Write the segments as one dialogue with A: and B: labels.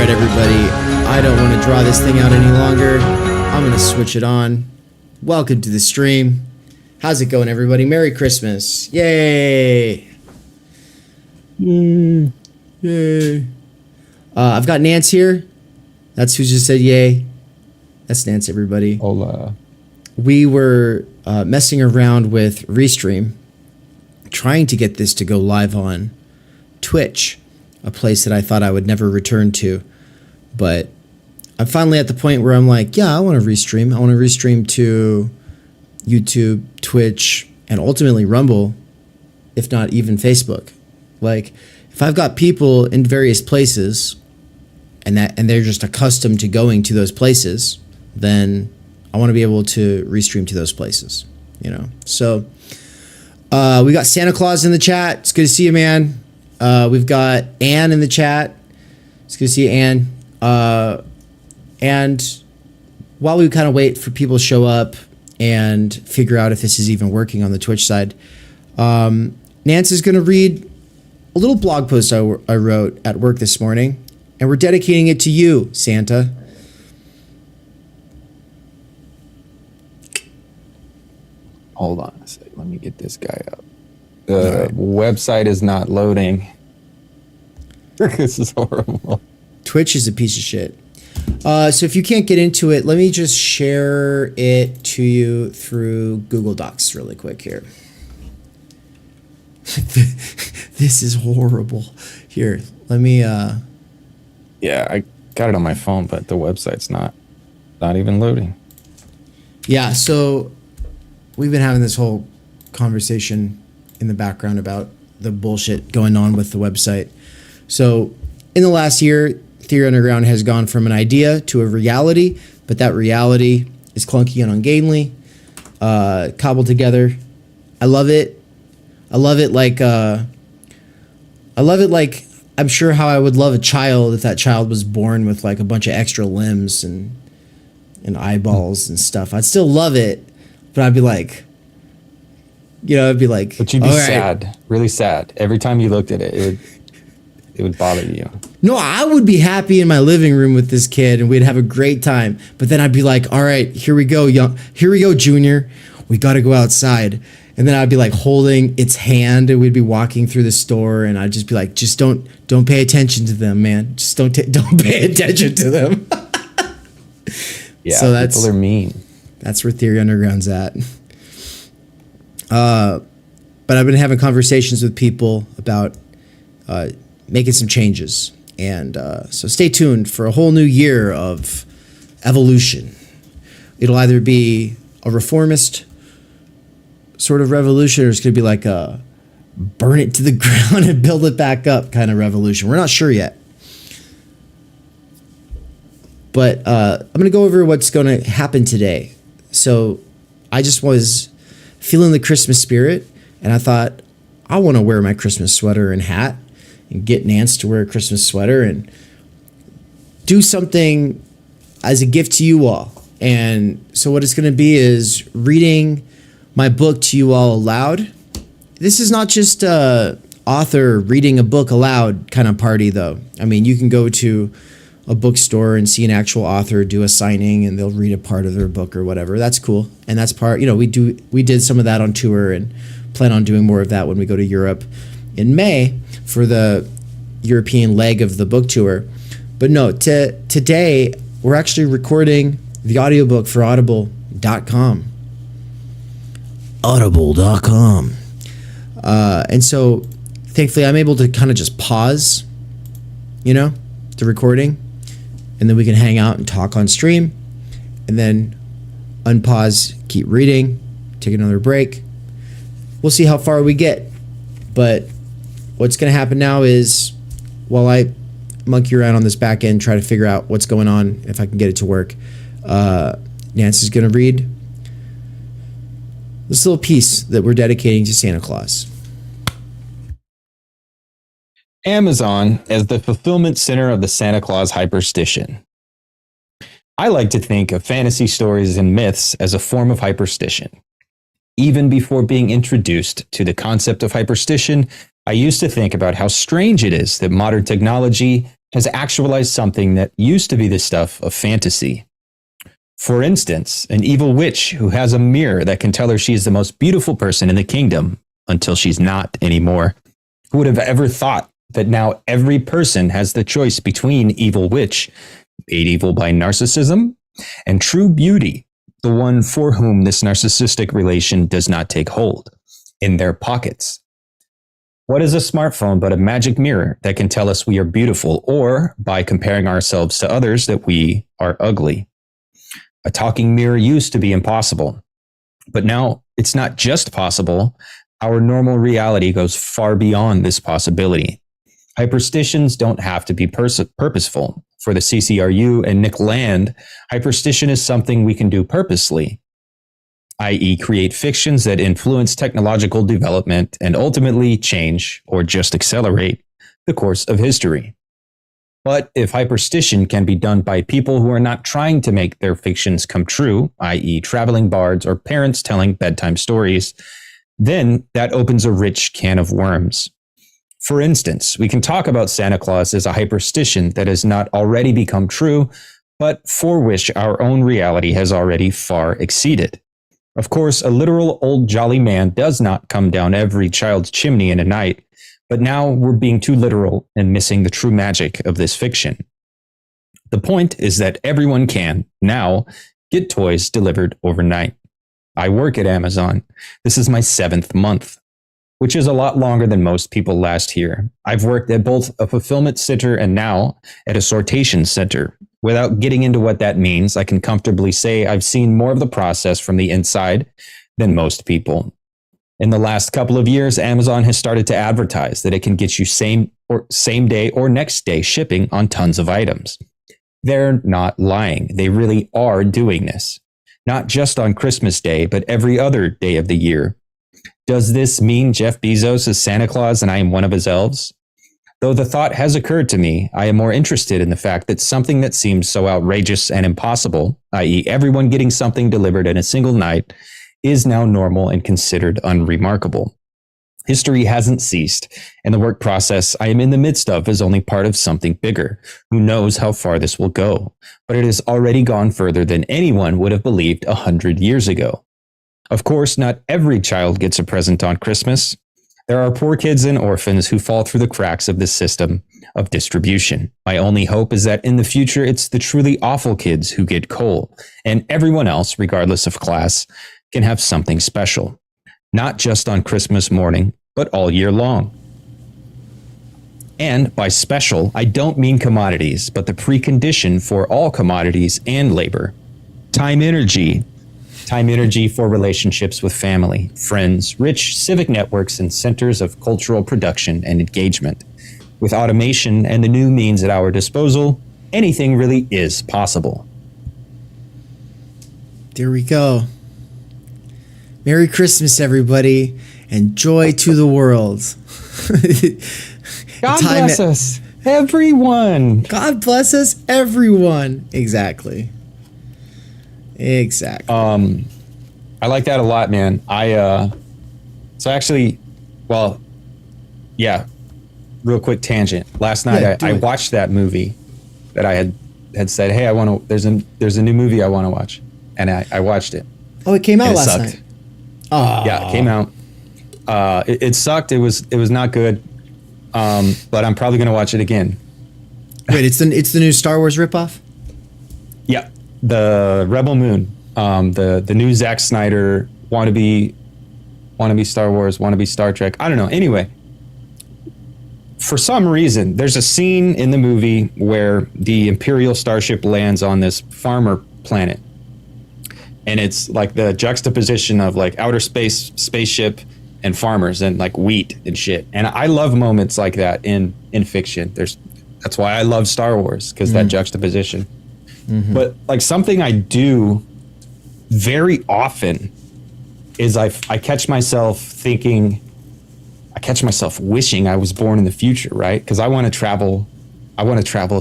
A: right, everybody, I don't want to draw this thing out any longer. I'm going to switch it on. Welcome to the stream. How's it going, everybody? Merry Christmas. Yay. Yay. I've got Nance here. That's who just said yay. That's Nance, everybody.
B: Hola.
A: We were messing around with Restream, trying to get this to go live on Twitch, a place that I thought I would never return to. But I'm finally at the point where I'm like, yeah, I want to restream. I want to restream to YouTube, Twitch, and ultimately Rumble, if not even Facebook. Like, if I've got people in various places and they're just accustomed to going to those places, then I want to be able to restream to those places, you know? So we got Santa Claus in the chat. It's good to see you, man. We've got Ann in the chat. It's good to see you, Ann. And while we kind of wait for people to show up and figure out if this is even working on the Twitch side, Nance is going to read a little blog post I wrote at work this morning, and we're dedicating it to you, Santa.
B: Hold on a second. Let me get this guy up. The website is not loading. This is horrible.
A: Twitch is a piece of shit. So if you can't get into it, let me just share it to you through Google Docs really quick here. This is horrible. Here, let me...
B: Yeah, I got it on my phone, but the website's not even loading.
A: Yeah, so we've been having this whole conversation in the background about the bullshit going on with the website. So in the last year, Theory Underground has gone from an idea to a reality, but that reality is clunky and ungainly, cobbled together. I love it. I love it like I'm sure how I would love a child if that child was born with like a bunch of extra limbs and eyeballs and stuff. I'd still love it, but I'd be like, you know, I'd be like,
B: but you'd be sad, really sad. Every time you looked at it, it would bother you.
A: No, I would be happy in my living room with this kid and we'd have a great time. But then I'd be like, all right, here we go, Junior. We got to go outside. And then I'd be like holding its hand and we'd be walking through the store and I'd just be like, just don't pay attention to them, man. Just don't pay attention to them.
B: Yeah,
A: so
B: people are mean.
A: That's where Theory Underground's at. But I've been having conversations with people about making some changes. And so stay tuned for a whole new year of evolution. It'll either be a reformist sort of revolution or it's going to be like a burn it to the ground and build it back up kind of revolution. We're not sure yet. But I'm going to go over what's going to happen today. So I just was feeling the Christmas spirit and I thought I want to wear my Christmas sweater and hat and get Nance to wear a Christmas sweater and do something as a gift to you all. And so what it's going to be is reading my book to you all aloud. This is not just a author reading a book aloud kind of party though. I mean, you can go to a bookstore and see an actual author do a signing and they'll read a part of their book or whatever. That's cool. And that's part, you know, we did some of that on tour and plan on doing more of that when we go to Europe in May for the European leg of the book tour. But no, today we're actually recording the audiobook for Audible.com. Audible.com. And so thankfully I'm able to kind of just pause, you know, the recording, and then we can hang out and talk on stream and then unpause, keep reading, take another break. We'll see how far we get. But what's going to happen now is while I monkey around on this back end, try to figure out what's going on, if I can get it to work, Nance is going to read this little piece that we're dedicating to Santa Claus.
B: Amazon as the fulfillment center of the Santa Claus Hyperstition. I like to think of fantasy stories and myths as a form of hyperstition. Even before being introduced to the concept of hyperstition, I used to think about how strange it is that modern technology has actualized something that used to be the stuff of fantasy. For instance, an evil witch who has a mirror that can tell her she is the most beautiful person in the kingdom until she's not anymore. Who would have ever thought that now every person has the choice between evil witch, made evil by narcissism, and true beauty, the one for whom this narcissistic relation does not take hold, in their pockets? What is a smartphone but a magic mirror that can tell us we are beautiful, or, by comparing ourselves to others, that we are ugly? A talking mirror used to be impossible, but now it's not just possible. Our normal reality goes far beyond this possibility. Hyperstitions don't have to be purposeful. For the CCRU and Nick Land, hyperstition is something we can do purposely, i.e. create fictions that influence technological development and ultimately change, or just accelerate, the course of history. But if hyperstition can be done by people who are not trying to make their fictions come true, i.e. traveling bards or parents telling bedtime stories, then that opens a rich can of worms. For instance, we can talk about Santa Claus as a hyperstition that has not already become true, but for which our own reality has already far exceeded. Of course, a literal old jolly man does not come down every child's chimney in a night, but now we're being too literal and missing the true magic of this fiction. The point is that everyone can, now, get toys delivered overnight. I work at Amazon. This is my 7th month, which is a lot longer than most people last here. I've worked at both a fulfillment center and now at a sortation center. Without getting into what that means, I can comfortably say I've seen more of the process from the inside than most people. In the last couple of years, Amazon has started to advertise that it can get you same day or next day shipping on tons of items. They're not lying. They really are doing this. Not just on Christmas Day, but every other day of the year. Does this mean Jeff Bezos is Santa Claus and I am one of his elves? Though the thought has occurred to me, I am more interested in the fact that something that seems so outrageous and impossible, i.e. everyone getting something delivered in a single night, is now normal and considered unremarkable. History hasn't ceased, and the work process I am in the midst of is only part of something bigger. Who knows how far this will go, but it has already gone further than anyone would have believed 100 years ago. Of course, not every child gets a present on Christmas. There are poor kids and orphans who fall through the cracks of this system of distribution. My only hope is that in the future, it's the truly awful kids who get coal, and everyone else, regardless of class, can have something special. Not just on Christmas morning, but all year long. And by special, I don't mean commodities, but the precondition for all commodities and labor. Time energy. Time energy for relationships with family, friends, rich civic networks, and centers of cultural production and engagement. With automation and the new means at our disposal, anything really is possible.
A: There we go. Merry Christmas, everybody, and joy to the world.
B: God bless us, everyone.
A: God bless us, everyone. Exactly.
B: I like that a lot, man. Real quick tangent. Last night I watched that movie that I had said, hey, there's a new movie I want to watch, and I watched it.
A: Oh, it came out last night.
B: Oh. Yeah, it came out. It sucked. It was not good. But I'm probably gonna watch it again.
A: Wait, it's the new Star Wars ripoff?
B: Yeah, the Rebel Moon. The new Zack Snyder wannabe Star Wars, wannabe Star Trek. I don't know. Anyway, for some reason, there's a scene in the movie where the Imperial starship lands on this farmer planet. And it's like the juxtaposition of like outer space, spaceship, and farmers, and like wheat and shit. And I love moments like that in fiction. That's why I love Star Wars, because that juxtaposition. Mm-hmm. But like something I do very often is I catch myself wishing I was born in the future, right? Because I want to travel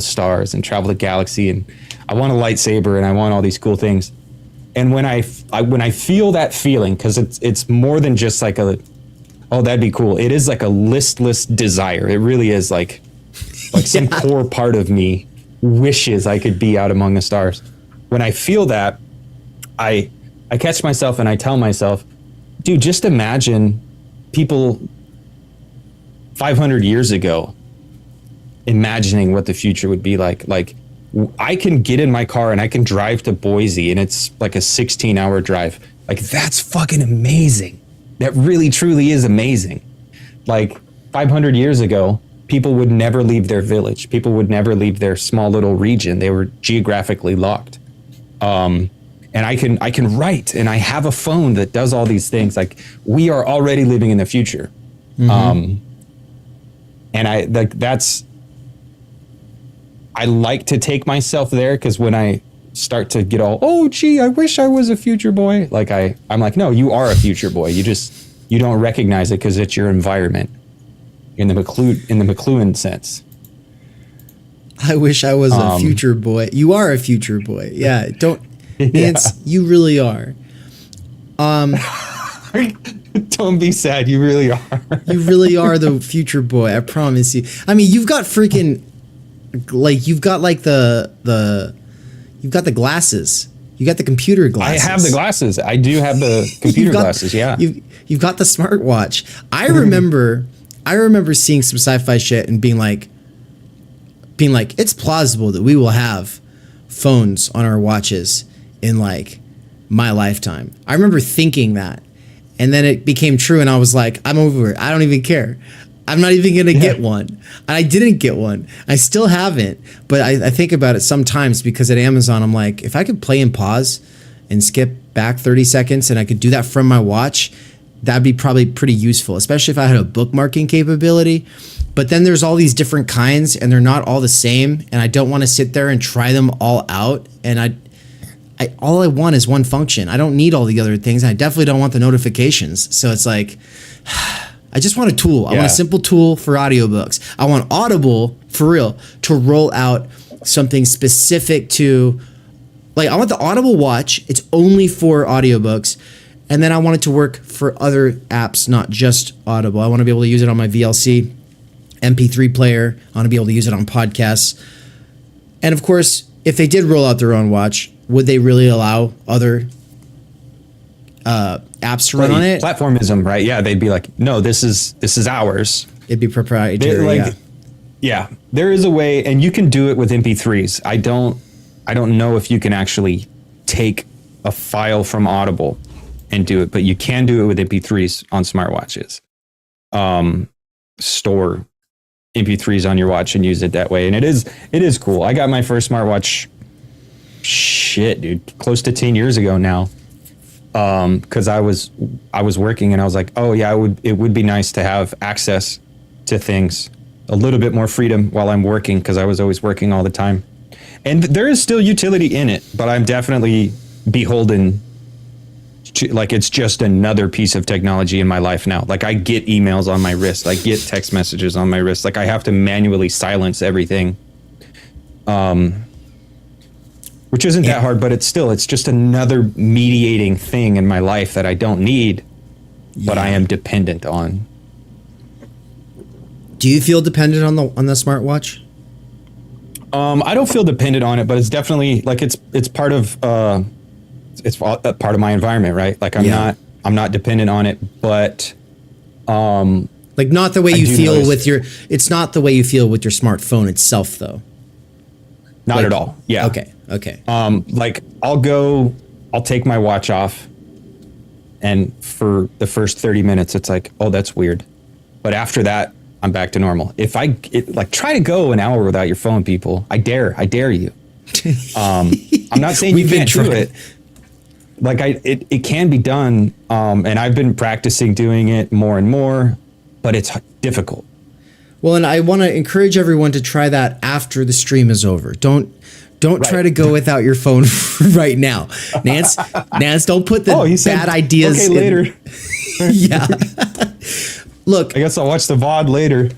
B: stars and travel the galaxy, and I want a lightsaber and I want all these cool things. And when I feel that feeling, because it's more than just like oh, that'd be cool. It is like a listless desire. It really is like, Like some core part of me wishes I could be out among the stars. When I feel that, I catch myself and I tell myself, dude, just imagine people 500 years ago imagining what the future would be like. Like, I can get in my car and I can drive to Boise and it's like a 16-hour drive. Like, that's fucking amazing. That really, truly is amazing. Like 500 years ago, people would never leave their village. People would never leave their small little region. They were geographically locked. And I can write, and I have a phone that does all these things. Like, we are already living in the future. And I like to take myself there, because when I start to get all, oh gee, I wish I was a future boy. Like I'm like, no, you are a future boy. You don't recognize it because it's your environment in the McLuhan sense.
A: I wish I was a future boy. You are a future boy. Yeah. Nance, you really are.
B: Don't be sad. You really are.
A: You really are the future boy. I promise you. I mean, you've got freaking, like, you've got like you've got the glasses. You got the computer glasses.
B: I have the glasses. I do have the computer glasses. Yeah.
A: You've got the smartwatch. I remember seeing some sci-fi shit and being like, it's plausible that we will have phones on our watches in like my lifetime. I remember thinking that, and then it became true, and I was like, I'm over it. I don't even care. I'm not even gonna get one. And I didn't get one. I still haven't. But I think about it sometimes, because at Amazon, I'm like, if I could play and pause and skip back 30 seconds and I could do that from my watch, that'd be probably pretty useful, especially if I had a bookmarking capability. But then there's all these different kinds, and they're not all the same, and I don't want to sit there and try them all out. And all I want is one function. I don't need all the other things. I definitely don't want the notifications. So it's like, I just want a tool. I want a simple tool for audiobooks. I want Audible, for real, to roll out something specific to, like, I want the Audible watch. It's only for audiobooks. And then I want it to work for other apps, not just Audible. I want to be able to use it on my VLC MP3 player. I want to be able to use it on podcasts. And of course, if they did roll out their own watch, would they really allow other apps to run on it?
B: Platformism, right? Yeah, they'd be like, no, this is ours.
A: It'd be proprietary.
B: Yeah, there is a way, and you can do it with MP3s. I don't know if you can actually take a file from Audible and do it, but you can do it with MP3s on smartwatches. Store MP3s on your watch and use it that way, and it is cool. I got my first smartwatch, shit, dude, close to 10 years ago now. Because I was working, and I was like, oh yeah, it would be nice to have access to things, a little bit more freedom while I'm working, because I was always working all the time. And there is still utility in it, but I'm definitely beholden to, like, it's just another piece of technology in my life now. Like, I get emails on my wrist, I get text messages on my wrist. Like, I have to manually silence everything. Which isn't that hard, but it's just another mediating thing in my life that I don't need, but I am dependent on.
A: Do you feel dependent on the smartwatch?
B: I don't feel dependent on it, but it's definitely like it's part of it's part of my environment, right? Like I'm not dependent on it, but
A: like not the way you feel with it's not the way you feel with your smartphone itself, though.
B: Not at all. Yeah.
A: Okay.
B: Like I'll take my watch off, and for the first 30 minutes, it's like, oh, that's weird. But after that, I'm back to normal. If try to go an hour without your phone, people, I dare you. I'm not saying you can't do it. Like it can be done. And I've been practicing doing it more and more, but it's difficult.
A: Well, and I want to encourage everyone to try that after the stream is over. Don't try to go without your phone right now. Nance, don't put the bad ideas
B: okay, later.
A: Yeah. Look,
B: I guess I'll watch the VOD later.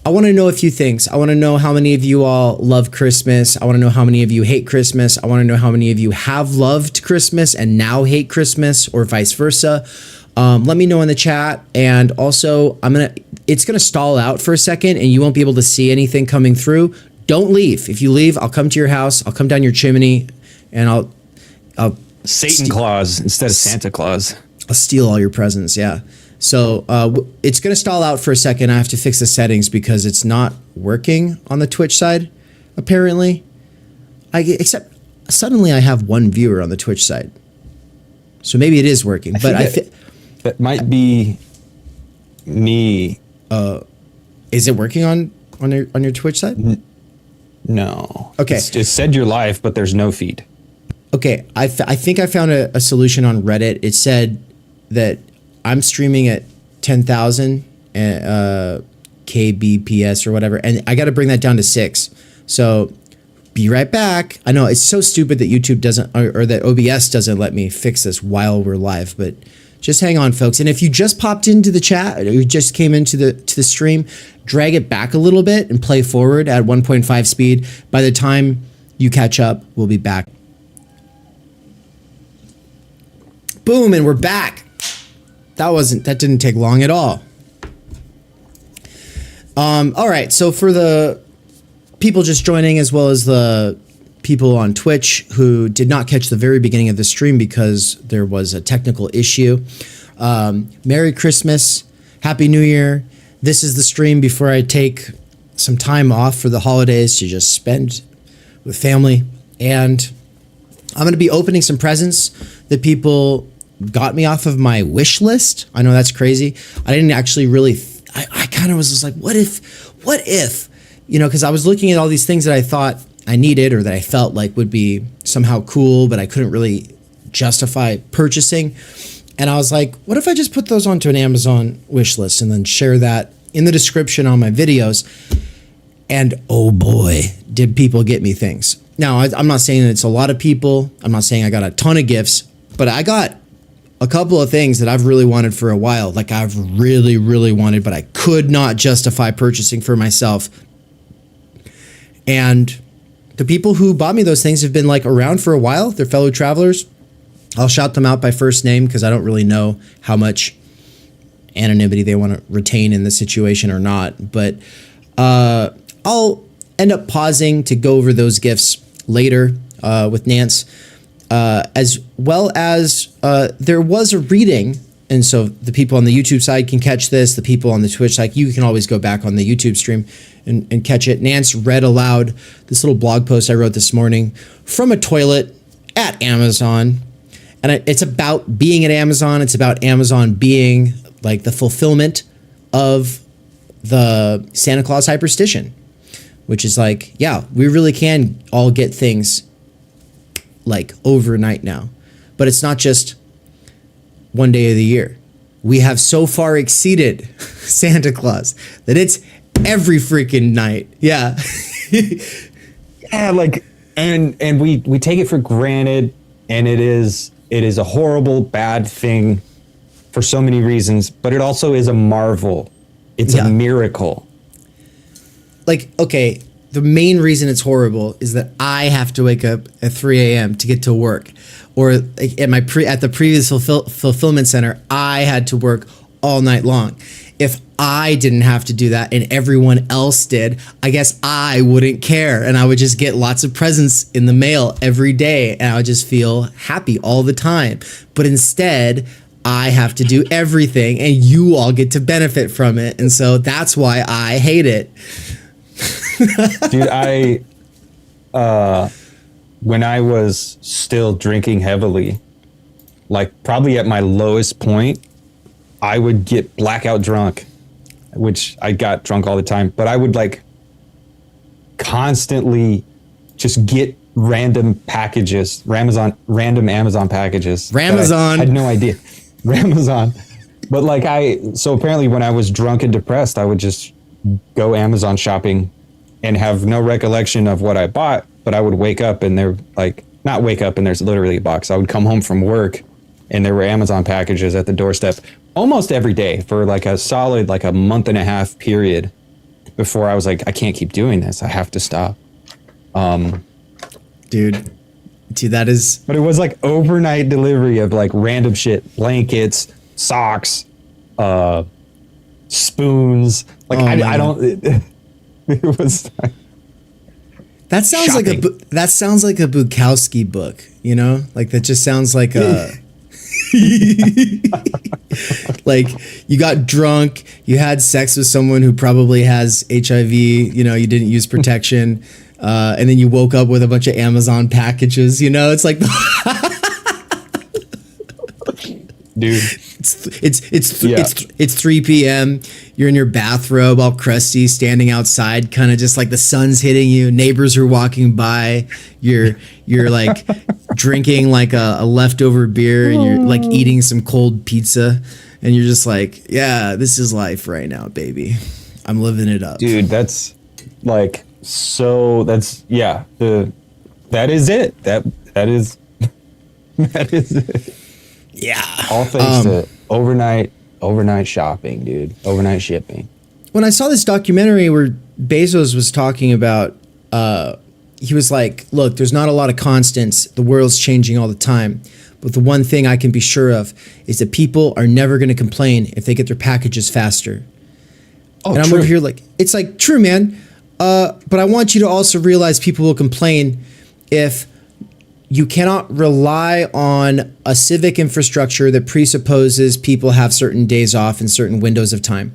A: I want to know a few things. I want to know how many of you all love Christmas. I want to know how many of you hate Christmas. I want to know how many of you have loved Christmas and now hate Christmas, or vice versa. Let me know in the chat. And also, it's going to stall out for a second and you won't be able to see anything coming through. Don't leave. If you leave, I'll come to your house. I'll come down your chimney and I'll
B: Satan Claus instead of Santa Claus.
A: I'll steal all your presents. Yeah. So it's going to stall out for a second. I have to fix the settings because it's not working on the Twitch side, apparently. Except suddenly I have one viewer on the Twitch side. So maybe it is working.
B: That might be me.
A: Is it working on your Twitch side?
B: No.
A: Okay.
B: It said you're live, but there's no feed.
A: Okay. I think I found a solution on Reddit. It said that I'm streaming at 10,000 kbps or whatever, and I got to bring that down to 6. So be right back. I know it's so stupid that YouTube doesn't, or that OBS doesn't let me fix this while we're live, but just hang on, folks. And if you just popped into the chat, or you just came into the stream, drag it back a little bit and play forward at 1.5 speed. By the time you catch up, we'll be back. Boom, and we're back. That didn't take long at all. All right, so for the people just joining, as well as the people on Twitch who did not catch the very beginning of the stream because there was a technical issue, Merry Christmas, Happy New Year. This is the stream before I take some time off for the holidays to just spend with family. And I'm going to be opening some presents that people got me off of my wish list. I know that's crazy. I didn't actually really, I kind of was just like, what if, you know, because I was looking at all these things that I thought I needed or that I felt like would be somehow cool, but I couldn't really justify purchasing. And I was like, what if I just put those onto an Amazon wish list and then share that in the description on my videos? And oh boy, did people get me things. Now, I'm not saying it's a lot of people. I'm not saying I got a ton of gifts, but I got a couple of things that I've really wanted for a while. Like I've really, really wanted, but I could not justify purchasing for myself. And the people who bought me those things have been like around for a while. They're fellow travelers. I'll shout them out by first name because I don't really know how much anonymity they want to retain in this situation or not. But I'll end up pausing to go over those gifts later with Nance. As well as there was a reading, and so the people on the YouTube side can catch this, the people on the Twitch side, you can always go back on the YouTube stream and catch it. Nance read aloud this little blog post I wrote this morning from a toilet at Amazon, and it's about being at Amazon. It's about Amazon being like the fulfillment of the Santa Claus Hyperstition, which is like, yeah, we really can all get things like overnight now, but it's not just one day of the year. We have so far exceeded Santa Claus that it's every freaking night. Yeah.
B: Yeah, like, and we take it for granted, and it is a horrible, bad thing for so many reasons, but it also is a marvel. It's a miracle.
A: Like, okay, the main reason it's horrible is that I have to wake up at 3 a.m. to get to work, or at the previous fulfillment center, I had to work all night long. If I didn't have to do that and everyone else did, I guess I wouldn't care, and I would just get lots of presents in the mail every day, and I would just feel happy all the time. But instead, I have to do everything, and you all get to benefit from it, and so that's why I hate it.
B: Dude, when I was still drinking heavily, like probably at my lowest point, I would get blackout drunk, which I got drunk all the time, but I would like constantly just get random packages, random Amazon packages.
A: Ramazon.
B: I had no idea. Ramazon. But like so apparently when I was drunk and depressed, I would just go Amazon shopping and have no recollection of what I bought, but I would wake up and not wake up and there's literally a box. I would come home from work and there were Amazon packages at the doorstep almost every day for like a solid, like a month and a half period before I was like, I can't keep doing this. I have to stop.
A: Dude, that is...
B: But it was like overnight delivery of like random shit, blankets, socks, spoons. Like I don't. It was.
A: That sounds
B: shocking.
A: that sounds like a Bukowski book, you know? Like that just sounds like a like you got drunk, you had sex with someone who probably has HIV, you know, you didn't use protection, and then you woke up with a bunch of Amazon packages, you know? It's like
B: dude.
A: It's 3 p.m. You're in your bathrobe, all crusty, standing outside, kind of just like the sun's hitting you. Neighbors are walking by. You're like drinking like a leftover beer, and you're like eating some cold pizza, and you're just like, yeah, this is life right now, baby. I'm living it up,
B: dude. That's like so. That's yeah. That is it. That is that is it.
A: Yeah.
B: All thanks to overnight shopping, dude. Overnight shipping.
A: When I saw this documentary where Bezos was talking about, he was like, look, there's not a lot of constants. The world's changing all the time. But the one thing I can be sure of is that people are never going to complain if they get their packages faster. Oh, and I'm over here like, it's like, true, man. But I want you to also realize people will complain if you cannot rely on a civic infrastructure that presupposes people have certain days off and certain windows of time.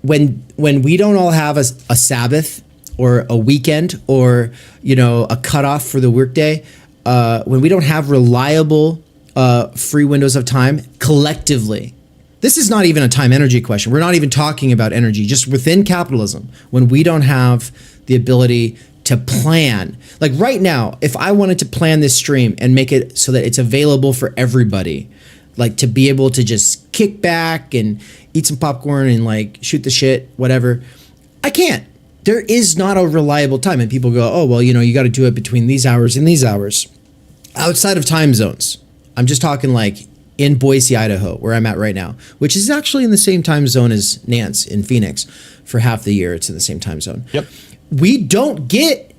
A: When we don't all have a Sabbath or a weekend or, you know, a cutoff for the workday, when we don't have reliable free windows of time collectively, this is not even a time energy question. We're not even talking about energy, just within capitalism. When we don't have the ability to plan, like right now, if I wanted to plan this stream and make it so that it's available for everybody, like to be able to just kick back and eat some popcorn and like shoot the shit, whatever, I can't. There is not a reliable time. And people go, oh, well, you know, you got to do it between these hours and these hours. Outside of time zones, I'm just talking like in Boise, Idaho, where I'm at right now, which is actually in the same time zone as Nance in Phoenix. For half the year, it's in the same time zone.
B: Yep. We
A: don't get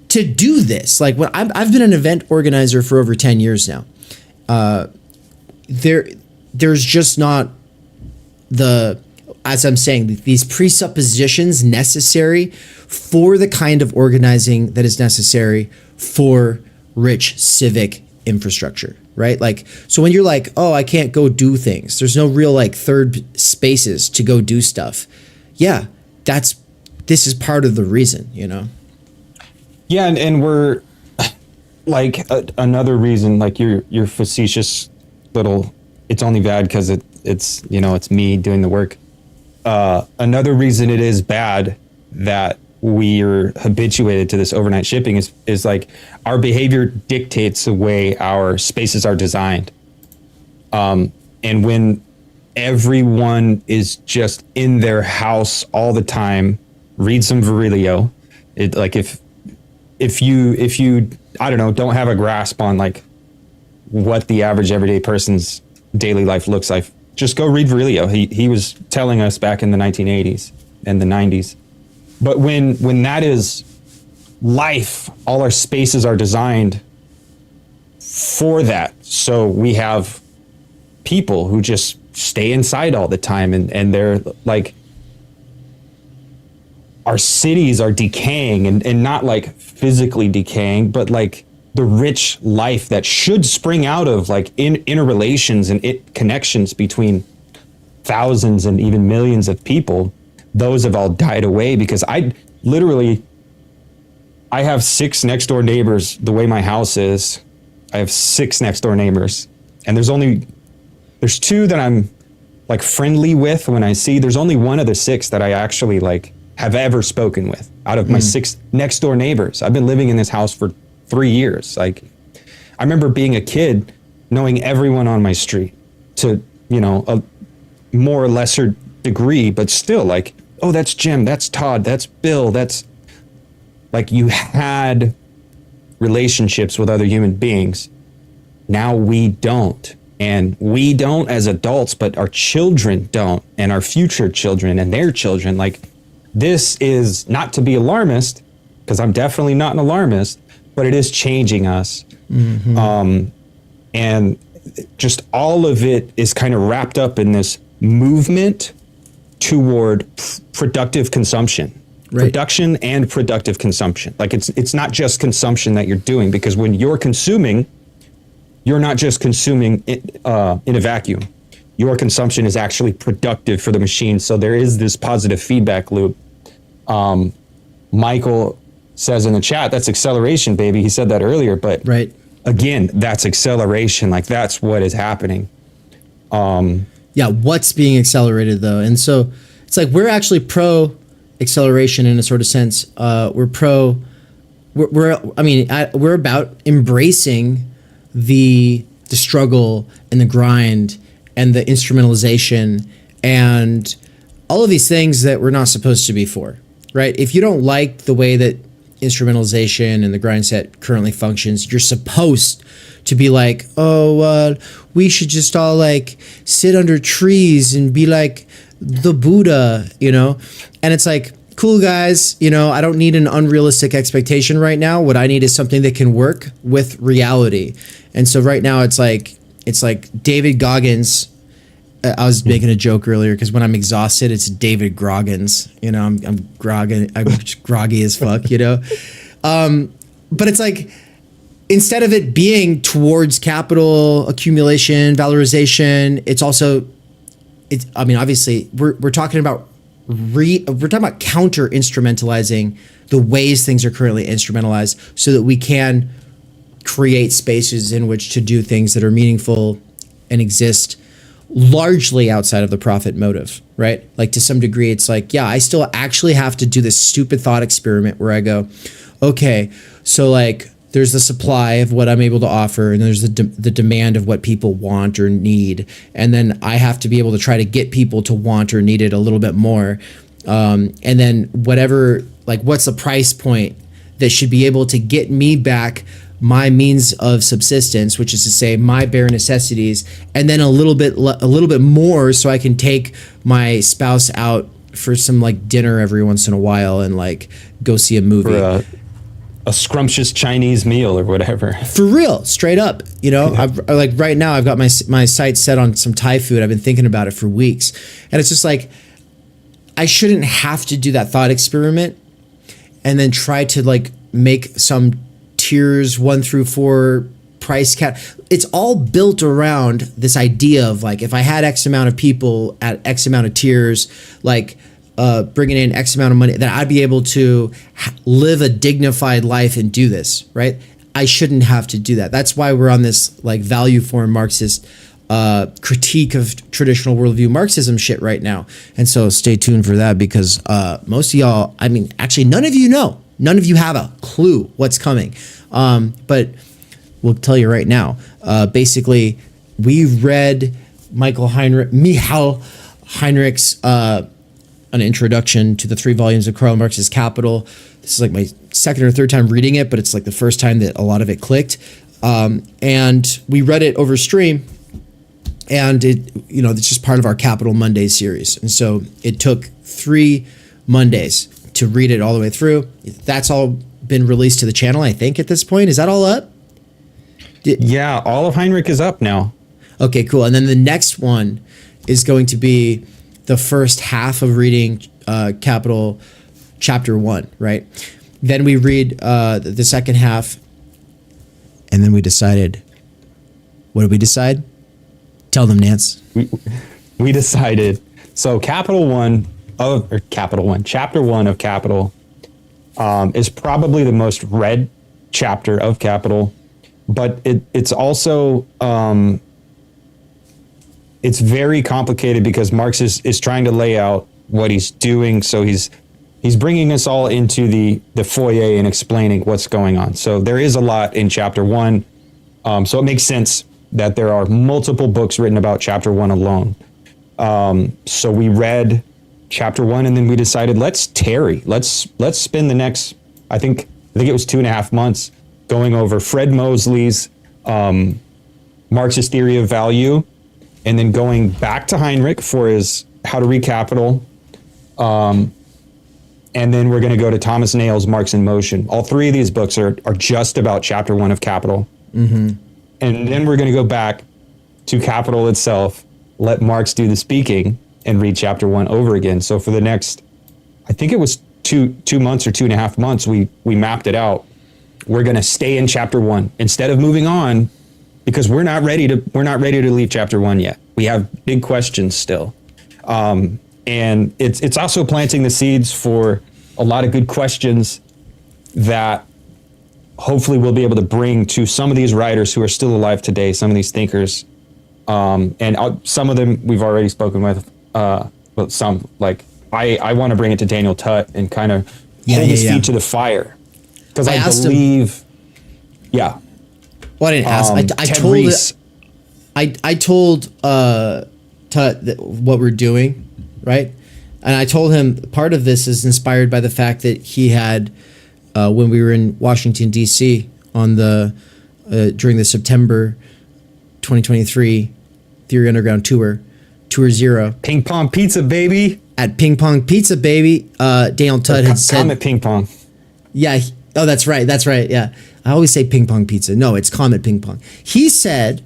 A: to do this. Like when I've been an event organizer for over 10 years now. There's just not as I'm saying, these presuppositions necessary for the kind of organizing that is necessary for rich civic infrastructure, right? Like, so when you're like, oh, I can't go do things, there's no real like third spaces to go do stuff. Yeah, this is part of the reason, you know?
B: Yeah, and we're like another reason, like your facetious little, it's only bad because it's you know, it's me doing the work. Another reason it is bad that we're habituated to this overnight shipping is like our behavior dictates the way our spaces are designed. And when everyone is just in their house all the time, read some Virilio. It like if you I don't know, don't have a grasp on like what the average everyday person's daily life looks like, just go read Virilio. He was telling us back in the 1980s and the 90s. But when that is life, all our spaces are designed for that. So we have people who just stay inside all the time and they're like, our cities are decaying and not like physically decaying, but like the rich life that should spring out of like interrelations and connections between thousands and even millions of people, those have all died away because I have 6 next door neighbors. The way my house is, I have 6 next door neighbors, and there's 2 that I'm like friendly with when I see. There's only one of the 6 that I actually like have ever spoken with out of my 6 next door neighbors. I've been living in this house for 3 years. Like, I remember being a kid, knowing everyone on my street to, you know, a more or lesser degree, but still like, oh, that's Jim, that's Todd, that's Bill, that's like you had relationships with other human beings. Now we don't. And we don't as adults, but our children don't, and our future children and their children. Like, this is not to be alarmist, because I'm definitely not an alarmist, but it is changing us. Mm-hmm. And just all of it is kind of wrapped up in this movement toward productive consumption.
A: Right.
B: Production and productive consumption. Like it's not just consumption that you're doing, because when you're consuming, you're not just consuming it, in a vacuum. Your consumption is actually productive for the machine. So there is this positive feedback loop. Michael says in the chat, that's acceleration, baby. He said that earlier, but
A: right.
B: Again, that's acceleration. Like that's what is happening.
A: Yeah, what's being accelerated though? And so it's like we're actually pro acceleration in a sort of sense. We're about embracing the struggle and the grind and the instrumentalization and all of these things that we're not supposed to be for, right? If you don't like the way that instrumentalization and the grind set currently functions, you're supposed to be like, we should just all like sit under trees and be like the Buddha, you know? And it's like, cool guys, you know, I don't need an unrealistic expectation right now. What I need is something that can work with reality. And so right now it's like David Goggins. I was making a joke earlier because when I'm exhausted, it's David Groggins. You know, I'm groggy as fuck, you know? But it's like, instead of it being towards capital accumulation, valorization, obviously we're talking about counter instrumentalizing the ways things are currently instrumentalized so that we can create spaces in which to do things that are meaningful and exist largely outside of the profit motive, right? Like to some degree, it's like, yeah, I still actually have to do this stupid thought experiment where I go, okay, so like there's the supply of what I'm able to offer, and there's the demand of what people want or need, and then I have to be able to try to get people to want or need it a little bit more, and then whatever, like what's the price point that should be able to get me back my means of subsistence, which is to say my bare necessities, and then a little bit more so I can take my spouse out for some like dinner every once in a while and like go see a movie.
B: For a scrumptious Chinese meal or whatever.
A: For real, straight up. You know, like right now I've got my sights set on some Thai food. I've been thinking about it for weeks. And it's just like, I shouldn't have to do that thought experiment and then try to like make some tiers 1 through 4 price cap. It's all built around this idea of like, if I had X amount of people at X amount of tiers, like bringing in X amount of money, that I'd be able to live a dignified life and do this, right? I shouldn't have to do that. That's why we're on this like value form Marxist critique of traditional worldview Marxism shit right now. And so stay tuned for that, because most of y'all, I mean, actually none of you know. None of you have a clue what's coming. But we'll tell you right now. Basically, we read Michael Heinrich's an introduction to the 3 volumes of Karl Marx's Capital. This is like my second or third time reading it, but it's like the first time that a lot of it clicked. And we read it over stream, and it's just part of our Capital Mondays series. And so it took 3 Mondays to read it all the way through. That's all been released to the channel, I think, at this point. Is that all up?
B: Yeah, all of Heinrich is up now. Okay,
A: cool. And then the next one is going to be the first half of reading Capital Chapter 1, right? Then we read the second half, and then we decided. What did we decide? Tell them, Nance.
B: We decided. So Chapter 1 of Capital is probably the most read chapter of Capital, but it's also it's very complicated because Marx is trying to lay out what he's doing. So he's bringing us all into the foyer and explaining what's going on. So there is a lot in Chapter 1. So it makes sense that there are multiple books written about Chapter 1 alone. So we read Chapter 1, and then we decided let's spend the next, I think it was 2.5 months going over Fred Mosley's Marxist theory of value, and then going back to Heinrich for his How to Read Capital. And then we're going to go to Thomas Nail's Marx in Motion. All 3 of these books are just about Chapter 1 of Capital. Mm-hmm. And then we're going to go back to Capital itself, let Marx do the speaking, and read chapter 1 over again. So for the next, I think it was two months or 2.5 months, we mapped it out. We're going to stay in chapter 1 instead of moving on, because we're not ready to leave chapter 1 yet. We have big questions still. And it's also planting the seeds for a lot of good questions that hopefully we'll be able to bring to some of these writers who are still alive today, some of these thinkers. And some of them we've already spoken with, but some, like, I want to bring it to Daniel Tutt and kind of hold his feet to the fire. Because I believe,
A: well, I didn't ask. I told Tutt what we're doing, right? And I told him part of this is inspired by the fact that he had, when we were in Washington, D.C. on during the September 2023 Theory Underground Tour 0.
B: Ping Pong Pizza, baby.
A: At Ping Pong Pizza, baby, Daniel Tutt had said...
B: Comet Ping Pong.
A: Yeah. Oh, that's right. That's right. Yeah. I always say Ping Pong Pizza. No, it's Comet Ping Pong. He said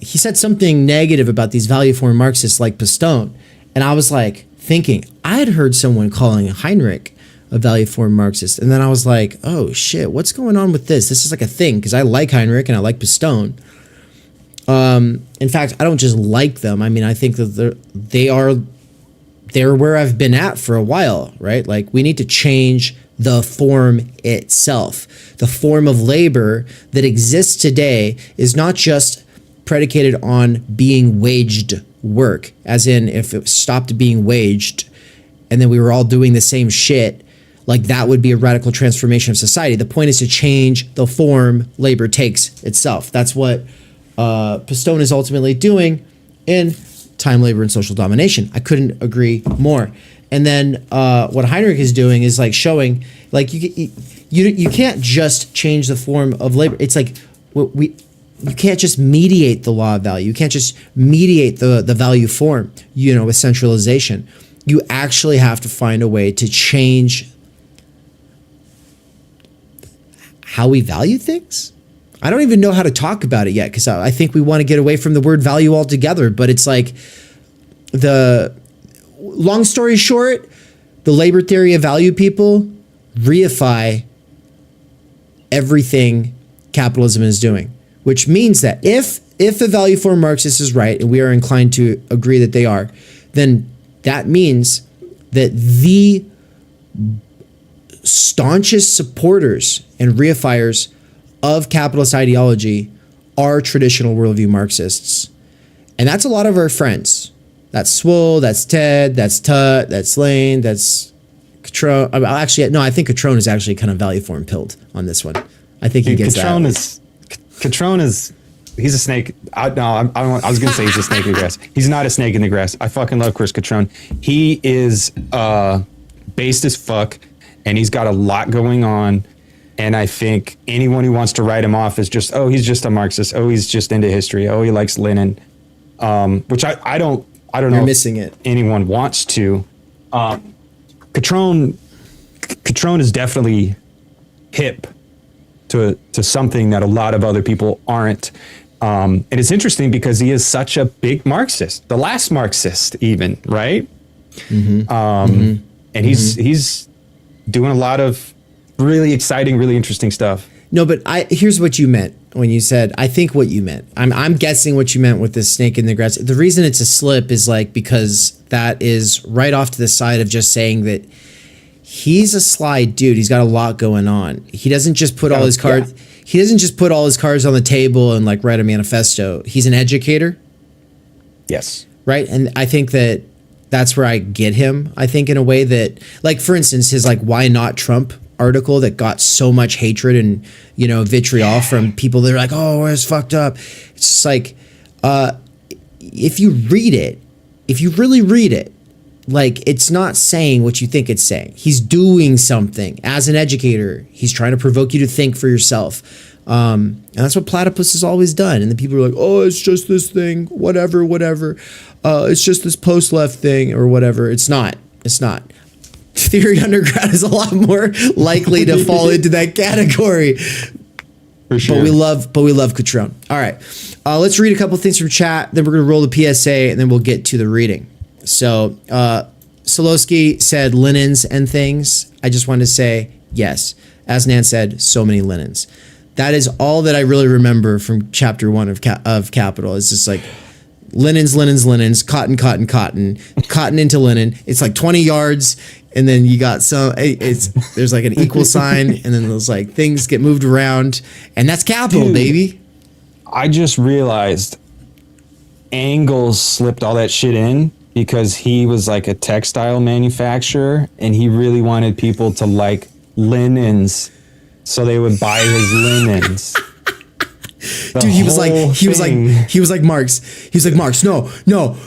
A: something negative about these value-form Marxists like Pistone. And I was like thinking, I had heard someone calling Heinrich a value-form Marxist. And then I was like, oh shit, what's going on with this? This is like a thing, because I like Heinrich and I like Pistone. In fact, I don't just like them. I mean, I think that they're where I've been at for a while, right? Like, we need to change the form itself. The form of labor that exists today is not just predicated on being waged work, as in if it stopped being waged and then we were all doing the same shit, like that would be a radical transformation of society. The point is to change the form labor takes itself. That's what Pistone is ultimately doing in Time, Labor, and Social Domination. I couldn't agree more. And then what Heinrich is doing is like showing, like, you can't just change the form of labor. It's like you can't just mediate the law of value. You can't just mediate the value form, with centralization. You actually have to find a way to change how we value things. I don't even know how to talk about it yet, because I think we want to get away from the word value altogether. But it's like, long story short, the labor theory of value people reify everything capitalism is doing, which means that if the value form Marxist is right, and we are inclined to agree that they are, then that means that the staunchest supporters and reifiers of capitalist ideology are traditional worldview Marxists. And that's a lot of our friends. That's Swole, that's Ted, that's Tutt, that's Lane, that's Catrone. Actually, no, I think Catrone is actually kind of value form pilled on this one. I think he gets
B: Catrone
A: that.
B: Catrone is, he's a snake. I was going to say he's a snake in the grass. He's not a snake in the grass. I fucking love Chris Catrone. He is based as fuck, and he's got a lot going on. And I think anyone who wants to write him off as just, oh, he's just a Marxist. Oh, he's just into history. Oh, he likes Lenin. Which I don't know.
A: You're missing it.
B: Anyone wants to. Catrone is definitely hip to something that a lot of other people aren't. And it's interesting because he is such a big Marxist, the last Marxist even, right? And he's doing a lot of really exciting, really interesting stuff.
A: No, but here's what you meant when you said, I think what you meant. I'm guessing what you meant with this snake in the grass. The reason it's a slip is like because that is right off to the side of just saying that he's a sly dude. He's got a lot going on. He doesn't just put all his cards. Yeah. He doesn't just put all his cards on the table and like write a manifesto. He's an educator.
B: Yes. Right.
A: And I think that's where I get him. I think in a way that, like, for instance, his like "Why Not Trump" article that got so much hatred and vitriol from people that are like, oh, it's fucked up. It's just like, if you read it, if you really read it, like, it's not saying what you think it's saying. He's doing something as an educator. He's trying to provoke you to think for yourself. And that's what Platypus has always done. And the people are like, oh, it's just this thing, whatever. It's just this post-left thing or whatever. It's not. Theory Underground is a lot more likely to fall into that category.
B: For sure.
A: But we love Kanon. All right. Let's read a couple things from chat. Then we're going to roll the PSA and then we'll get to the reading. So, Solowski said linens and things. I just wanted to say yes. As Nan said, so many linens. That is all that I really remember from chapter 1 of Capital. It's just like linens, cotton into linen. It's like 20 yards. And then you got there's like an equal sign, and then there's like things get moved around, and that's Capital, dude, baby.
B: I just realized Angles slipped all that shit in because he was like a textile manufacturer, and he really wanted people to like linens, so they would buy his linens.
A: Dude, he was like Marx. No,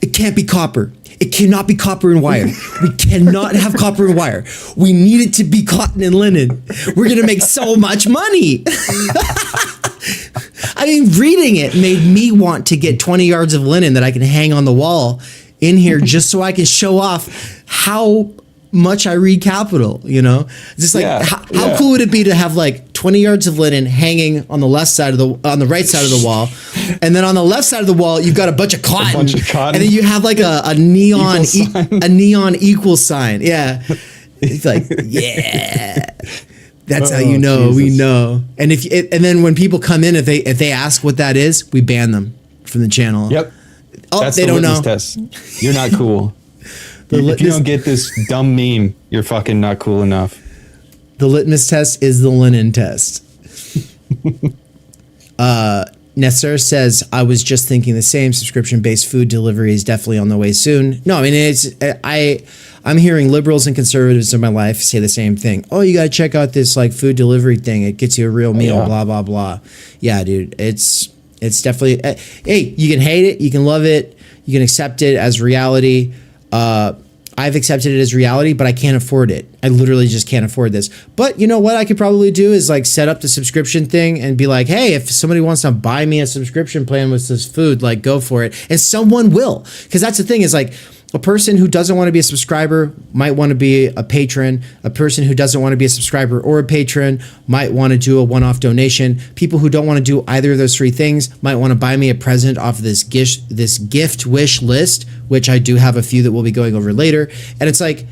A: it can't be copper. It cannot be copper and wire. We cannot have copper and wire. We need it to be cotton and linen. We're going to make so much money. I mean, reading it made me want to get 20 yards of linen that I can hang on the wall in here just so I can show off how much I read Capital, you know? It's just like, how cool would it be to have like 20 yards of linen hanging on the right side of the wall, and then on the left side of the wall you've got a bunch of cotton, and then you have like a neon equal sign. Yeah, it's like, yeah, that's how you know. Jesus. We know. And and then when people come in, if they ask what that is, we ban them from the channel.
B: Yep.
A: Oh,
B: that's
A: they
B: the
A: don't know.
B: Test. You're not cool. If you don't get this dumb meme, you're fucking not cool enough.
A: The litmus test is the linen test. Nesser says, I was just thinking the same. Subscription-based food delivery is definitely on the way soon. No, I mean, I'm hearing liberals and conservatives in my life say the same thing. Oh, you got to check out this like food delivery thing. It gets you a real meal, blah, blah, blah. Yeah, dude, it's definitely, hey, you can hate it. You can love it. You can accept it as reality. I've accepted it as reality, but I can't afford it. I literally just can't afford this. But you know what I could probably do is like set up the subscription thing and be like, hey, if somebody wants to buy me a subscription plan with this food, like go for it. And someone will. Because that's the thing is like a person who doesn't want to be a subscriber might want to be a patron. A person who doesn't want to be a subscriber or a patron might want to do a one-off donation. People who don't want to do either of those three things might want to buy me a present off of this gift wish list, which I do have a few that we'll be going over later. And it's like,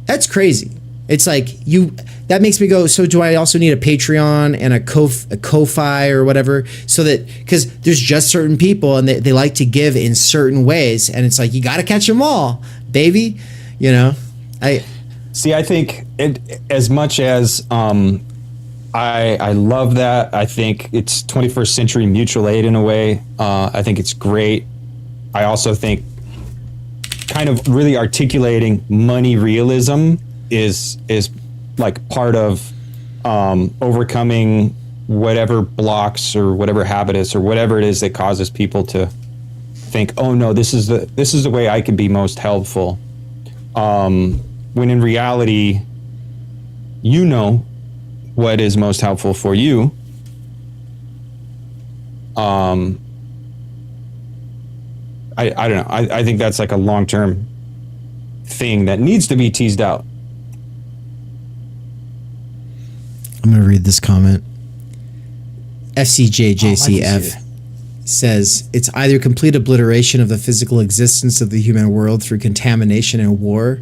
A: that's crazy. It's like that makes me go, so do I also need a Patreon and a Ko-Fi or whatever? So that, because there's just certain people and they like to give in certain ways. And it's like, you got to catch them all, baby. You know, I
B: think as much as I love that. I think it's 21st century mutual aid in a way. I think it's great. I also think kind of really articulating money realism is like part of overcoming whatever blocks or whatever habitus or whatever it is that causes people to think, oh no, this is the way I can be most helpful. When in reality, you know what is most helpful for you. I don't know. I think that's like a long-term thing that needs to be teased out.
A: I'm going to read this comment. FCJJCF says, it's either complete obliteration of the physical existence of the human world through contamination and war,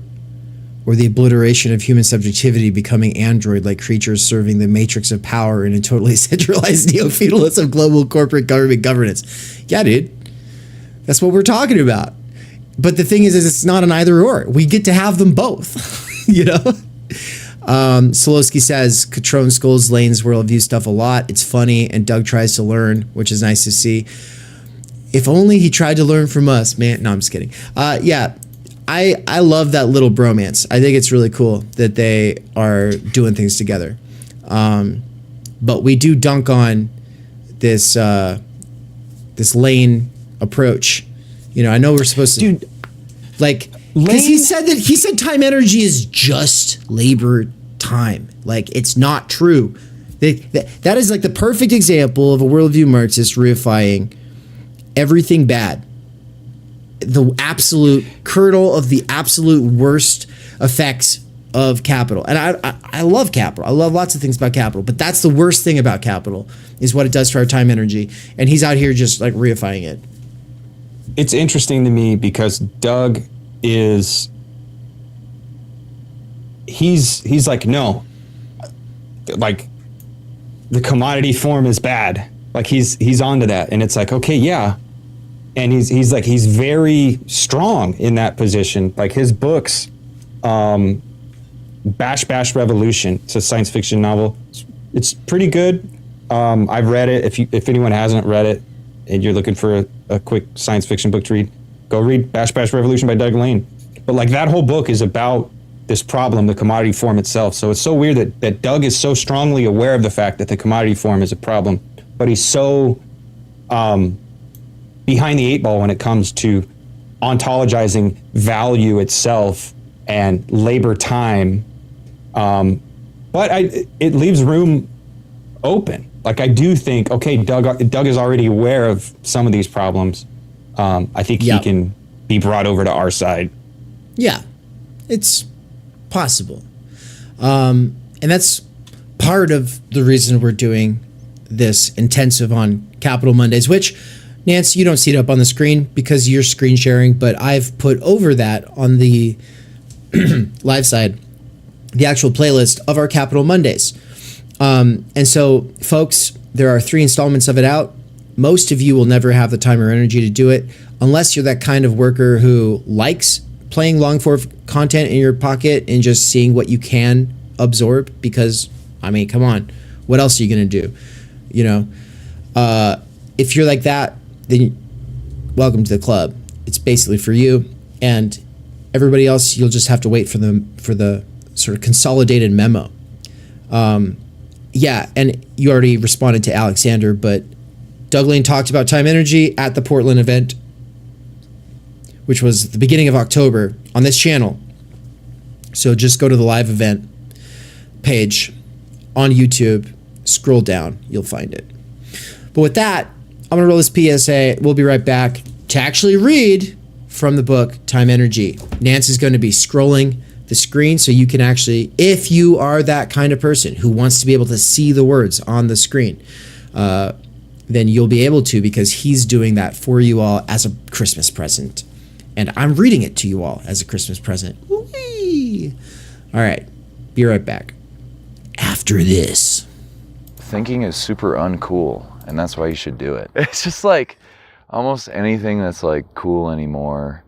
A: or the obliteration of human subjectivity becoming android-like creatures serving the matrix of power in a totally centralized neo-feudalism global corporate government governance. Yeah, dude. That's what we're talking about. But the thing is it's not an either or. We get to have them both, you know? Solowski says, Kanon schools Lane's worldview stuff a lot. It's funny, and Doug tries to learn, which is nice to see. If only he tried to learn from us, man. No, I'm just kidding. Yeah, I love that little bromance. I think it's really cool that they are doing things together. But we do dunk on this this Lane approach. You know, I know we're supposed to, dude, like, because he said time energy is just labor time. Like, it's not true. That is like the perfect example of a worldview Marxist reifying everything bad. The absolute kernel of the absolute worst effects of Capital. And I love Capital. I love lots of things about Capital, but that's the worst thing about Capital is what it does to our time energy. And he's out here just like reifying it.
B: It's interesting to me because Doug is, he's like, no, like the commodity form is bad. Like he's onto that. And it's like, okay, yeah. And he's very strong in that position. Like his books, Bash Revolution. It's a science fiction novel. It's pretty good. I've read it. If anyone hasn't read it and you're looking for a quick science fiction book to read, go read Bash Revolution by Doug Lane. But like that whole book is about this problem, the commodity form itself. So it's so weird that Doug is so strongly aware of the fact that the commodity form is a problem, but he's so behind the eight ball when it comes to ontologizing value itself and labor time. But it leaves room open. Like I do think, okay, Doug is already aware of some of these problems. I think he can be brought over to our side.
A: Yeah, it's possible. And that's part of the reason we're doing this intensive on Capital Mondays, which, Nance, you don't see it up on the screen because you're screen sharing, but I've put over that on the live side, the actual playlist of our Capital Mondays. And so, folks, there are 3 installments of it out. Most of you will never have the time or energy to do it unless you're that kind of worker who likes playing long form content in your pocket and just seeing what you can absorb. Because, I mean, come on, what else are you going to do? You know, if you're like that, then welcome to the club. It's basically for you, and everybody else, you'll just have to wait for the sort of consolidated memo. Yeah, and you already responded to Alexander, but Doug Lane talked about time energy at the Portland event, which was the beginning of October on this channel. So just go to the live event page on YouTube, scroll down, you'll find it. But with that, I'm going to roll this PSA. We'll be right back to actually read from the book Time Energy. Nance is going to be scrolling the screen so you can actually, if you are that kind of person who wants to be able to see the words on the screen, then you'll be able to, because he's doing that for you all as a Christmas present. And I'm reading it to you all as a Christmas present. Whee! All right, be right back after this.
C: Thinking is super uncool, and that's why you should do it. It's just like almost anything that's like cool anymore,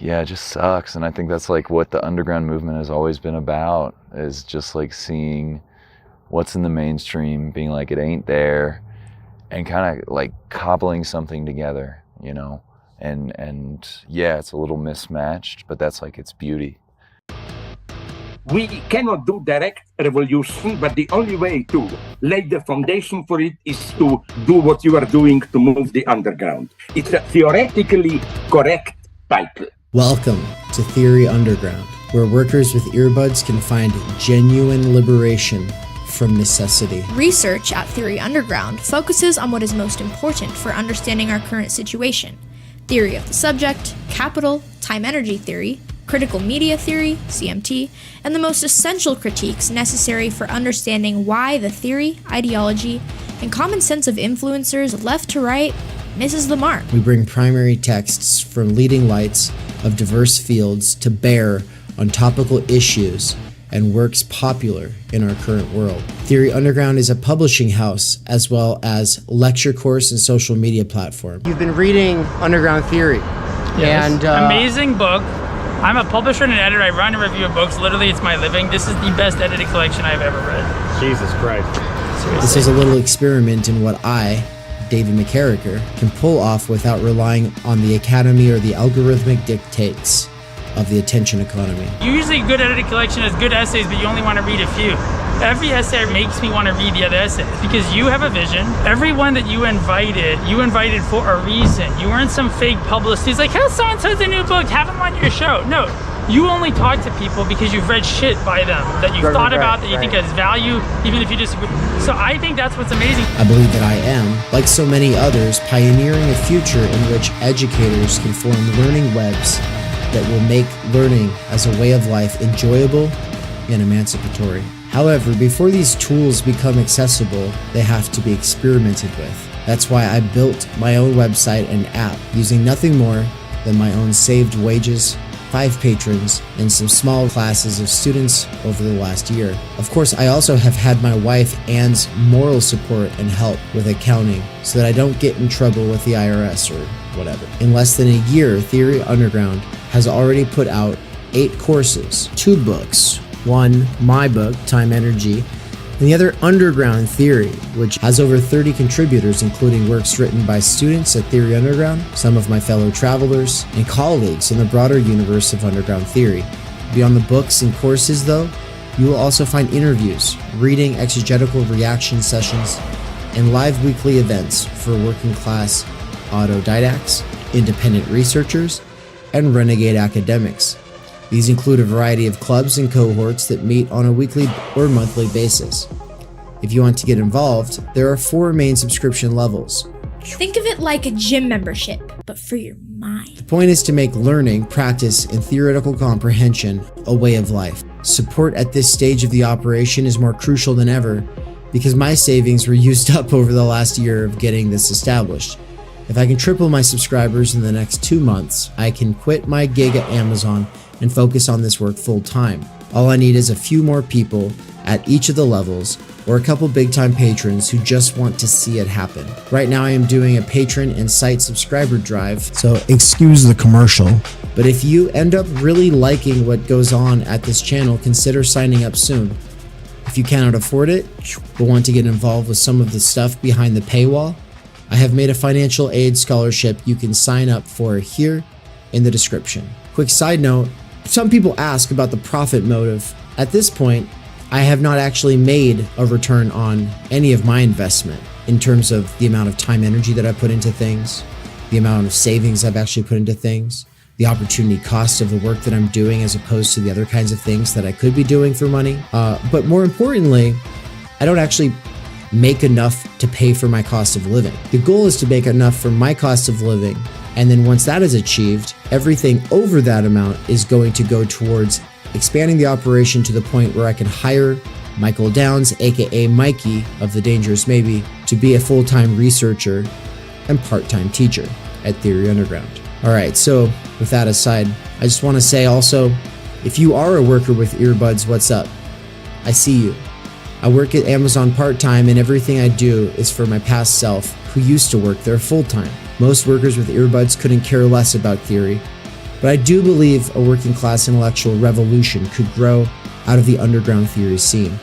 C: yeah, it just sucks. And I think that's like what the underground movement has always been about, is just like seeing what's in the mainstream, being like it ain't there, and kind of like cobbling something together, you know. And yeah, it's a little mismatched, but that's like its beauty.
D: We cannot do direct revolution, but the only way to lay the foundation for it is to do what you are doing to move the underground. It's a theoretically correct title.
A: Welcome to Theory Underground, where workers with earbuds can find genuine liberation from necessity.
E: Research at Theory Underground focuses on what is most important for understanding our current situation: theory of the subject, capital, time energy theory, critical media theory, CMT, and the most essential critiques necessary for understanding why the theory, ideology, and common sense of influencers left to right misses the mark.
A: We bring primary texts from leading lights of diverse fields to bear on topical issues and works popular in our current world. Theory Underground is a publishing house as well as lecture course and social media platform.
F: You've been reading Underground Theory.
G: Yes.
F: And
G: amazing book. I'm a publisher and an editor. I run and review books. Literally, it's my living. This is the best edited collection I've ever read.
F: Jesus Christ.
G: Seriously.
A: This is a little experiment in what I, David McCarricker, can pull off without relying on the academy or the algorithmic dictates of the attention economy.
G: Usually, a good edited collection has good essays, but you only want to read a few. Every essay makes me want to read the other essays because you have a vision. Everyone that you invited for a reason. You weren't some fake publicist. It's like, how so-and-so's a new book, have them on your show. No, you only talk to people because you've read shit by them, that you've thought about, that you think has value, even if you disagree. So I think that's what's amazing.
A: I believe that I am, like so many others, pioneering a future in which educators can form learning webs that will make learning as a way of life enjoyable and emancipatory. However, before these tools become accessible, they have to be experimented with. That's why I built my own website and app using nothing more than my own saved wages, 5 patrons, and some small classes of students over the last year. Of course, I also have had my wife Anne's moral support and help with accounting so that I don't get in trouble with the IRS or whatever. In less than a year, Theory Underground has already put out 8 courses, 2 books, one, my book, Time Energy, and the other, Underground Theory, which has over 30 contributors, including works written by students at Theory Underground, some of my fellow travelers, and colleagues in the broader universe of underground theory. Beyond the books and courses, though, you will also find interviews, reading exegetical reaction sessions, and live weekly events for working class autodidacts, independent researchers, and renegade academics. These include a variety of clubs and cohorts that meet on a weekly or monthly basis. If you want to get involved, there are 4 main subscription levels.
E: Think of it like a gym membership, but for your mind.
A: The point is to make learning, practice, and theoretical comprehension a way of life. Support at this stage of the operation is more crucial than ever because my savings were used up over the last year of getting this established. If I can triple my subscribers in the next 2 months, I can quit my gig at Amazon and focus on this work full time. All I need is a few more people at each of the levels or a couple big time patrons who just want to see it happen. Right now I am doing a patron and site subscriber drive, so excuse the commercial. But if you end up really liking what goes on at this channel, consider signing up soon. If you cannot afford it, but want to get involved with some of the stuff behind the paywall, I have made a financial aid scholarship you can sign up for here in the description. Quick side note, some people ask about the profit motive. At this point, I have not actually made a return on any of my investment in terms of the amount of time energy that I put into things, the amount of savings I've actually put into things, the opportunity cost of the work that I'm doing as opposed to the other kinds of things that I could be doing for money. But more importantly, I don't actually make enough to pay for my cost of living. The goal is to make enough for my cost of living, and then once that is achieved, everything over that amount is going to go towards expanding the operation to the point where I can hire Michael Downs, aka Mikey of The Dangerous Maybe, to be a full-time researcher and part-time teacher at Theory Underground. All right, so with that aside, I just want to say also, if you are a worker with earbuds, what's up? I see you. I work at Amazon part-time and everything I do is for my past self who used to work there full-time. Most workers with earbuds couldn't care less about theory, but I do believe a working class intellectual revolution could grow out of the underground theory scene.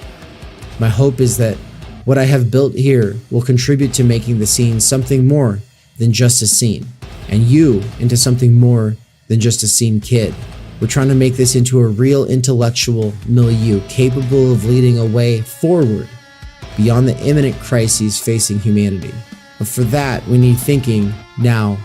A: My hope is that what I have built here will contribute to making the scene something more than just a scene, and you into something more than just a scene kid. We're trying to make this into a real intellectual milieu capable of leading a way forward beyond the imminent crises facing humanity. But for that, we need thinking now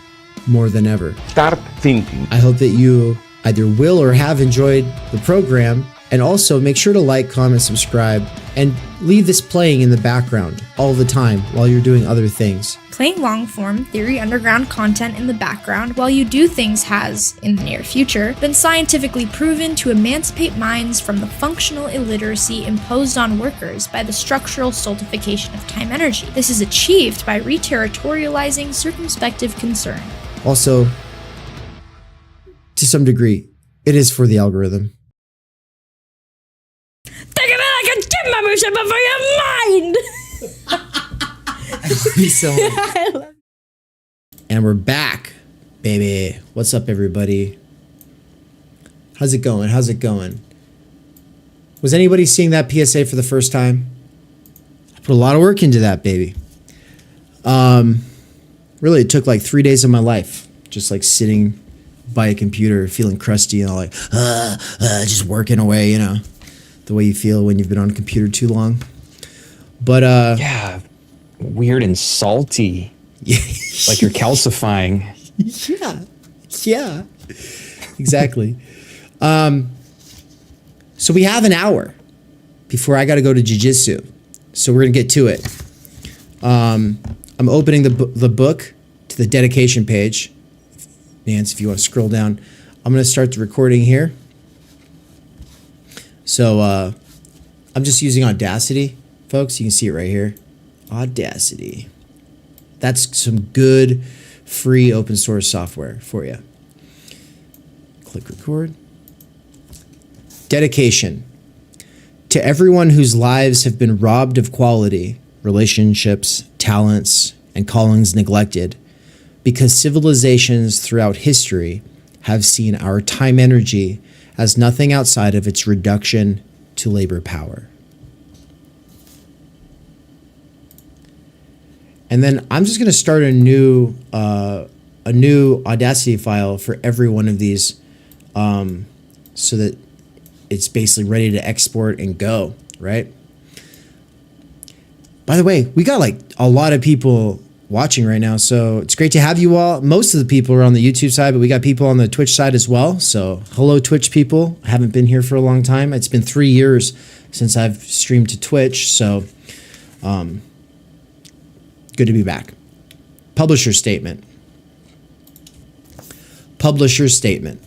A: more than ever.
D: Start thinking.
A: I hope that you either will or have enjoyed the program, and also make sure to like, comment, subscribe, and leave this playing in the background all the time while you're doing other things.
E: Playing long-form Theory Underground content in the background while you do things has, in the near future, been scientifically proven to emancipate minds from the functional illiteracy imposed on workers by the structural stultification of time energy. This is achieved by reterritorializing circumspective concern.
A: Also, to some degree, it is for the algorithm.
E: Think of it like a gym membership, but for your mind!
A: So, and we're back, baby. What's up, everybody? How's it going? How's it going? Was anybody seeing that PSA for the first time? I put a lot of work into that, baby. Really, it took like 3 days of my life, just like sitting by a computer, feeling crusty and all like, just working away, you know, the way you feel when you've been on a computer too long. But
B: Yeah, weird and salty. Like you're calcifying.
A: Yeah, exactly. So we have an hour before I got to go to Jiu Jitsu, so we're gonna get to it. I'm opening the book to the dedication page. Nance, if you want to scroll down, I'm going to start the recording here. So I'm just using Audacity, folks. You can see it right here. Audacity. That's some good free open source software for you. Click record. Dedication. To everyone whose lives have been robbed of quality, relationships, talents, and callings neglected, because civilizations throughout history have seen our time energy as nothing outside of its reduction to labor power. And then I'm just going to start a new Audacity file for every one of these, so that it's basically ready to export and go, right? By the way, we got like a lot of people watching right now, so it's great to have you all. Most of the people are on the YouTube side, but we got people on the Twitch side as well. So hello, Twitch people. I haven't been here for a long time. It's been 3 years since I've streamed to Twitch, so good to be back. Publisher statement. Publisher statement.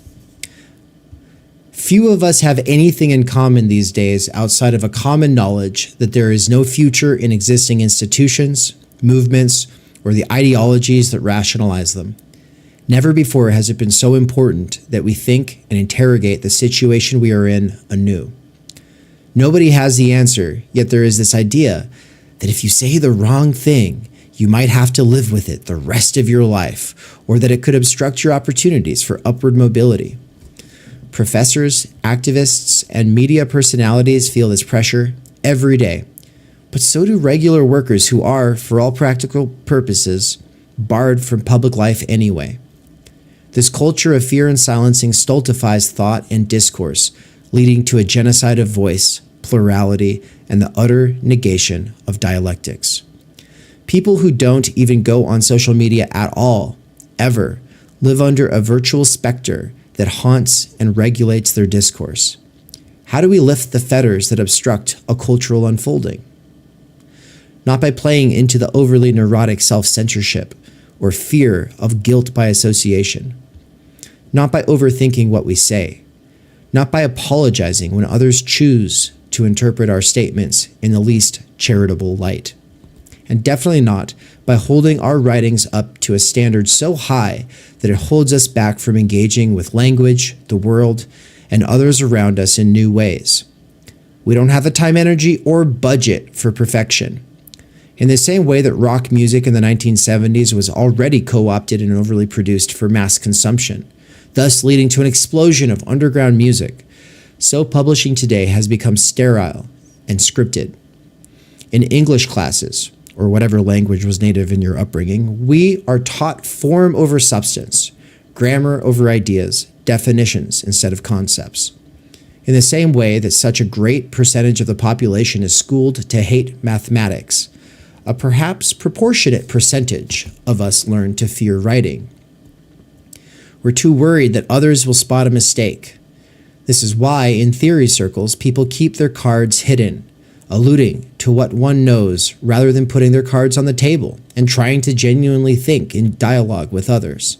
A: Few of us have anything in common these days outside of a common knowledge that there is no future in existing institutions, movements, or the ideologies that rationalize them. Never before has it been so important that we think and interrogate the situation we are in anew. Nobody has the answer, yet there is this idea that if you say the wrong thing, you might have to live with it the rest of your life, or that it could obstruct your opportunities for upward mobility. Professors, activists, and media personalities feel this pressure every day, but so do regular workers who are, for all practical purposes, barred from public life anyway. This culture of fear and silencing stultifies thought and discourse, leading to a genocide of voice, plurality, and the utter negation of dialectics. People who don't even go on social media at all, ever, live under a virtual specter that haunts and regulates their discourse. How do we lift the fetters that obstruct a cultural unfolding? Not by playing into the overly neurotic self-censorship or fear of guilt by association. Not by overthinking what we say. Not by apologizing when others choose to interpret our statements in the least charitable light. And definitely not by holding our writings up to a standard so high that it holds us back from engaging with language, the world, and others around us in new ways. We don't have the time, energy, or budget for perfection. In the same way that rock music in the 1970s was already co-opted and overly produced for mass consumption, thus leading to an explosion of underground music, so publishing today has become sterile and scripted. In English classes, or whatever language was native in your upbringing, we are taught form over substance, grammar over ideas, definitions instead of concepts. In the same way that such a great percentage of the population is schooled to hate mathematics, a perhaps proportionate percentage of us learn to fear writing. We're too worried that others will spot a mistake. This is why, in theory circles, people keep their cards hidden, alluding to what one knows rather than putting their cards on the table and trying to genuinely think in dialogue with others.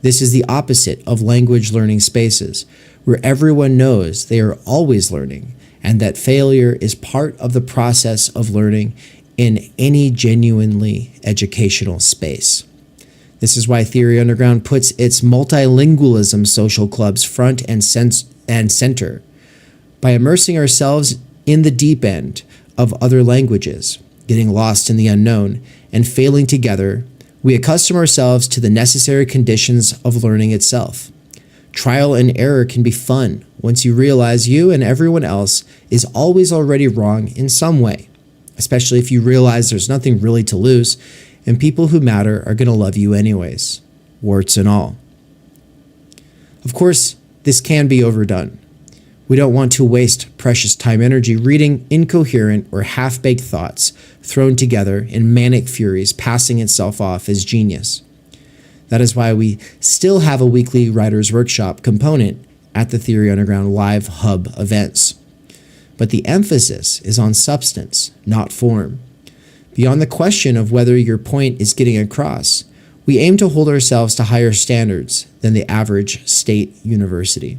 A: This is the opposite of language learning spaces, where everyone knows they are always learning and that failure is part of the process of learning in any genuinely educational space. This is why Theory Underground puts its multilingualism social clubs front and center. By immersing ourselves in the deep end of other languages, getting lost in the unknown, and failing together, we accustom ourselves to the necessary conditions of learning itself. Trial and error can be fun once you realize you and everyone else is always already wrong in some way, especially if you realize there's nothing really to lose and people who matter are going to love you anyways, warts and all. Of course, this can be overdone. We don't want to waste precious time energy reading incoherent or half-baked thoughts thrown together in manic furies passing itself off as genius. That is why we still have a weekly writer's workshop component at the Theory Underground Live Hub events. But the emphasis is on substance, not form. Beyond the question of whether your point is getting across, We aim to hold ourselves to higher standards than the average state university.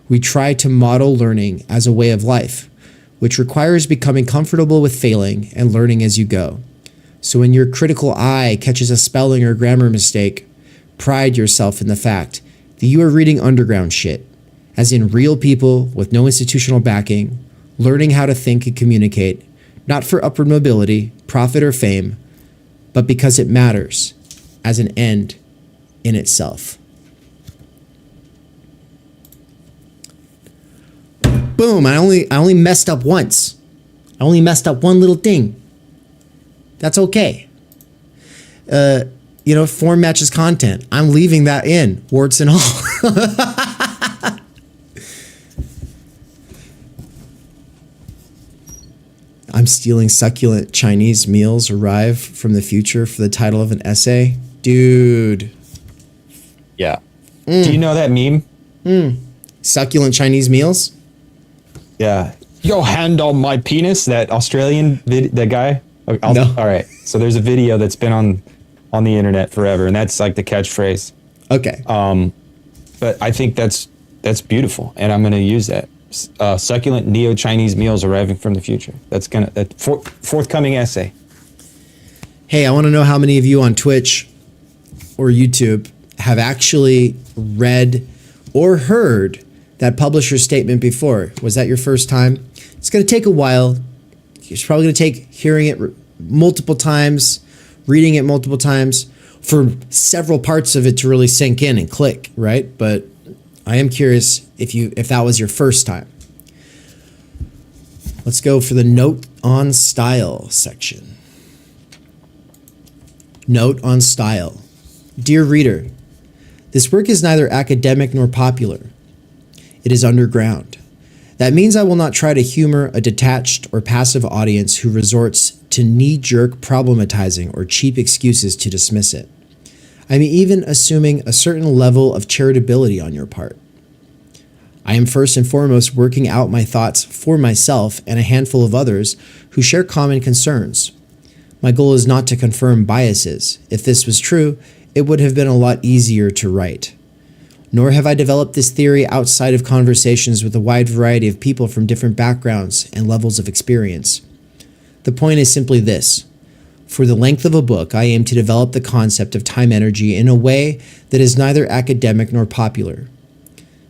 A: We try to model learning as a way of life, which requires becoming comfortable with failing and learning as you go. So when your critical eye catches a spelling or grammar mistake, pride yourself in the fact that you are reading underground shit, as in real people with no institutional backing, learning how to think and communicate, not for upward mobility, profit, or fame, but because it matters as an end in itself. Boom, I only messed up once. I only messed up one little thing. That's okay. Form matches content. I'm leaving that in, warts and all. I'm stealing succulent Chinese meals arrive from the future for the title of an essay. Dude.
B: Yeah. Do you know that meme?
A: Succulent Chinese meals?
B: Yeah. Your hand on my penis, that Australian that guy?
A: No.
B: All right. So there's a video that's been on the internet forever, and that's like the catchphrase.
A: Okay.
B: But I think that's beautiful, and I'm going to use that. Succulent neo-Chinese meals arriving from the future. That's forthcoming essay.
A: Hey, I want to know how many of you on Twitch or YouTube have actually read or heard that publisher statement before. Was that your first time? It's going to take a while. It's probably going to take hearing it multiple times, reading it multiple times, for several parts of it to really sink in and click, right? But I am curious if that was your first time. Let's go for the note on style section. Note on style. Dear reader, this work is neither academic nor popular. It is underground. That means I will not try to humor a detached or passive audience who resorts to knee-jerk problematizing or cheap excuses to dismiss it. I'm even assuming a certain level of charitability on your part. I am first and foremost working out my thoughts for myself and a handful of others who share common concerns. My goal is not to confirm biases. If this was true, it would have been a lot easier to write. Nor have I developed this theory outside of conversations with a wide variety of people from different backgrounds and levels of experience. The point is simply this. For the length of a book, I aim to develop the concept of time energy in a way that is neither academic nor popular.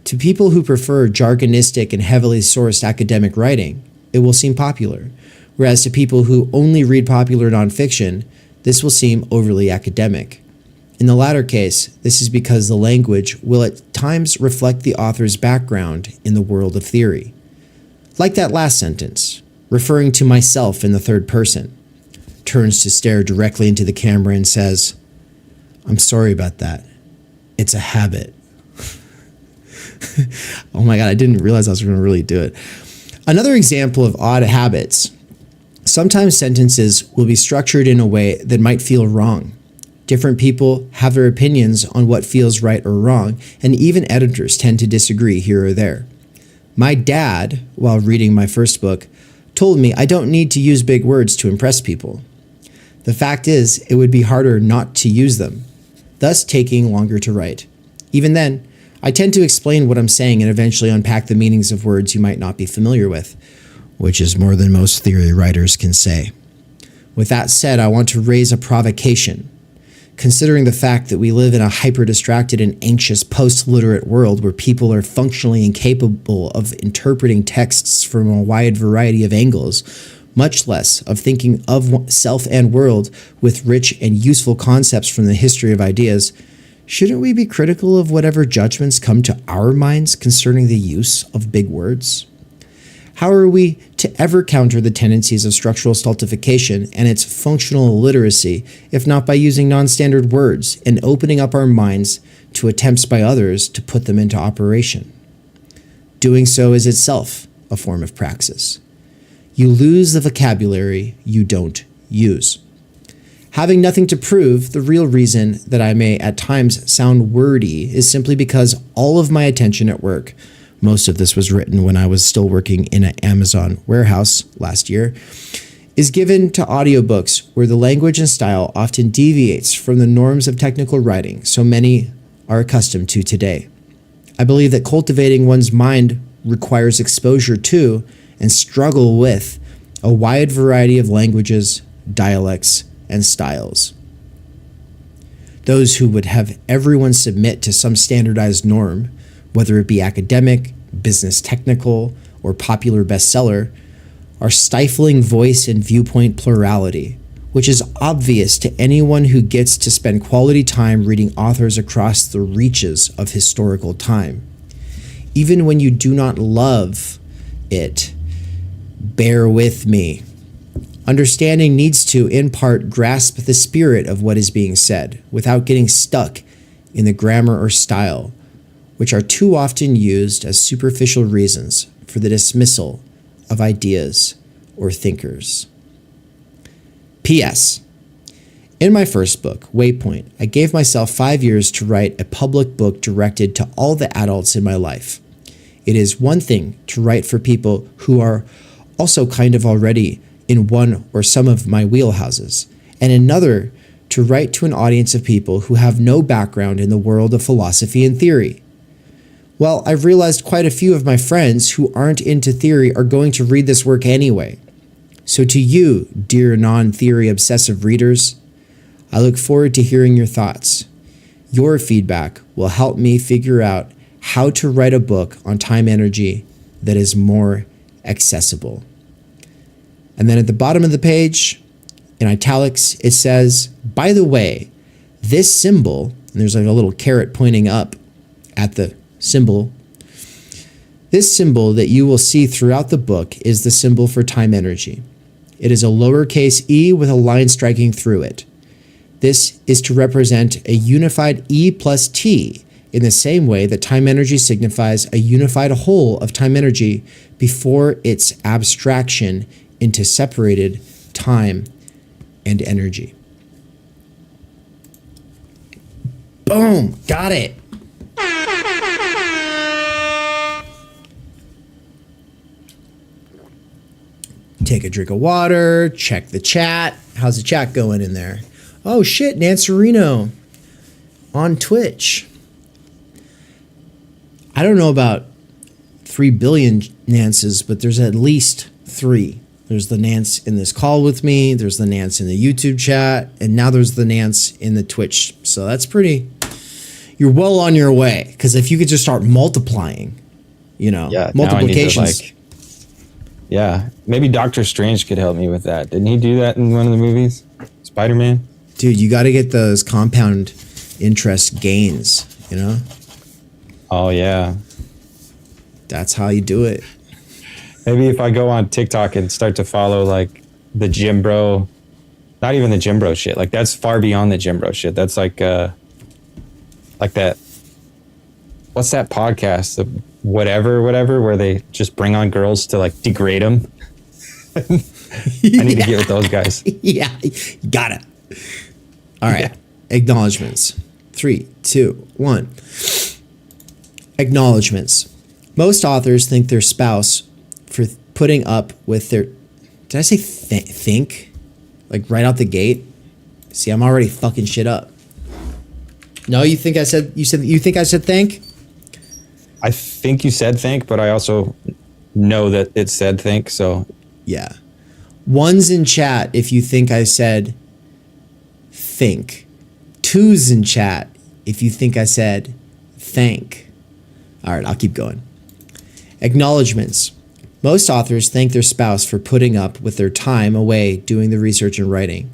A: To people who prefer jargonistic and heavily sourced academic writing, it will seem popular, whereas to people who only read popular nonfiction, this will seem overly academic. In the latter case, this is because the language will at times reflect the author's background in the world of theory. Like that last sentence, referring to myself in the third person, turns to stare directly into the camera and says, "I'm sorry about that. It's a habit." Oh my God, I didn't realize I was going to really do it. Another example of odd habits. Sometimes sentences will be structured in a way that might feel wrong. Different people have their opinions on what feels right or wrong, and even editors tend to disagree here or there. My dad, while reading my first book, told me I don't need to use big words to impress people. The fact is, it would be harder not to use them, thus taking longer to write. Even then, I tend to explain what I'm saying and eventually unpack the meanings of words you might not be familiar with, which is more than most theory writers can say. With that said, I want to raise a provocation. Considering the fact that we live in a hyper-distracted and anxious post-literate world where people are functionally incapable of interpreting texts from a wide variety of angles, much less of thinking of self and world with rich and useful concepts from the history of ideas, shouldn't we be critical of whatever judgments come to our minds concerning the use of big words? How are we to ever counter the tendencies of structural stultification and its functional illiteracy if not by using non-standard words and opening up our minds to attempts by others to put them into operation? Doing so is itself a form of praxis. You lose the vocabulary you don't use. Having nothing to prove, the real reason that I may at times sound wordy is simply because all of my attention at work, most of this was written when I was still working in an Amazon warehouse last year, is given to audiobooks where the language and style often deviates from the norms of technical writing so many are accustomed to today. I believe that cultivating one's mind requires exposure to and struggle with a wide variety of languages, dialects, and styles. Those who would have everyone submit to some standardized norm, whether it be academic, business technical, or popular bestseller, are stifling voice and viewpoint plurality, which is obvious to anyone who gets to spend quality time reading authors across the reaches of historical time. Even when you do not love it, bear with me. Understanding needs to, in part, grasp the spirit of what is being said without getting stuck in the grammar or style, which are too often used as superficial reasons for the dismissal of ideas or thinkers. P.S. In my first book, Waypoint, I gave myself 5 years to write a public book directed to all the adults in my life. It is one thing to write for people who are also kind of already in one or some of my wheelhouses, and another to write to an audience of people who have no background in the world of philosophy and theory. Well, I've realized quite a few of my friends who aren't into theory are going to read this work anyway. So to you, dear non-theory obsessive readers, I look forward to hearing your thoughts. Your feedback will help me figure out how to write a book on time energy that is more accessible. And then at the bottom of the page, in italics, it says, by the way, this symbol, and there's like a little carrot pointing up at the symbol, this symbol that you will see throughout the book is the symbol for time energy. It is a lowercase e with a line striking through it. This is to represent a unified E plus T in the same way that time energy signifies a unified whole of time energy before its abstraction into separated time and energy. Boom! Got it! Take a drink of water, check the chat. How's the chat going in there? Oh shit, Nancerino on Twitch. I don't know about 3 billion Nances, but there's at least 3. There's the Nance in this call with me, there's the Nance in the YouTube chat, and now there's the Nance in the Twitch. So that's pretty, you're well on your way. Because if you could just start multiplying, you know, multiplications.
B: Yeah, maybe Doctor Strange could help me with that. Didn't he do that in one of the movies? Spider-Man?
A: Dude, you got to get those compound interest gains, you know?
B: Oh, yeah.
A: That's how you do it.
B: Maybe if I go on TikTok and start to follow like the gym bro, not even the gym bro shit. Like that's far beyond the gym bro shit. That's like that. What's that podcast? The whatever, where they just bring on girls to like degrade them. I need to get with those guys.
A: Yeah, got it. All right. Yeah. Acknowledgements. 3, 2, 1. Acknowledgements. Most authors thank their spouse for putting up with their... Did I say think? Like right out the gate? See, I'm already fucking shit up. No, you think I said thank?
B: I think you said thank, but I also know that it said thank, so...
A: Yeah. One's in chat if you think I said think. Two's in chat if you think I said thank. All right, I'll keep going. Acknowledgements. Most authors thank their spouse for putting up with their time away doing the research and writing.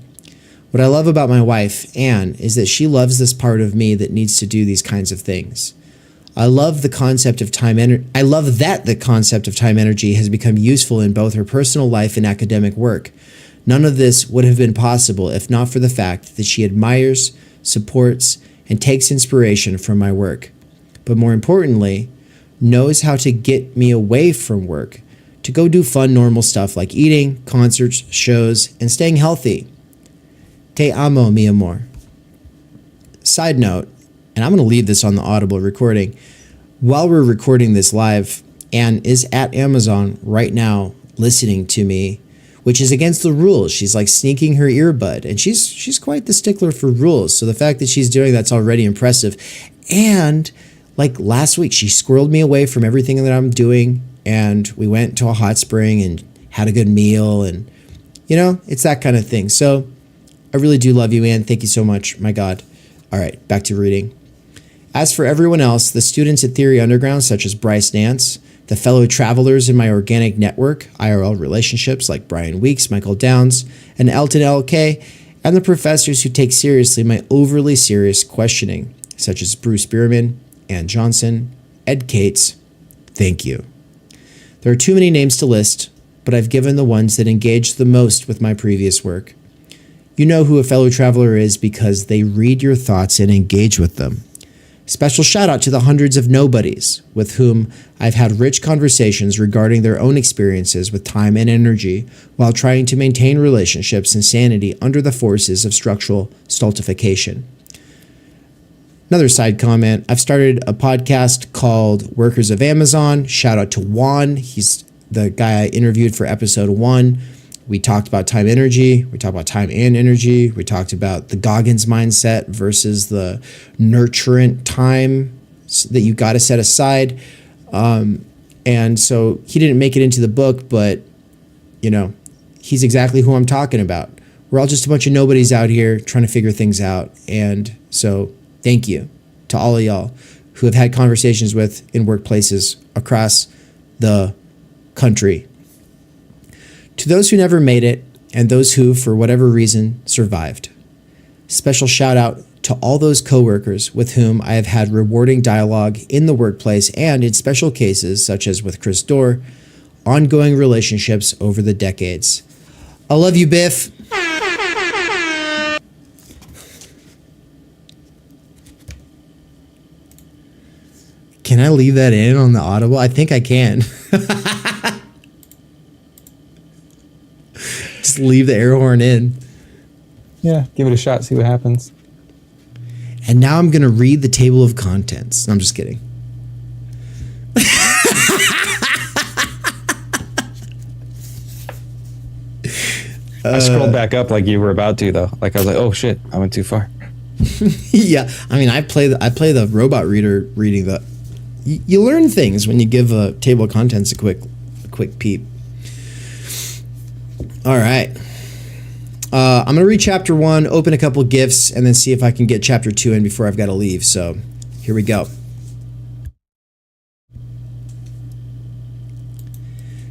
A: What I love about my wife, Anne, is that she loves this part of me that needs to do these kinds of things. I love the concept of time energy. I love that the concept of time energy has become useful in both her personal life and academic work. None of this would have been possible if not for the fact that she admires, supports, and takes inspiration from my work. But more importantly, knows how to get me away from work to go do fun, normal stuff like eating, concerts, shows, and staying healthy. Te amo, mi amor. Side note, and I'm going to leave this on the Audible recording. While we're recording this live, Anne is at Amazon right now listening to me which is against the rules. She's like sneaking her earbud, and she's quite the stickler for rules. So the fact that she's doing that's already impressive. And like last week, she squirreled me away from everything that I'm doing, and we went to a hot spring and had a good meal, and you know, it's that kind of thing. So I really do love you, Anne. Thank you so much. My God. All right, back to reading. As for everyone else, the students at Theory Underground, such as Bryce Nance, the fellow travelers in my organic network, IRL relationships like Brian Weeks, Michael Downs, and Elton LK, and the professors who take seriously my overly serious questioning, such as Bruce Bierman, Ann Johnson, Ed Cates, thank you. There are too many names to list, but I've given the ones that engage the most with my previous work. You know who a fellow traveler is because they read your thoughts and engage with them. Special shout out to the hundreds of nobodies with whom I've had rich conversations regarding their own experiences with time and energy while trying to maintain relationships and sanity under the forces of structural stultification. Another side comment, I've started a podcast called Workers of Amazon. Shout out to Juan. He's the guy I interviewed for episode 1. We talked about time energy. We talked about time and energy. We talked about the Goggins mindset versus the nurturant time that you got to set aside. And so he didn't make it into the book, but, you know, he's exactly who I'm talking about. We're all just a bunch of nobodies out here trying to figure things out. And so thank you to all of y'all who have had conversations with in workplaces across the country. To those who never made it, and those who, for whatever reason, survived. Special shout out to all those coworkers with whom I have had rewarding dialogue in the workplace and in special cases, such as with Chris Dorr, ongoing relationships over the decades. I love you, Biff. Can I leave that in on the Audible? I think I can. Just leave the air horn in.
B: Yeah, give it a shot, see what happens.
A: And now I'm going to read the table of contents. No, I'm just kidding.
B: I scrolled back up like you were about to, though. Like I was like, oh shit, I went too far.
A: Yeah, I mean, I play the robot reader reading the. You learn things when you give a table of contents a quick peep. All right. I'm going to read chapter 1, open a couple gifts, and then see if I can get chapter 2 in before I've got to leave. So here we go.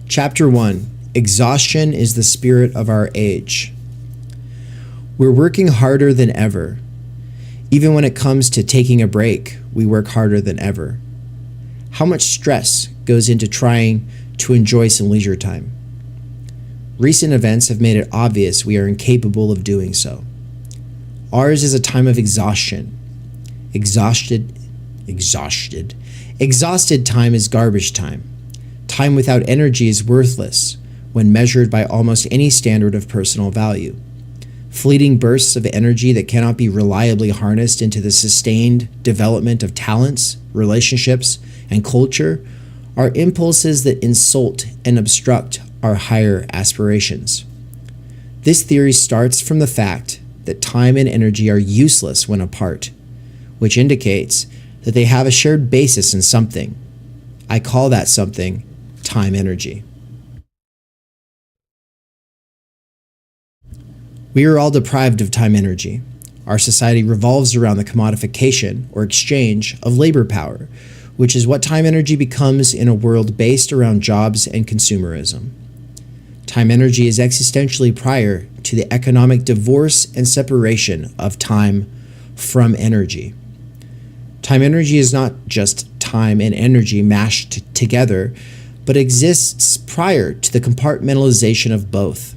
A: Chapter 1, Exhaustion is the spirit of our age. We're working harder than ever. Even when it comes to taking a break, we work harder than ever. How much stress goes into trying to enjoy some leisure time? Recent events have made it obvious we are incapable of doing so. Ours is a time of exhaustion. Exhausted time is garbage time. Time without energy is worthless when measured by almost any standard of personal value. Fleeting bursts of energy that cannot be reliably harnessed into the sustained development of talents, relationships, and culture are impulses that insult and obstruct our higher aspirations. This theory starts from the fact that time and energy are useless when apart, which indicates that they have a shared basis in something. I call that something time energy. We are all deprived of time energy. Our society revolves around the commodification or exchange of labor power, which is what time energy becomes in a world based around jobs and consumerism. Time energy is existentially prior to the economic divorce and separation of time from energy. Time energy is not just time and energy mashed together, but exists prior to the compartmentalization of both.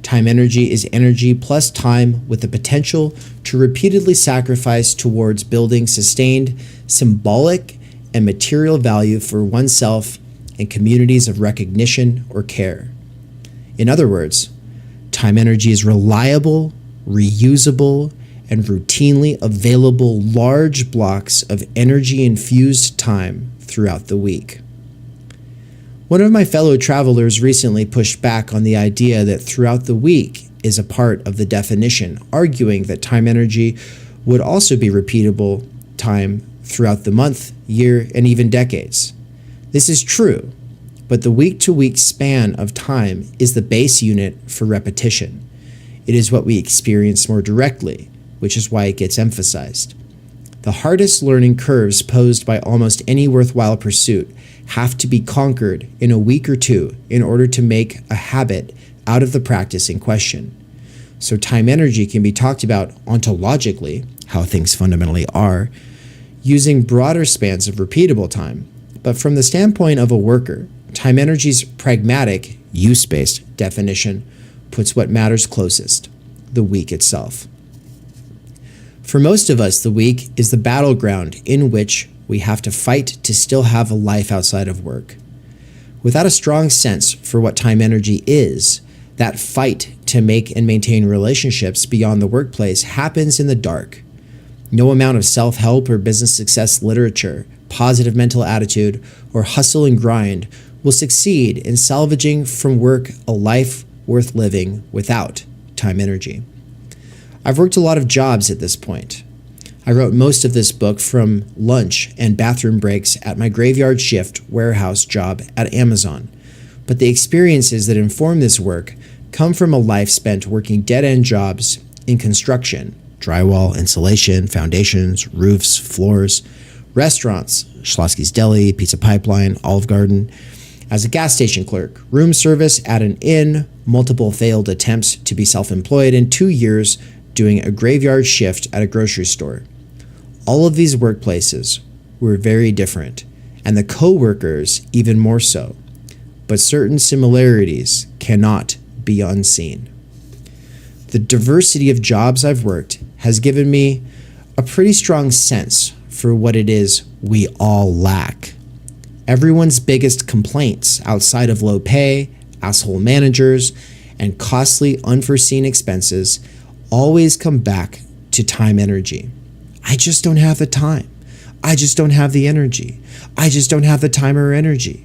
A: Time energy is energy plus time with the potential to repeatedly sacrifice towards building sustained symbolic and material value for oneself and communities of recognition or care. In other words, time energy is reliable, reusable, and routinely available large blocks of energy-infused time throughout the week. One of my fellow travelers recently pushed back on the idea that throughout the week is a part of the definition, arguing that time energy would also be repeatable time throughout the month, year, and even decades. This is true, but the week-to-week span of time is the base unit for repetition. It is what we experience more directly, which is why it gets emphasized. The hardest learning curves posed by almost any worthwhile pursuit have to be conquered in a week or two in order to make a habit out of the practice in question. So time energy can be talked about ontologically, how things fundamentally are, using broader spans of repeatable time. But from the standpoint of a worker, time energy's pragmatic, use-based definition puts what matters closest, the week itself. For most of us, the week is the battleground in which we have to fight to still have a life outside of work. Without a strong sense for what time energy is, that fight to make and maintain relationships beyond the workplace happens in the dark. No amount of self-help or business success literature, positive mental attitude, or hustle and grind will succeed in salvaging from work a life worth living without time energy. I've worked a lot of jobs at this point. I wrote most of this book from lunch and bathroom breaks at my graveyard shift warehouse job at Amazon. But the experiences that inform this work come from a life spent working dead-end jobs in construction, drywall, insulation, foundations, roofs, floors, restaurants, Schlossky's Deli, Pizza Pipeline, Olive Garden, as a gas station clerk, room service at an inn, multiple failed attempts to be self-employed, and 2 years doing a graveyard shift at a grocery store. All of these workplaces were very different, and the co-workers even more so, but certain similarities cannot be unseen. The diversity of jobs I've worked has given me a pretty strong sense for what it is we all lack. Everyone's biggest complaints outside of low pay, asshole managers, and costly unforeseen expenses always come back to time energy. I just don't have the time. I just don't have the energy. I just don't have the time or energy.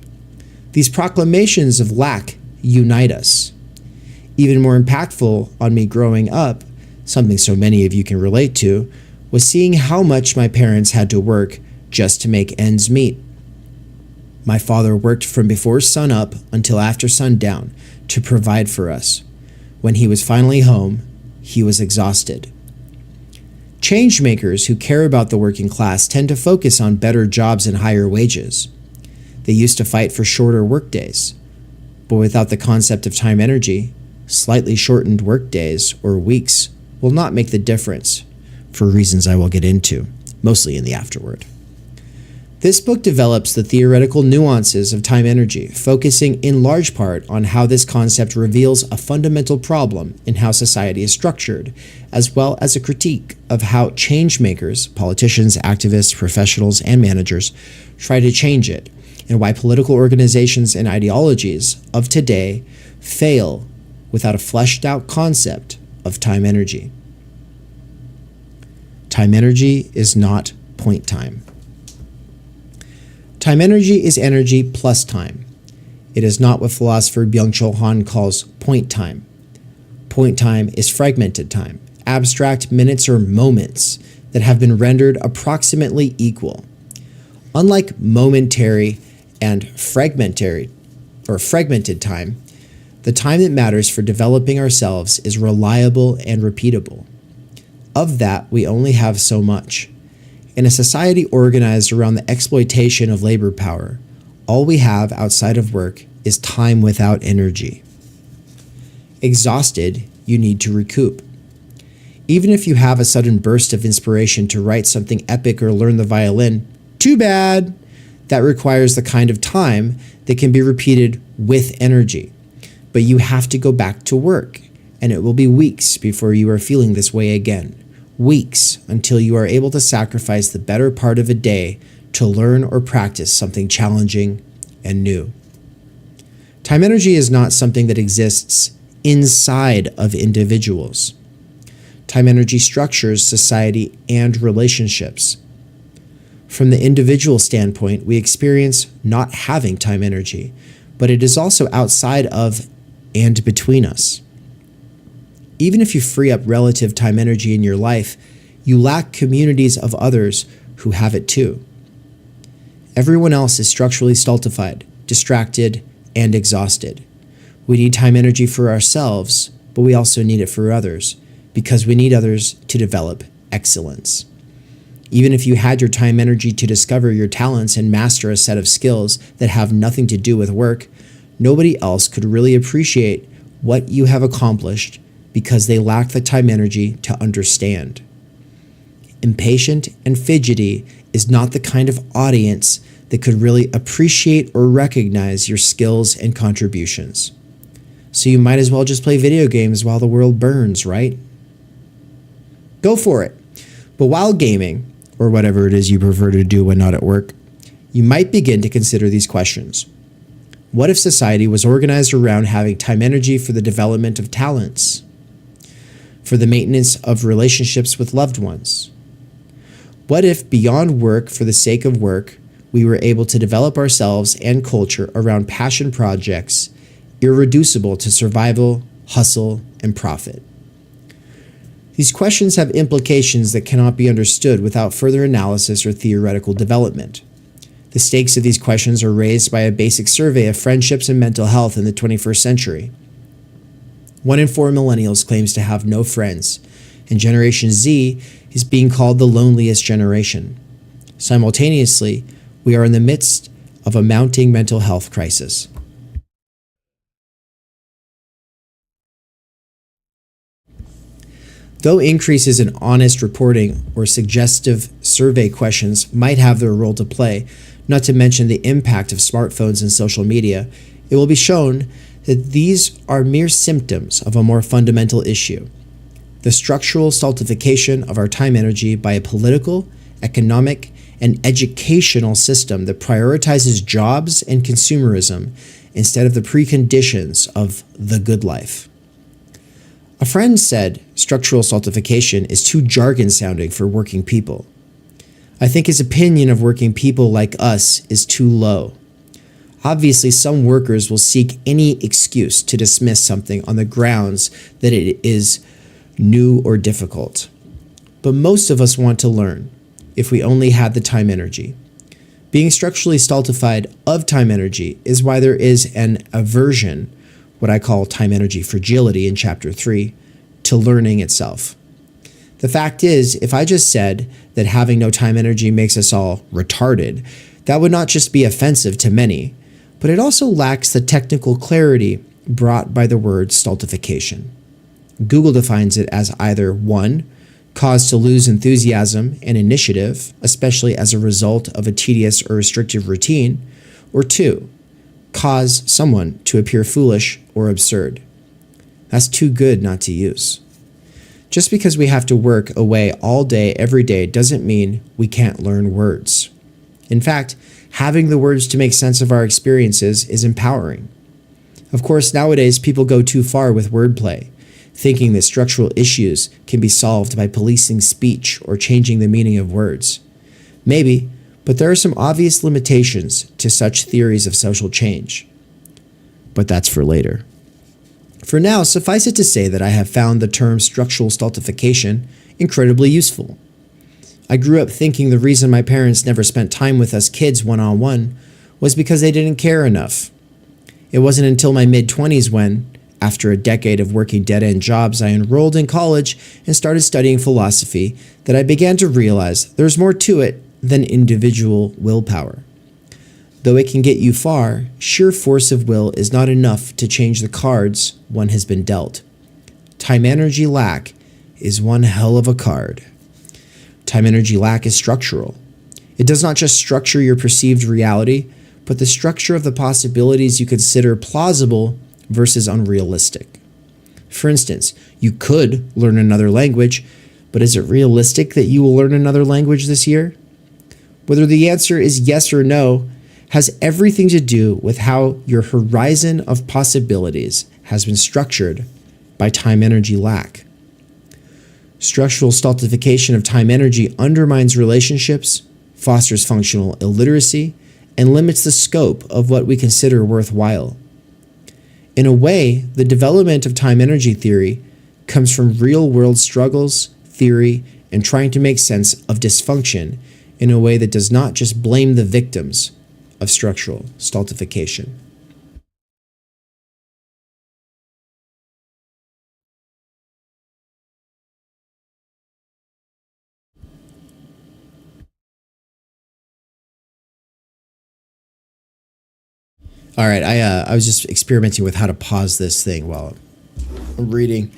A: These proclamations of lack unite us. Even more impactful on me growing up, something so many of you can relate to, was seeing how much my parents had to work just to make ends meet. My father worked from before sun up until after sundown to provide for us. When he was finally home, he was exhausted. Changemakers who care about the working class tend to focus on better jobs and higher wages. They used to fight for shorter workdays, but without the concept of time energy, slightly shortened workdays or weeks will not make the difference for reasons I will get into, mostly in the afterword. This book develops the theoretical nuances of time energy, focusing in large part on how this concept reveals a fundamental problem in how society is structured, as well as a critique of how change makers, politicians, activists, professionals, and managers try to change it, and why political organizations and ideologies of today fail without a fleshed out concept of time energy. Time energy is not point time. Time energy is energy plus time. It is not what philosopher Byung-Chul Han calls point time. Point time is fragmented time, abstract minutes or moments that have been rendered approximately equal. Unlike momentary and fragmented time, the time that matters for developing ourselves is reliable and repeatable. Of that, we only have so much. In a society organized around the exploitation of labor power, all we have outside of work is time without energy. Exhausted, you need to recoup. Even if you have a sudden burst of inspiration to write something epic or learn the violin, too bad! That requires the kind of time that can be repeated with energy. But you have to go back to work, and it will be weeks before you are feeling this way again. Weeks until you are able to sacrifice the better part of a day to learn or practice something challenging and new. Time energy is not something that exists inside of individuals. Time energy structures society and relationships. From the individual standpoint, we experience not having time energy, but it is also outside of and between us. Even if you free up relative time energy in your life, you lack communities of others who have it too. Everyone else is structurally stultified, distracted, and exhausted. We need time energy for ourselves, but we also need it for others, because we need others to develop excellence. Even if you had your time energy to discover your talents and master a set of skills that have nothing to do with work, nobody else could really appreciate what you have accomplished because they lack the time energy to understand. Impatient and fidgety is not the kind of audience that could really appreciate or recognize your skills and contributions. So you might as well just play video games while the world burns, right? Go for it. But while gaming, or whatever it is you prefer to do when not at work, you might begin to consider these questions. What if society was organized around having time energy for the development of talents, for the maintenance of relationships with loved ones? What if beyond work for the sake of work, we were able to develop ourselves and culture around passion projects irreducible to survival, hustle, and profit? These questions have implications that cannot be understood without further analysis or theoretical development. The stakes of these questions are raised by a basic survey of friendships and mental health in the 21st century. 1 in 4 millennials claims to have no friends, and Generation Z is being called the loneliest generation. Simultaneously, we are in the midst of a mounting mental health crisis. Though increases in honest reporting or suggestive survey questions might have their role to play, not to mention the impact of smartphones and social media, it will be shown that these are mere symptoms of a more fundamental issue: the structural stultification of our time energy by a political, economic, and educational system that prioritizes jobs and consumerism instead of the preconditions of the good life. A friend said structural stultification is too jargon sounding for working people. I think his opinion of working people like us is too low. Obviously, some workers will seek any excuse to dismiss something on the grounds that it is new or difficult. But most of us want to learn, if we only had the time energy. Being structurally stultified of time energy is why there is an aversion, what I call time energy fragility in Chapter 3, to learning itself. The fact is, if I just said that having no time energy makes us all retarded, that would not just be offensive to many, but it also lacks the technical clarity brought by the word stultification. Google defines it as either 1, cause to lose enthusiasm and initiative, especially as a result of a tedious or restrictive routine, or 2, cause someone to appear foolish or absurd. That's too good not to use. Just because we have to work away all day, every day, doesn't mean we can't learn words. In fact, having the words to make sense of our experiences is empowering. Of course, nowadays people go too far with wordplay, thinking that structural issues can be solved by policing speech or changing the meaning of words. Maybe, but there are some obvious limitations to such theories of social change. But that's for later. For now, suffice it to say that I have found the term structural stultification incredibly useful. I grew up thinking the reason my parents never spent time with us kids one-on-one was because they didn't care enough. It wasn't until my mid-20s when, after a decade of working dead-end jobs, I enrolled in college and started studying philosophy that I began to realize there's more to it than individual willpower. Though it can get you far, sheer force of will is not enough to change the cards one has been dealt. Time energy lack is one hell of a card. Time energy lack is structural. It does not just structure your perceived reality, but the structure of the possibilities you consider plausible versus unrealistic. For instance, you could learn another language, but is it realistic that you will learn another language this year? Whether the answer is yes or no has everything to do with how your horizon of possibilities has been structured by time energy lack. Structural stultification of time energy undermines relationships, fosters functional illiteracy, and limits the scope of what we consider worthwhile. In a way, the development of time energy theory comes from real-world struggles, theory, and trying to make sense of dysfunction in a way that does not just blame the victims of structural stultification. All right, I was just experimenting with how to pause this thing while I'm reading.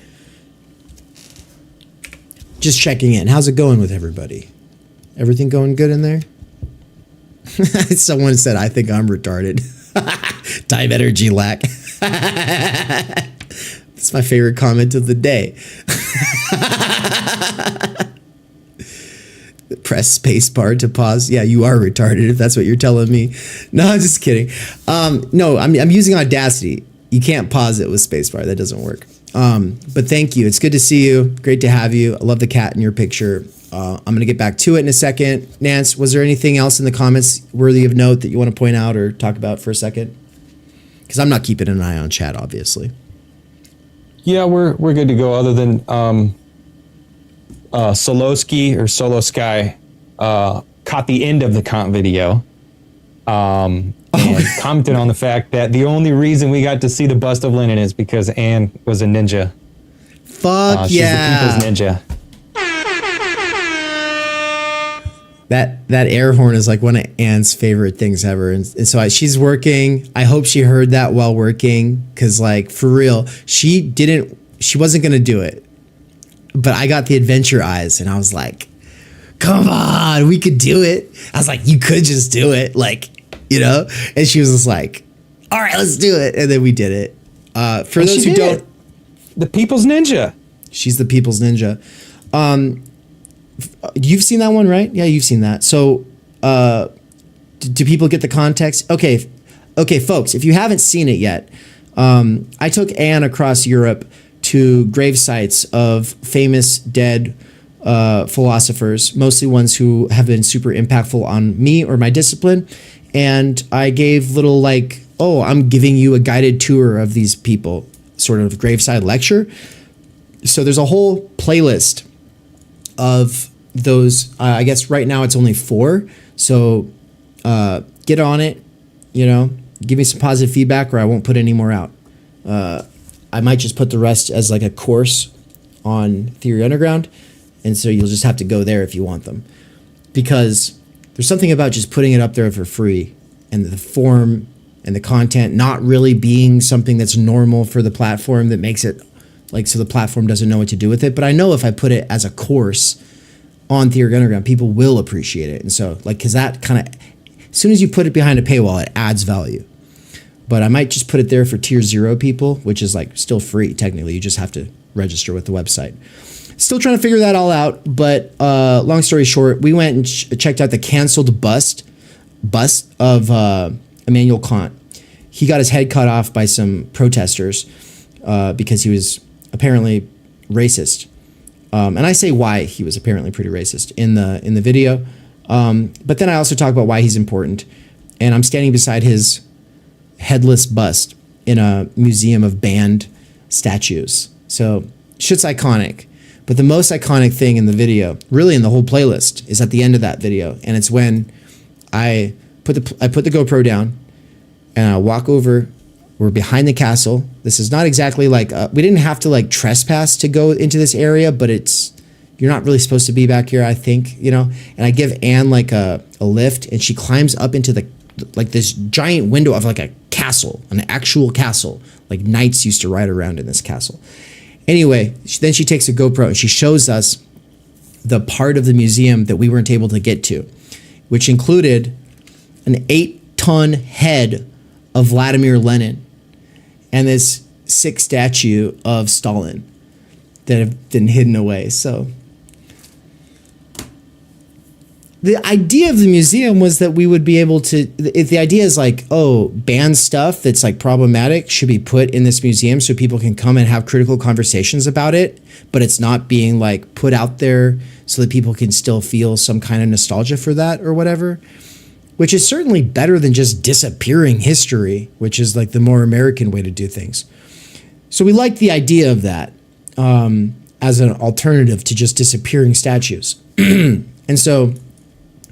A: Just checking in. How's it going with everybody? Everything going good in there? Someone said, I think I'm retarded. Time energy lack. That's my favorite comment of the day. Press spacebar to pause. Yeah, you are retarded if that's what you're telling me. No, I'm just kidding. No, I'm using Audacity. You can't pause it with spacebar. That doesn't work. But thank you. It's good to see you. Great to have you. I love the cat in your picture. I'm going to get back to it in a second. Nance, was there anything else in the comments worthy of note that you want to point out or talk about for a second? Because I'm not keeping an eye on chat, obviously.
B: Yeah, we're good to go. Other than Solosky or Solo Sky caught the end of the comp video and commented on the fact that the only reason we got to see the bust of Lenin is because Anne was a ninja.
A: Fuck
B: she's
A: yeah.
B: the people's ninja.
A: That air horn is like one of Anne's favorite things ever. And so she's working. I hope she heard that while working. Because like, for real, she wasn't going to do it. But I got the adventure eyes and I was like, come on, we could do it. I was like, you could just do it. Like, you know? And she was just like, all right, let's do it. And then we did it. For those who don't.
B: The people's ninja.
A: She's the people's ninja. You've seen that one, right? Yeah, you've seen that. So do people get the context? Okay, folks, if you haven't seen it yet, I took Anne across Europe to grave sites of famous dead philosophers, mostly ones who have been super impactful on me or my discipline. And I gave little like, oh, I'm giving you a guided tour of these people, sort of graveside lecture. So there's a whole playlist of those. I guess right now it's only 4. So get on it, you know, give me some positive feedback or I won't put any more out. I might just put the rest as like a course on Theory Underground. And so you'll just have to go there if you want them. Because there's something about just putting it up there for free and the form and the content not really being something that's normal for the platform that makes it like so the platform doesn't know what to do with it. But I know if I put it as a course on Theory Underground, people will appreciate it. And so like, because that kind of, as soon as you put it behind a paywall, it adds value. But I might just put it there for tier 0 people, which is like still free technically. You just have to register with the website. Still trying to figure that all out. But long story short, we went and checked out the canceled bust of Immanuel Kant. He got his head cut off by some protesters because he was apparently racist. And I say why he was apparently pretty racist in the video. But then I also talk about why he's important. And I'm standing beside his headless bust in a museum of banned statues. So shit's iconic. But the most iconic thing in the video, really in the whole playlist, is at the end of that video. And it's when I put the GoPro down and I walk over. We're behind the castle. This is not exactly like, we didn't have to like trespass to go into this area, but you're not really supposed to be back here, I think, you know? And I give Anne like a lift and she climbs up into like this giant window of like a castle, an actual castle. Like knights used to ride around in this castle. Anyway, then she takes a GoPro and she shows us the part of the museum that we weren't able to get to, which included an 8-ton head of Vladimir Lenin and this sick statue of Stalin that have been hidden away. So the idea of the museum was that we would be able to, the idea is like, oh, banned stuff that's like problematic should be put in this museum so people can come and have critical conversations about it, but it's not being like put out there so that people can still feel some kind of nostalgia for that or whatever. which is certainly better than just disappearing history, which is like the more American way to do things. So we liked the idea of that as an alternative to just disappearing statues. And so,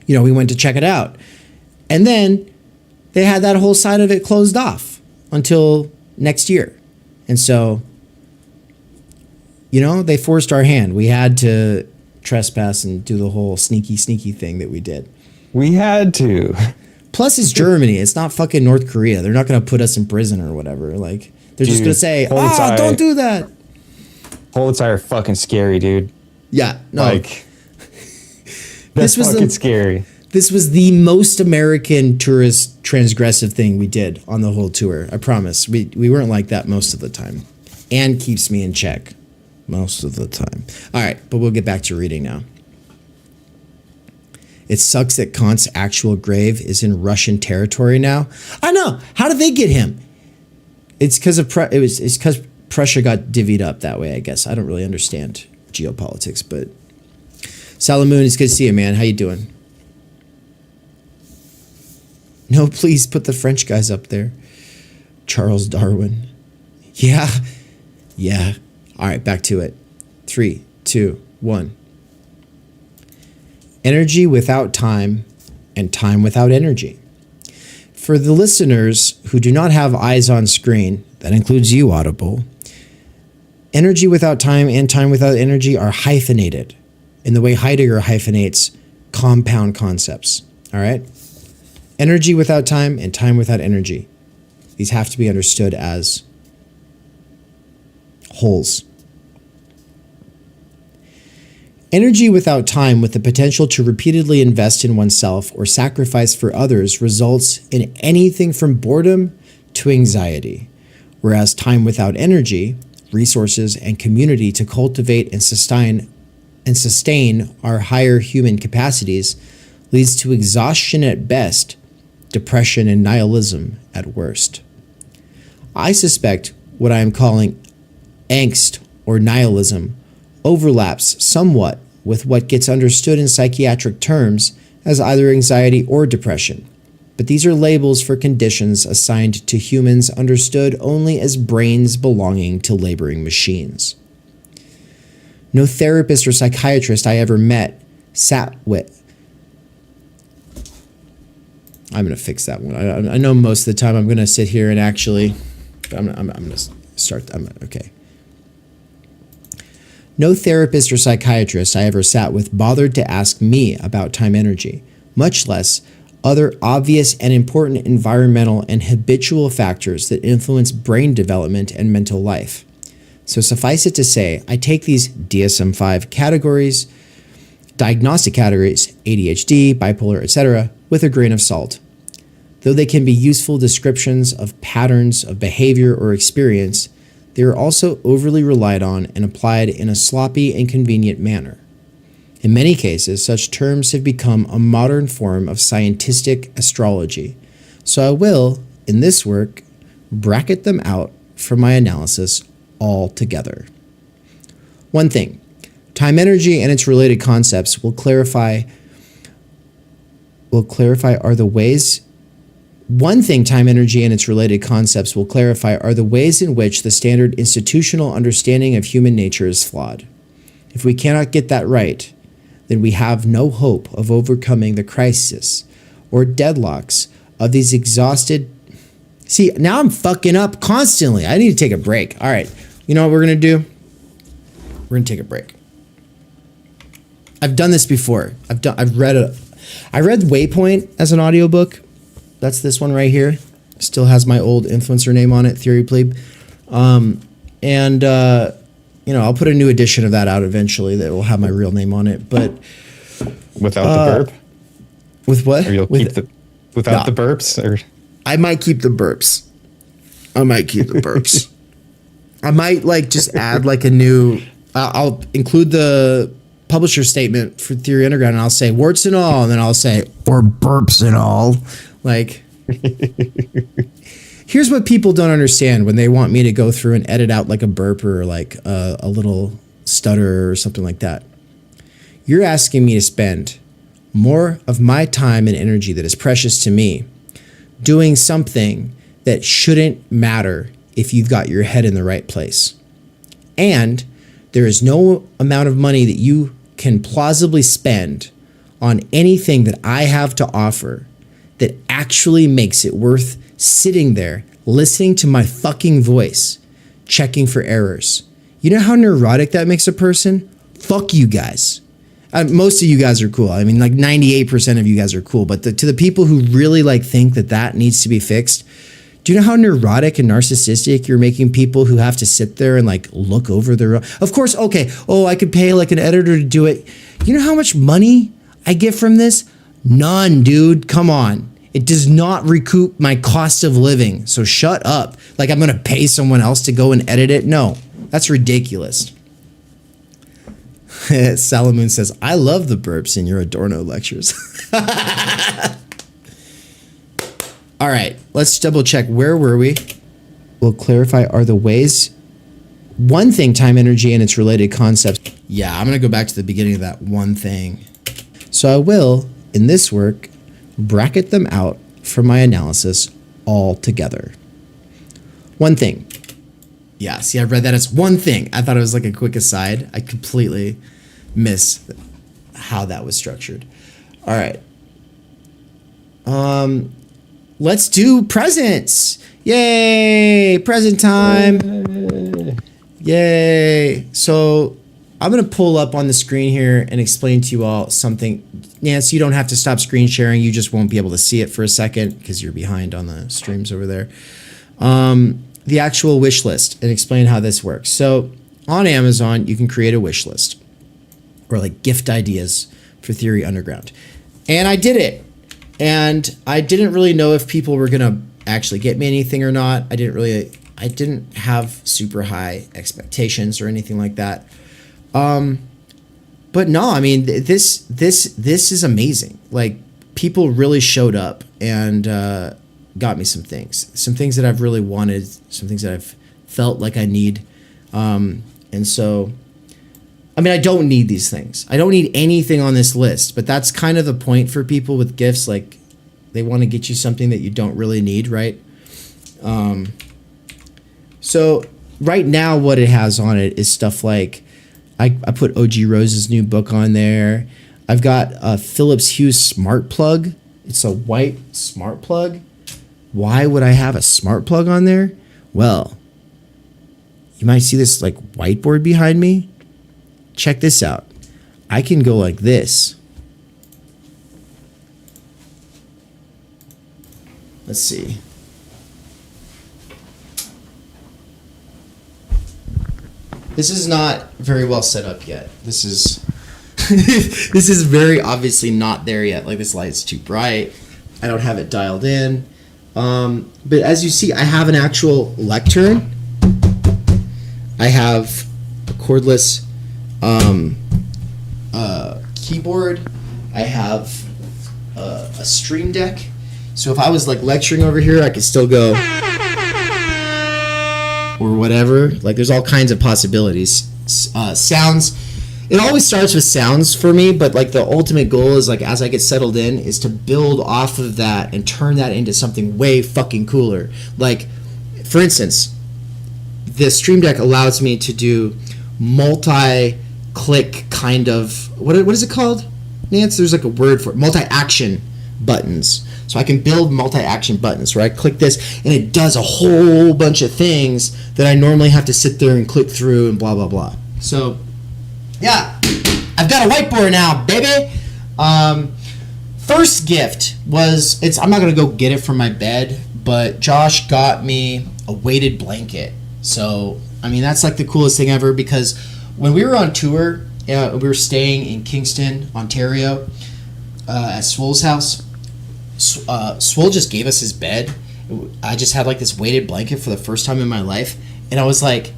A: we went to check it out. And then they had that whole side of it closed off until next year. And so, they forced our hand. We had to trespass and do the whole sneaky thing that we did.
B: We had to.
A: Plus, it's Germany. It's not fucking North Korea. They're not going to put us in prison or whatever. Like, they're just going to say, don't do that.
B: Bullets are fucking scary, dude.
A: Yeah. No.
B: Like, that's fucking scary.
A: This was the most American tourist transgressive thing we did on the whole tour. I promise. We weren't like that most of the time. And keeps me in check most of the time. All right, but we'll get back to reading now. It sucks that Kant's actual grave is in Russian territory now. I know. How did they get him? It's because Prussia got divvied up that way, I guess. I don't really understand geopolitics, but Salamoon, it's good to see you, man. How you doing? No, please put the French guys up there. Charles Darwin. Yeah. All right, back to it. 3, 2, 1. Energy without time and time without energy. For the listeners who do not have eyes on screen, that includes you, Audible, energy without time and time without energy are hyphenated in the way Heidegger hyphenates compound concepts. All right? Energy without time and time without energy. These have to be understood as wholes. Energy without time with the potential to repeatedly invest in oneself or sacrifice for others results in anything from boredom to anxiety, whereas time without energy, resources, and community to cultivate and sustain our higher human capacities leads to exhaustion at best, depression and nihilism at worst. I suspect what I am calling angst or nihilism overlaps somewhat with what gets understood in psychiatric terms as either anxiety or depression, but these are labels for conditions assigned to humans understood only as brains belonging to laboring machines. No therapist or psychiatrist I ever met sat with. I'm going to fix that one. I know most of the time I'm going to sit here and actually, I'm going to start. Okay. No therapist or psychiatrist I ever sat with bothered to ask me about time energy, much less other obvious and important environmental and habitual factors that influence brain development and mental life. So suffice it to say, I take these DSM-5 categories, diagnostic categories, ADHD, bipolar, etc., with a grain of salt. Though they can be useful descriptions of patterns of behavior or experience, they are also overly relied on and applied in a sloppy and convenient manner. In many cases, such terms have become a modern form of scientific astrology, so I will, in this work, bracket them out from my analysis altogether. One thing, time energy and its related concepts will clarify are the ways One thing time energy and its related concepts will clarify are the ways in which the standard institutional understanding of human nature is flawed. If we cannot get that right, then we have no hope of overcoming the crisis or deadlocks of these exhausted... See, now I'm fucking up constantly. I need to take a break. All right, you know what we're going to do? We're going to take a break. I've done this before. I read Waypoint as an audiobook. That's this one right here. Still has my old influencer name on it, Theory Plebe. You know, I'll put a new edition of that out eventually that will have my real name on it. But
B: without the burp?
A: With what?
B: Or you'll keep the without the burps? Or
A: I might keep the burps. I might like just add like a new. I'll include the publisher statement for Theory Underground, and I'll say warts and all, and then I'll say or burps and all. Like, here's what people don't understand when they want me to go through and edit out like a burp or like a little stutter or something like that. You're asking me to spend more of my time and energy that is precious to me doing something that shouldn't matter if you've got your head in the right place. And there is no amount of money that you can plausibly spend on anything that I have to offer that actually makes it worth sitting there, listening to my fucking voice, checking for errors. You know how neurotic that makes a person? Fuck you guys. Most of you guys are cool. I mean, like 98% of you guys are cool. But to the people who really like think that that needs to be fixed, do you know how neurotic and narcissistic you're making people who have to sit there and like look over their own? Of course, okay. Oh, I could pay like an editor to do it. You know how much money I get from this? None, dude. Come on. It does not recoup my cost of living. So shut up. Like I'm going to pay someone else to go and edit it? No, that's ridiculous. Salamoon says, I love the burps in your Adorno lectures. All right, let's double check. Where were we? We'll clarify, are the ways. One thing, time, energy, and its related concepts. Yeah, I'm going to go back to the beginning of that one thing. So I will, in this work, bracket them out from my analysis all together. One thing. Yeah, see, I read that as one thing. I thought it was like a quick aside. I completely missed how that was structured. All right. Let's do presents. Yay, present time. Yay. So I'm going to pull up on the screen here and explain to you all something. Nance, you don't have to stop screen sharing. You just won't be able to see it for a second because you're behind on the streams over there. The actual wish list and explain how this works. So on Amazon, you can create a wish list or like gift ideas for Theory Underground. And I did it. And I didn't really know if people were going to actually get me anything or not. I didn't have super high expectations or anything like that. But no, I mean, this is amazing. Like people really showed up and, got me some things that I've really wanted, some things that I've felt like I need. And so, I mean, I don't need these things. I don't need anything on this list, but that's kind of the point for people with gifts. Like they want to get you something that you don't really need, right? So right now what it has on it is stuff like, I put OG Rose's new book on there. I've got a Philips Hue smart plug. It's a white smart plug. Why would I have a smart plug on there? Well, you might see this like whiteboard behind me. Check this out. I can go like this. Let's see. This is not very well set up yet. This is this is very obviously not there yet. Like this light's too bright. I don't have it dialed in. But as you see, I have an actual lectern. I have a cordless keyboard. I have a stream deck. So if I was like lecturing over here, I could still go or whatever. Like there's all kinds of possibilities. Sounds. It always starts with sounds for me, but like the ultimate goal is like as I get settled in is to build off of that and turn that into something way fucking cooler. Like for instance, the Stream Deck allows me to do multi-click kind of what is it called? Nance, there's like a word for it. Multi-action buttons. So I can build multi-action buttons where I click this and it does a whole bunch of things that I normally have to sit there and click through and blah blah blah. So yeah, I've got a whiteboard now, baby. First gift was, I'm not going to go get it from my bed, but Josh got me a weighted blanket. So, I mean, that's like the coolest thing ever because when we were on tour, we were staying in Kingston, Ontario, at Swole's house. Swole just gave us his bed. I just had like this weighted blanket for the first time in my life. And I was like,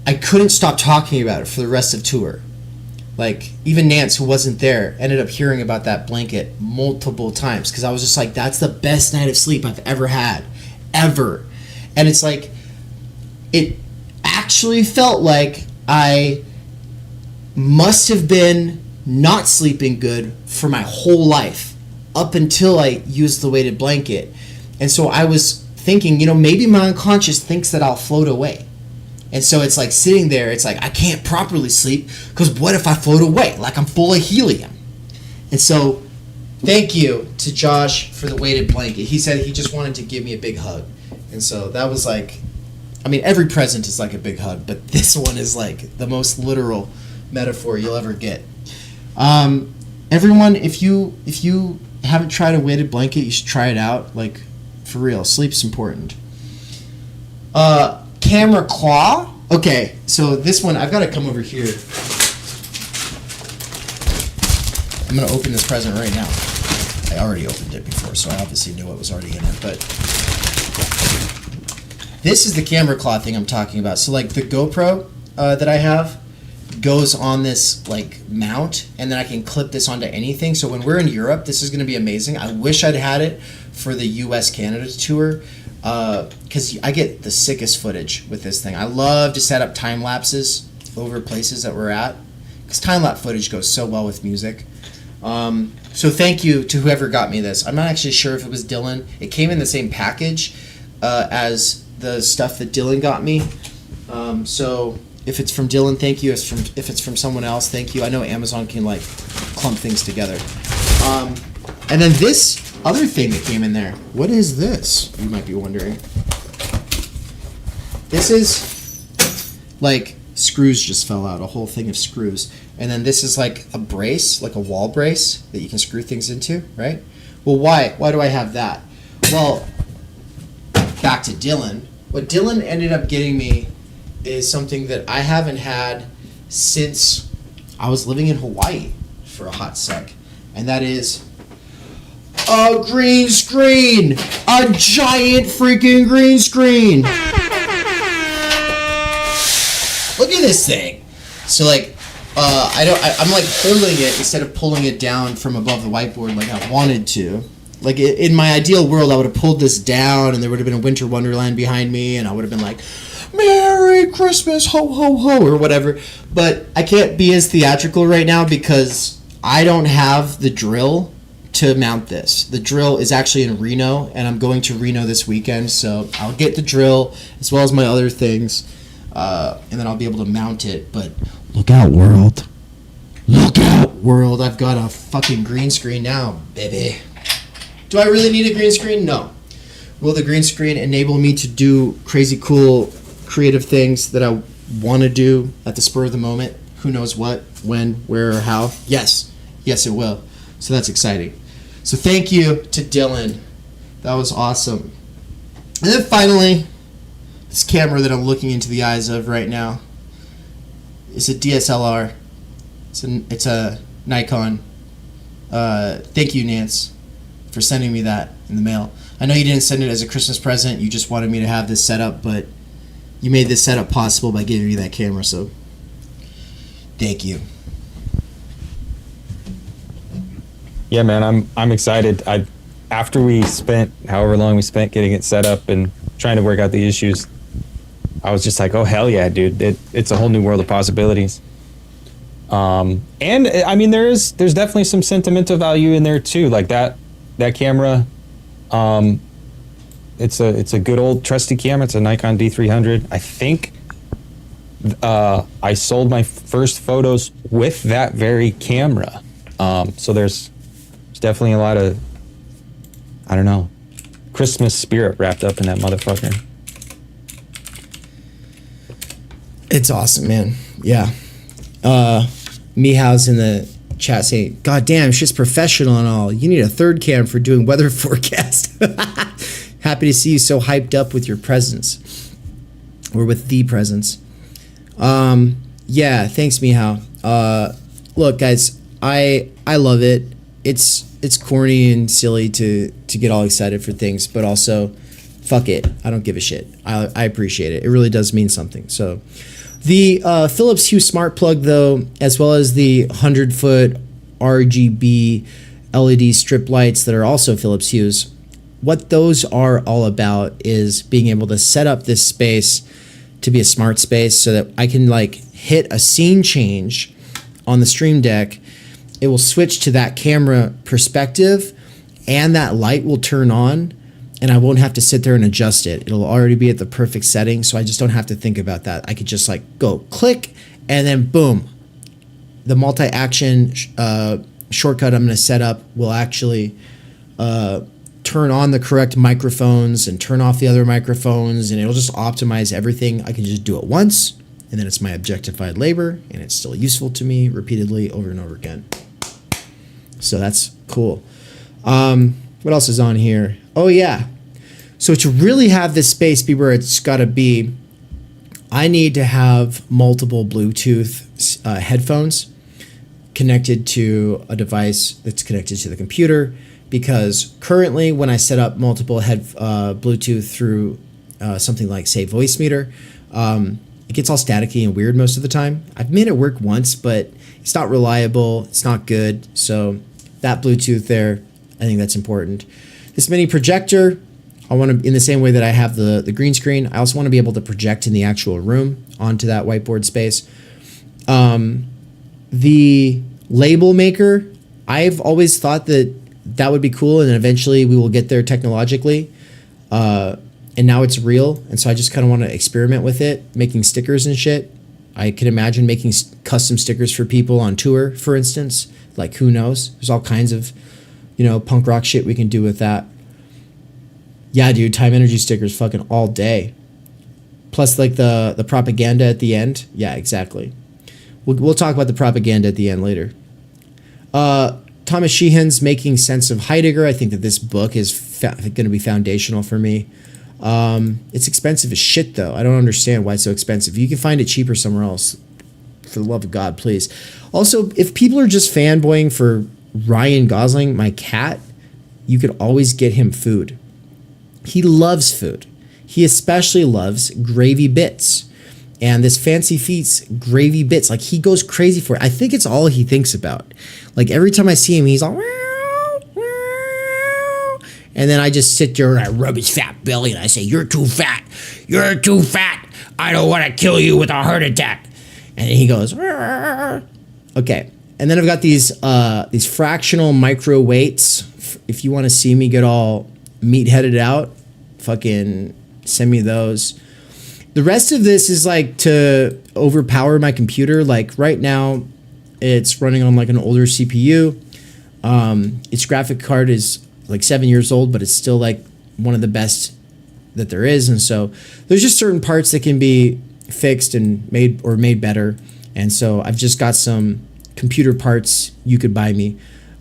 A: I couldn't stop talking about it for the rest of tour. Like, even Nance, who wasn't there, ended up hearing about that blanket multiple times because I was just like, that's the best night of sleep I've ever had. Ever. And it's like, it actually felt like I must have been not sleeping good for my whole life up until I used the weighted blanket. And so I was thinking, maybe my unconscious thinks that I'll float away. And so it's like sitting there, it's like I can't properly sleep because what if I float away? Like I'm full of helium. And so thank you to Josh for the weighted blanket. He said he just wanted to give me a big hug. And so that was like, every present is like a big hug, but this one is like the most literal metaphor you'll ever get. Everyone, if you haven't tried a weighted blanket, you should try it out. Like, for real, sleep's important. Camera claw. Okay, so this one, I've got to come over here. I'm going to open this present right now. I already opened it before, so I obviously knew what was already in it, but this is the camera claw thing I'm talking about. So, like, the GoPro that I have goes on this, like, mount, and then I can clip this onto anything. So when we're in Europe, this is going to be amazing. I wish I'd had it for the US-Canada tour, because I get the sickest footage with this thing. I love to set up time lapses over places that we're at, because time lapse footage goes so well with music. So thank you to whoever got me this. I'm not actually sure if it was Dylan. It came in the same package as the stuff that Dylan got me. So if it's from Dylan, thank you. If it's from someone else, thank you. I know Amazon can like clump things together. And then this other thing that came in there. What is this? You might be wondering. This is like screws just fell out, a whole thing of screws. And then this is like a brace, like a wall brace that you can screw things into, right? Well, why? Why do I have that? Well, back to Dylan. What Dylan ended up getting me is something that I haven't had since I was living in Hawaii for a hot sec. And that is a green screen! A giant freaking green screen! Look at this thing! So like, I'm like holding it instead of pulling it down from above the whiteboard like I wanted to. Like in my ideal world, I would have pulled this down and there would have been a winter wonderland behind me and I would have been like, Merry Christmas, ho ho ho, or whatever. But I can't be as theatrical right now because I don't have the drill to mount this. The drill is actually in Reno and I'm going to Reno this weekend, so I'll get the drill as well as my other things, and then I'll be able to mount it. But look out, world. Look out, world. I've got a fucking green screen now, baby. Do I really need a green screen? No. Will the green screen enable me to do crazy cool creative things that I want to do at the spur of the moment? Who knows what, when, where, or how? Yes. Yes, it will. So that's exciting. So thank you to Dylan. That was awesome. And then finally, this camera that I'm looking into the eyes of right now is a DSLR. It's a Nikon. Thank you, Nance, for sending me that in the mail. I know you didn't send it as a Christmas present. You just wanted me to have this set up, but you made this setup possible by giving me that camera, so thank you.
B: Yeah, man, I'm excited. After we spent however long we spent getting it set up and trying to work out the issues, I was just like, oh hell yeah, dude! It's a whole new world of possibilities. And I mean, there's definitely some sentimental value in there too. Like that camera, it's a good old trusty camera. It's a Nikon D300. I think I sold my first photos with that very camera. So there's definitely a lot of, I don't know, Christmas spirit wrapped up in that motherfucker.
A: It's awesome, man. Yeah. Mihaw's in the chat saying, God damn, she's professional and all. You need a third cam for doing weather forecast. Happy to see you so hyped up with your presence. Or with the presence. Yeah, thanks, Mihao. Look, guys, I love it. It's corny and silly to get all excited for things, but also, fuck it. I don't give a shit. I appreciate it. It really does mean something. So, the Philips Hue Smart Plug, though, as well as the 100-foot RGB LED strip lights that are also Philips Hues, what those are all about is being able to set up this space to be a smart space so that I can like hit a scene change on the Stream Deck it will switch to that camera perspective, and that light will turn on, and I won't have to sit there and adjust it. It'll already be at the perfect setting, so I just don't have to think about that. I could just like go click, and then boom, the multi-action shortcut I'm going to set up will actually turn on the correct microphones and turn off the other microphones, and it'll just optimize everything. I can just do it once, and then it's my objectified labor, and it's still useful to me repeatedly over and over again. So that's cool. What else is on here? Oh yeah. So to really have this space be where it's got to be, I need to have multiple Bluetooth headphones connected to a device that's connected to the computer, because currently when I set up multiple Bluetooth through something like, say, Voicemeeter, it gets all staticky and weird most of the time. I've made it work once, but it's not reliable. It's not good. So that Bluetooth there, I think that's important. This mini projector, I want to, in the same way that I have the green screen, I also want to be able to project in the actual room onto that whiteboard space. The label maker, I've always thought that would be cool, and then eventually we will get there technologically. And now it's real, and so I just kind of want to experiment with it, making stickers and shit. I can imagine making custom stickers for people on tour, for instance. Like, who knows? There's all kinds of, punk rock shit we can do with that. Yeah, dude, Time Energy stickers fucking all day. Plus, like, the propaganda at the end. Yeah, exactly. We'll talk about the propaganda at the end later. Thomas Sheehan's Making Sense of Heidegger. I think that this book is going to be foundational for me. It's expensive as shit, though. I don't understand why it's so expensive. You can find it cheaper somewhere else. For the love of God, please. Also, if people are just fanboying for Ryan Gosling, my cat, you could always get him food. He loves food. He especially loves gravy bits. And this Fancy Feats gravy bits, like, he goes crazy for it. I think it's all he thinks about. Like, every time I see him, he's all, and then I just sit there and I rub his fat belly and I say, "You're too fat. You're too fat. I don't want to kill you with a heart attack." And he goes, okay. And then I've got these fractional micro weights. If you want to see me get all meat-headed out, fucking send me those. The rest of this is like to overpower my computer. Like right now, it's running on like an older CPU. Its graphic card is like 7 years old, but it's still like one of the best that there is. And so there's just certain parts that can be fixed and made better. And so I've just got some computer parts you could buy me.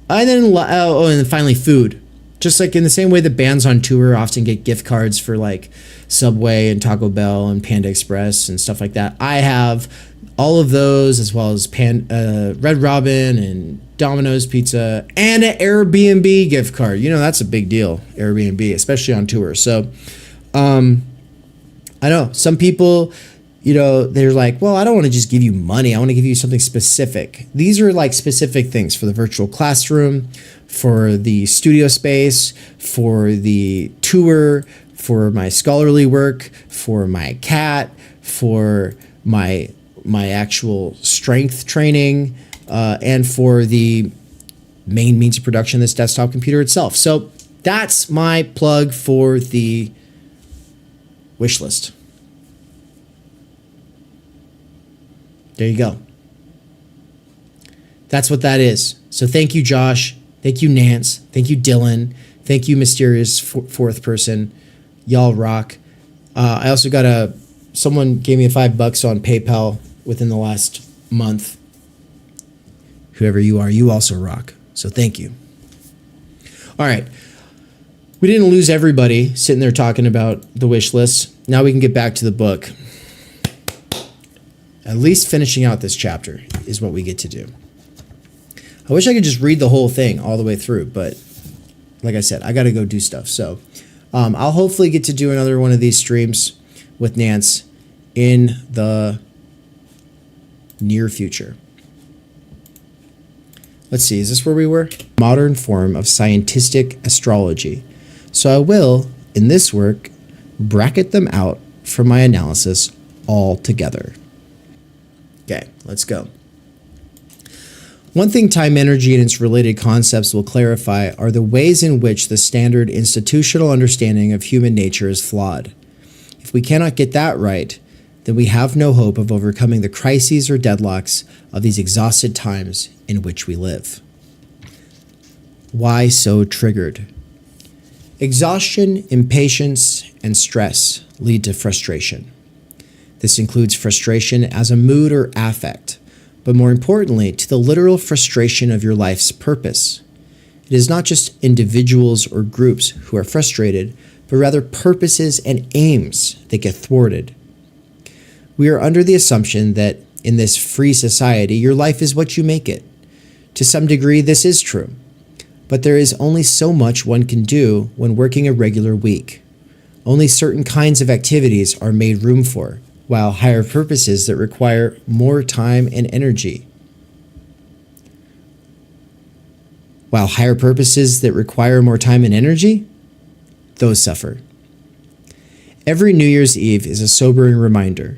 A: And then finally food. Just like in the same way that bands on tour often get gift cards for like Subway and Taco Bell and Panda Express and stuff like that, I have all of those, as well as Red Robin and Domino's Pizza and an Airbnb gift card. That's a big deal, Airbnb, especially on tour. So I know some people, they're like, well, I don't want to just give you money. I want to give you something specific. These are like specific things for the virtual classroom, for the studio space, for the tour, for my scholarly work, for my cat, for my actual strength training, and for the main means of production, this desktop computer itself. So that's my plug for the wish list. There you go. That's what that is. So thank you, Josh. Thank you, Nance. Thank you, Dylan. Thank you, mysterious fourth person. Y'all rock. I also got someone gave me $5 on PayPal within the last month. Whoever you are, you also rock. So thank you. All right. We didn't lose everybody sitting there talking about the wish list. Now we can get back to the book. At least finishing out this chapter is what we get to do. I wish I could just read the whole thing all the way through, but like I said, I got to go do stuff. So I'll hopefully get to do another one of these streams with Nance in the near future. Let's see, is this where we were? Modern form of scientific astrology. So I will, in this work, bracket them out from my analysis altogether. Okay, let's go. One thing time energy and its related concepts will clarify are the ways in which the standard institutional understanding of human nature is flawed. If we cannot get that right, then we have no hope of overcoming the crises or deadlocks of these exhausted times in which we live. Why so triggered? Exhaustion, impatience, and stress lead to frustration. This includes frustration as a mood or affect, but more importantly, to the literal frustration of your life's purpose. It is not just individuals or groups who are frustrated, but rather purposes and aims that get thwarted. We are under the assumption that in this free society, your life is what you make it. To some degree, this is true, but there is only so much one can do when working a regular week. Only certain kinds of activities are made room for, while higher purposes that require more time and energy. Those suffer. Every New Year's Eve is a sobering reminder.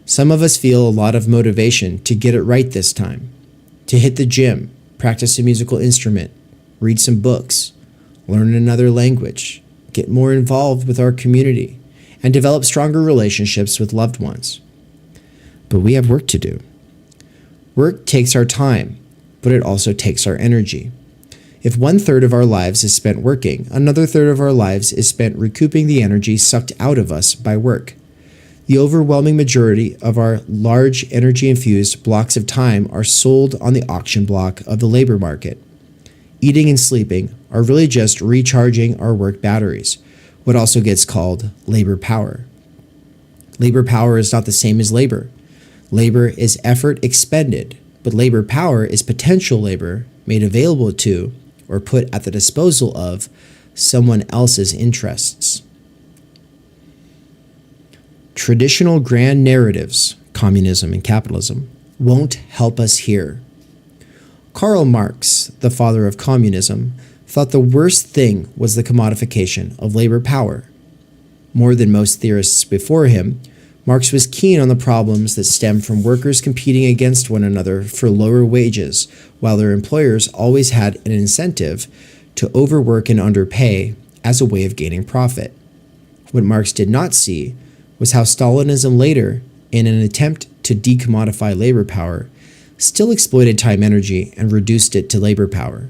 A: Some of us feel a lot of motivation to get it right this time, to hit the gym, practice a musical instrument, read some books, learn another language, get more involved with our community, and develop stronger relationships with loved ones. But we have work to do. Work takes our time, but it also takes our energy. If 1/3 of our lives is spent working, another third of our lives is spent recouping the energy sucked out of us by work. The overwhelming majority of our large energy-infused blocks of time are sold on the auction block of the labor market. Eating and sleeping are really just recharging our work batteries, what also gets called labor power. Labor power is not the same as labor. Labor is effort expended, but labor power is potential labor made available to or put at the disposal of someone else's interests. Traditional grand narratives, communism and capitalism, won't help us here. Karl Marx, the father of communism, thought the worst thing was the commodification of labor power. More than most theorists before him, Marx was keen on the problems that stem from workers competing against one another for lower wages, while their employers always had an incentive to overwork and underpay as a way of gaining profit. What Marx did not see was how Stalinism later, in an attempt to decommodify labor power, still exploited time energy and reduced it to labor power.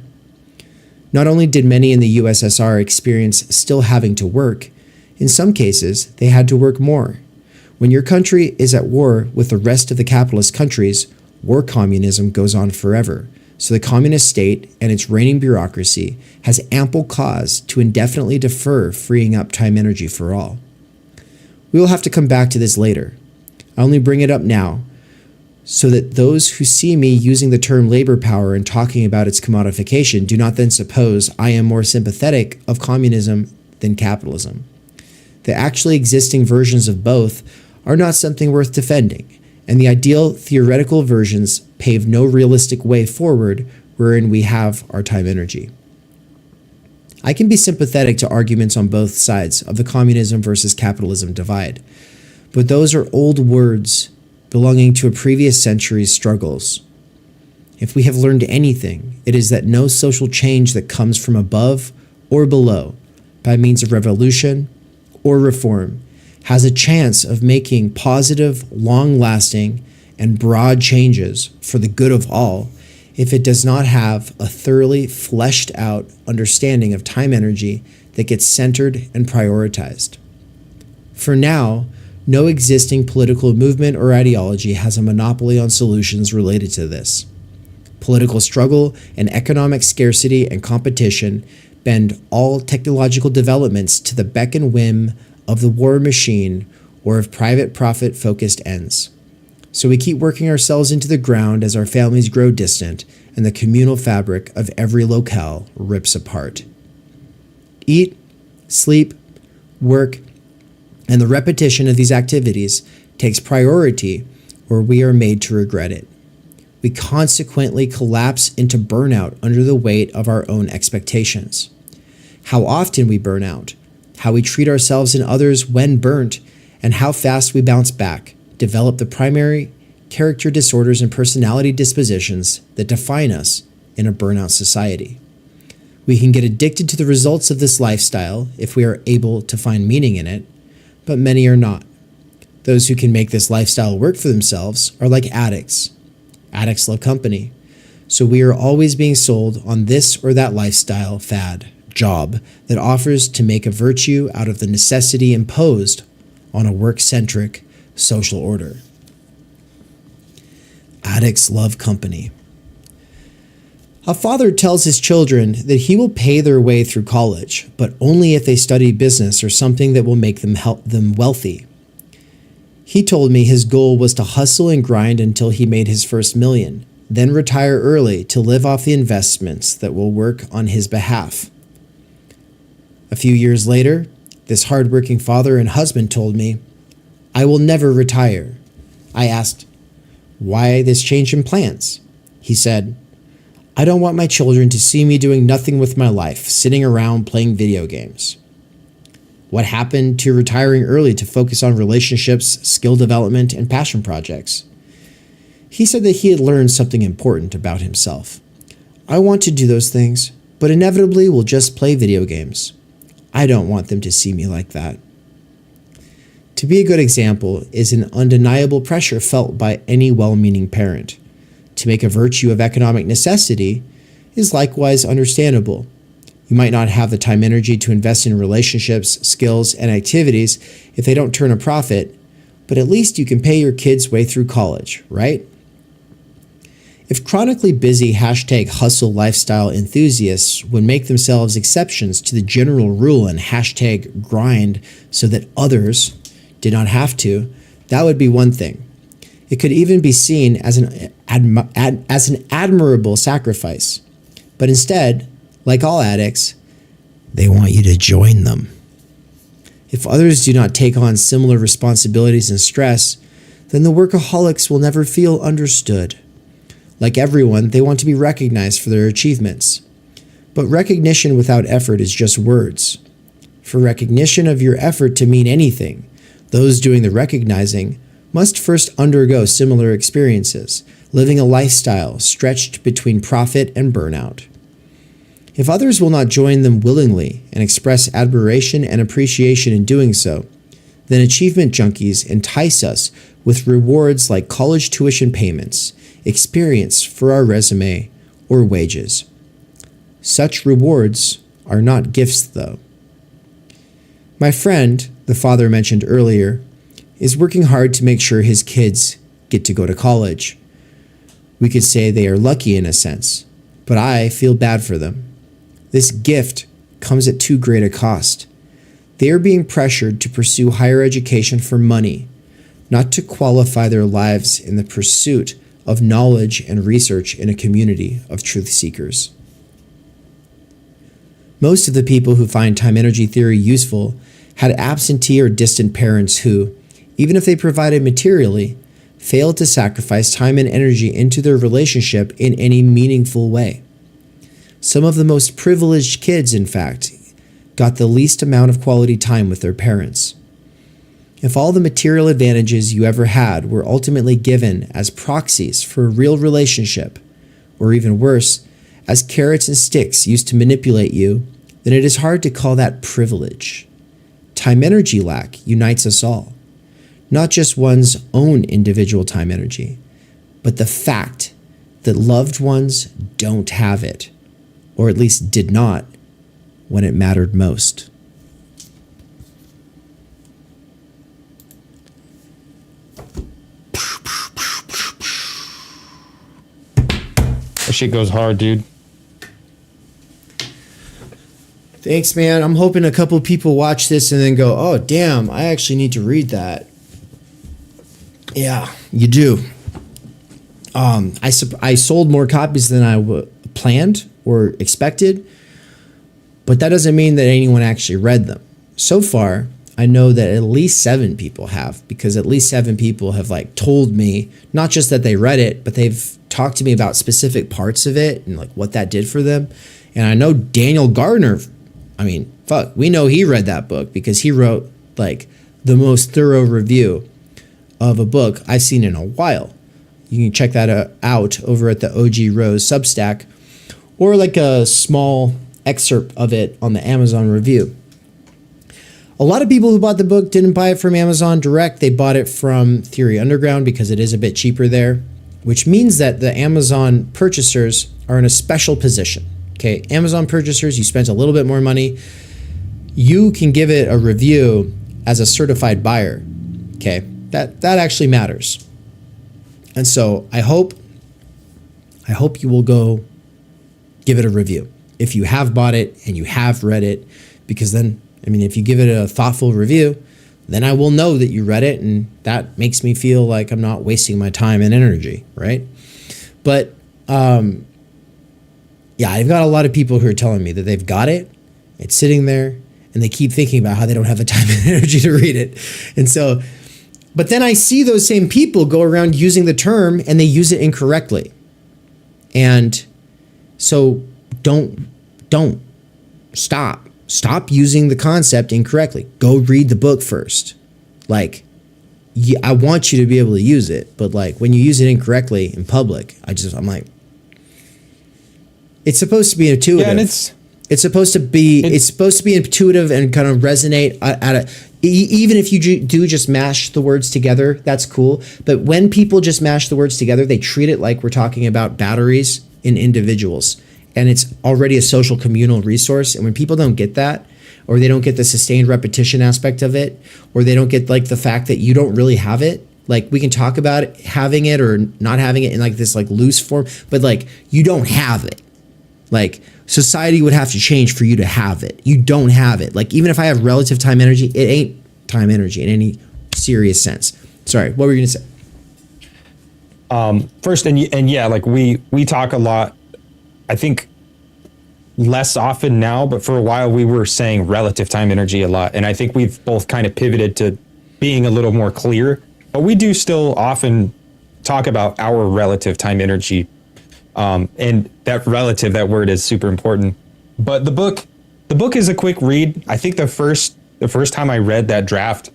A: Not only did many in the USSR experience still having to work, in some cases they had to work more. When your country is at war with the rest of the capitalist countries, war communism goes on forever, so the communist state and its reigning bureaucracy has ample cause to indefinitely defer freeing up time energy for all. We will have to come back to this later. I only bring it up now so that those who see me using the term labor power and talking about its commodification do not then suppose I am more sympathetic of communism than capitalism. The actually existing versions of both are not something worth defending, and the ideal theoretical versions pave no realistic way forward wherein we have our time energy. I can be sympathetic to arguments on both sides of the communism versus capitalism divide, but those are old words belonging to a previous century's struggles. If we have learned anything, it is that no social change that comes from above or below, by means of revolution or reform, has a chance of making positive, long-lasting, and broad changes for the good of all if it does not have a thoroughly fleshed out understanding of time energy that gets centered and prioritized. For now, no existing political movement or ideology has a monopoly on solutions related to this. Political struggle and economic scarcity and competition bend all technological developments to the beck and whim of the war machine or of private profit-focused ends. So we keep working ourselves into the ground as our families grow distant and the communal fabric of every locale rips apart. Eat, sleep, work, and the repetition of these activities takes priority or we are made to regret it. We consequently collapse into burnout under the weight of our own expectations. How often we burn out, how we treat ourselves and others when burnt, and how fast we bounce back, develop the primary character disorders and personality dispositions that define us in a burnout society. We can get addicted to the results of this lifestyle if we are able to find meaning in it, but many are not. Those who can make this lifestyle work for themselves are like addicts. Addicts love company. So we are always being sold on this or that lifestyle fad, job, that offers to make a virtue out of the necessity imposed on a work-centric social order. Addicts love company. A father tells his children that he will pay their way through college, but only if they study business or something that will make them help them wealthy. He told me his goal was to hustle and grind until he made his first million, then retire early to live off the investments that will work on his behalf. A few years later, this hardworking father and husband told me, "I will never retire." I asked, "Why this change in plans?" He said, "I don't want my children to see me doing nothing with my life, sitting around playing video games." What happened to retiring early to focus on relationships, skill development, and passion projects? He said that he had learned something important about himself. "I want to do those things, but inevitably will just play video games. I don't want them to see me like that." To be a good example is an undeniable pressure felt by any well-meaning parent. To make a virtue of economic necessity is likewise understandable. You might not have the time and energy to invest in relationships, skills, and activities if they don't turn a profit, but at least you can pay your kids' way through college, right? If chronically busy #hustle lifestyle enthusiasts would make themselves exceptions to the general rule and #grind so that others did not have to, that would be one thing. It could even be seen as an admirable sacrifice. But instead, like all addicts, they want you to join them. If others do not take on similar responsibilities and stress, then the workaholics will never feel understood. Like everyone, they want to be recognized for their achievements. But recognition without effort is just words. For recognition of your effort to mean anything, those doing the recognizing must first undergo similar experiences, living a lifestyle stretched between profit and burnout. If others will not join them willingly and express admiration and appreciation in doing so, then achievement junkies entice us with rewards like college tuition payments, experience for our resume, or wages. Such rewards are not gifts, though. My friend, the father mentioned earlier, is working hard to make sure his kids get to go to college. We could say they are lucky in a sense, but I feel bad for them. This gift comes at too great a cost. They are being pressured to pursue higher education for money, not to qualify their lives in the pursuit of knowledge and research in a community of truth seekers. Most of the people who find time-energy theory useful had absentee or distant parents who, even if they provided materially, failed to sacrifice time and energy into their relationship in any meaningful way. Some of the most privileged kids, in fact, got the least amount of quality time with their parents. If all the material advantages you ever had were ultimately given as proxies for a real relationship, or even worse, as carrots and sticks used to manipulate you, then it is hard to call that privilege. Time-energy lack unites us all. Not just one's own individual time energy, but the fact that loved ones don't have it, or at least did not, when it mattered most.
B: That shit goes hard, dude.
A: Thanks, man. I'm hoping a couple people watch this and then go, "Oh, damn, I actually need to read that." Yeah, you do. I sold more copies than I planned or expected, but that doesn't mean that anyone actually read them. So far, I know that at least 7 people have, because at least 7 people have like told me, not just that they read it, but they've talked to me about specific parts of it and like what that did for them. And I know Daniel Gardner, we know he read that book because he wrote like the most thorough review of a book I've seen in a while. You can check that out over at the OG Rose Substack, or like a small excerpt of it on the Amazon review. A lot of people who bought the book didn't buy it from Amazon direct. They bought it from Theory Underground because it is a bit cheaper there, which means that the Amazon purchasers are in a special position. Okay, Amazon purchasers, you spent a little bit more money. You can give it a review as a certified buyer. Okay, that actually matters. And so I hope you will go give it a review if you have bought it and you have read it, because then, I mean, if you give it a thoughtful review, then I will know that you read it, and that makes me feel like I'm not wasting my time and energy, right? But yeah, I've got a lot of people who are telling me that they've got it, it's sitting there, and they keep thinking about how they don't have the time and energy to read it. And so, but then I see those same people go around using the term and they use it incorrectly. And so don't stop using the concept incorrectly. Go read the book first. Like, I want you to be able to use it, but like when you use it incorrectly in public, I'm like, it's supposed to be intuitive.
B: Yeah, and
A: it's supposed to be intuitive and kind of resonate even if you do just mash the words together, that's cool. But when people just mash the words together, they treat it like we're talking about batteries in individuals, and it's already a social communal resource. And when people don't get that, or they don't get the sustained repetition aspect of it, or they don't get like the fact that you don't really have it, like we can talk about it, having it or not having it in like this like loose form, but like you don't have it. Like society would have to change for you to have it. You don't have it. Like even if I have relative time energy, it ain't time energy in any serious sense. Sorry, what were you gonna say?
B: First, and yeah, like we talk a lot, I think less often now, but for a while we were saying relative time energy a lot. And I think we've both kind of pivoted to being a little more clear, but we do still often talk about our relative time energy. And that relative, that word is super important. But the book is a quick read. I think the first time I read that draft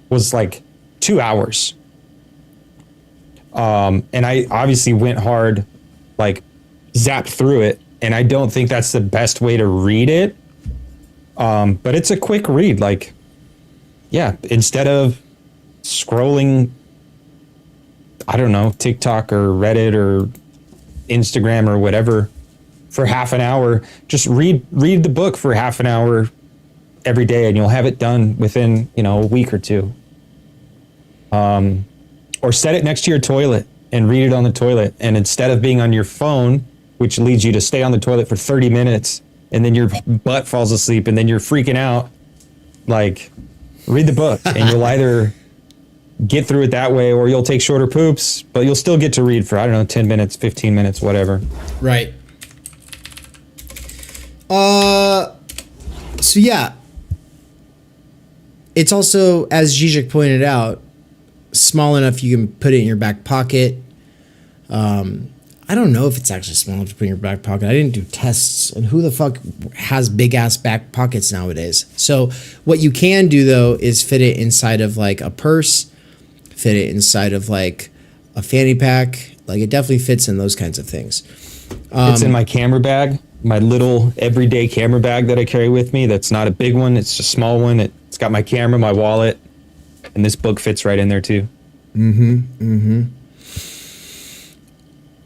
B: was like 2 hours. And I obviously went hard, like zapped through it. And I don't think that's the best way to read it. But it's a quick read. Like, yeah, instead of scrolling, I don't know, TikTok or Reddit or Instagram or whatever for half an hour, just read the book for half an hour every day, and you'll have it done within, a week or two. Or set it next to your toilet and read it on the toilet. And instead of being on your phone, which leads you to stay on the toilet for 30 minutes and then your butt falls asleep and then you're freaking out, like, read the book and you'll either get through it that way or you'll take shorter poops, but you'll still get to read for, 10 minutes, 15 minutes, whatever.
A: Right. So yeah, it's also, as Zizek pointed out, small enough you can put it in your back pocket. I don't know if it's actually small enough to put in your back pocket. I didn't do tests, and who the fuck has big ass back pockets nowadays? So what you can do though is fit it inside of like a purse, fit it inside of like a fanny pack. Like it definitely fits in those kinds of things.
B: It's in my camera bag, my little everyday camera bag that I carry with me. That's not a big one. It's a small one. It's got my camera, my wallet, and this book fits right in there too.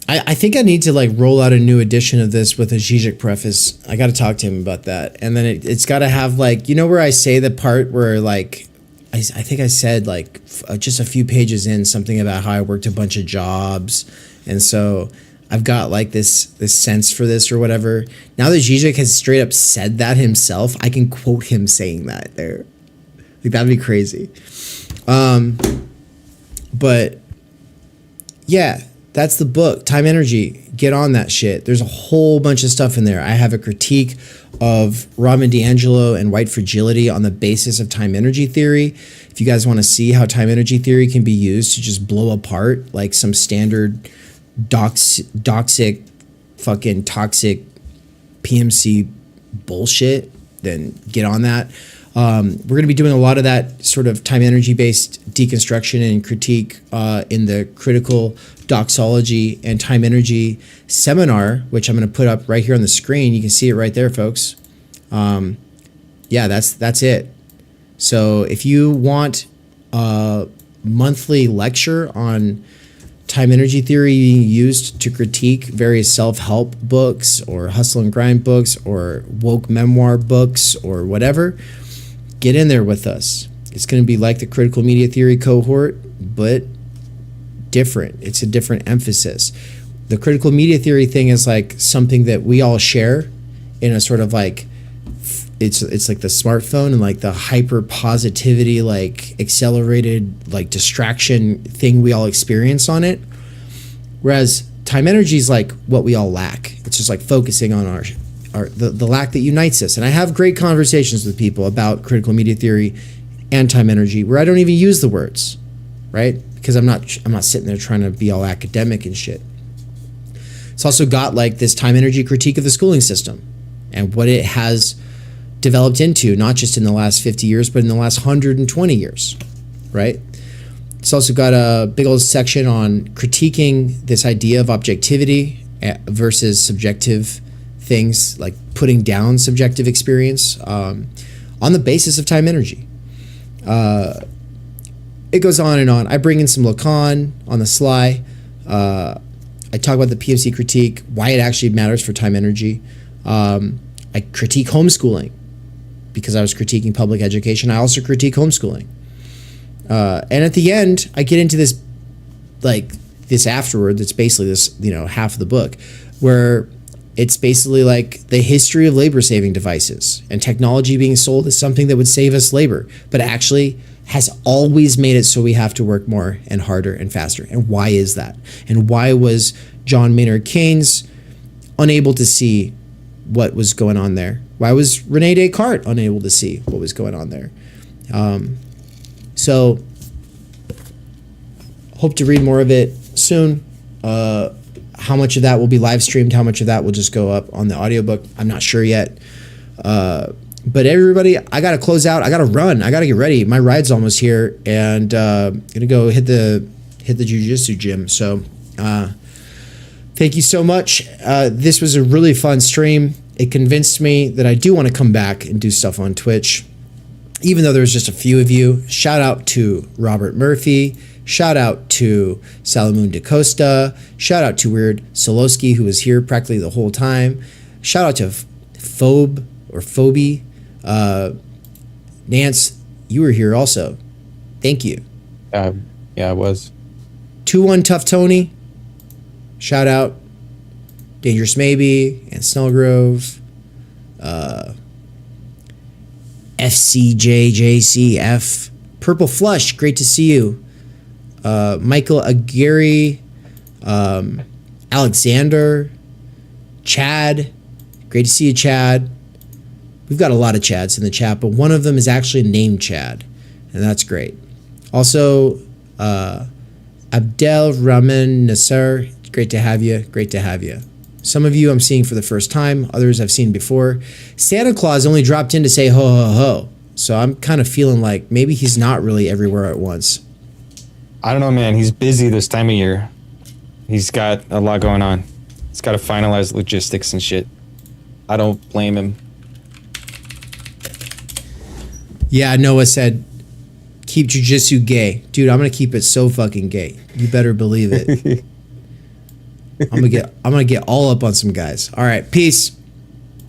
A: I think I need to like roll out a new edition of this with a Zizek preface. I got to talk to him about that. And then it's got to have like, where I say the part where like, I think I said like just a few pages in something about how I worked a bunch of jobs. And so I've got like this sense for this or whatever. Now that Zizek has straight up said that himself, I can quote him saying that there. Like that'd be crazy. But yeah, that's the book, Time Energy. Get on that shit. There's a whole bunch of stuff in there. I have a critique of Ramen D'Angelo and white fragility on the basis of time energy theory. If you guys want to see how time energy theory can be used to just blow apart like some standard toxic PMC bullshit, then get on that. We're going to be doing a lot of that sort of time energy based deconstruction and critique in the critical doxology and time energy seminar, which I'm going to put up right here on the screen. You can see it right there, folks. Yeah, that's it. So if you want a monthly lecture on time energy theory being used to critique various self-help books or hustle and grind books or woke memoir books or whatever, get in there with us. It's going to be like the critical media theory cohort, but different. It's a different emphasis. The critical media theory thing is like something that we all share in a sort of like, it's like the smartphone and like the hyper positivity, like accelerated, like distraction thing we all experience on it. Whereas time energy is like what we all lack. It's just like focusing on the lack that unites us. And I have great conversations with people about critical media theory and time energy where I don't even use the words, right? Because I'm not sitting there trying to be all academic and shit. It's also got like this time energy critique of the schooling system and what it has developed into, not just in the last 50 years, but in the last 120 years, right? It's also got a big old section on critiquing this idea of objectivity versus subjective things, like putting down subjective experience on the basis of time energy. It goes on and on. I bring in some Lacan on the sly. I talk about the PMC critique, why it actually matters for time energy. I critique homeschooling because I was critiquing public education. I also critique homeschooling. And at the end, I get into this, like this afterward, that's basically this, half of the book, where it's basically like the history of labor saving devices and technology being sold as something that would save us labor, but actually has always made it so we have to work more and harder and faster. And why is that? And why was John Maynard Keynes unable to see what was going on there? Why was Rene Descartes unable to see what was going on there? So hope to read more of it soon. How much of that will be live streamed? How much of that will just go up on the audiobook? I'm not sure yet. But everybody, I got to close out. I got to run. I got to get ready. My ride's almost here, and gonna go hit the Jiu Jitsu gym. So thank you so much. This was a really fun stream. It convinced me that I do want to come back and do stuff on Twitch, even though there's just a few of you. Shout out to Robert Murphy. Shout out to Salamoon DaCosta. Shout out to Weird Solowski, who was here practically the whole time. Shout out to Phoebe. Nance, you were here also. Thank you.
B: Yeah, I was.
A: 2-1 Tough Tony. Shout out. Dangerous Maybe and Snellgrove. FCJJCF. Purple Flush, great to see you. Michael Aguirre. Alexander. Chad. Great to see you, Chad. We've got a lot of Chads in the chat, but one of them is actually named Chad, and that's great. Also, Abdel Rahman Nasser, great to have you. Great to have you. Some of you I'm seeing for the first time, others I've seen before. Santa Claus only dropped in to say ho, ho, ho. So I'm kind of feeling like maybe he's not really everywhere at once.
B: I don't know, man. He's busy this time of year. He's got a lot going on. He's got to finalize logistics and shit. I don't blame him.
A: Yeah, Noah said, keep jiu-jitsu gay. Dude, I'm going to keep it so fucking gay. You better believe it. I'm gonna get all up on some guys. All right, peace.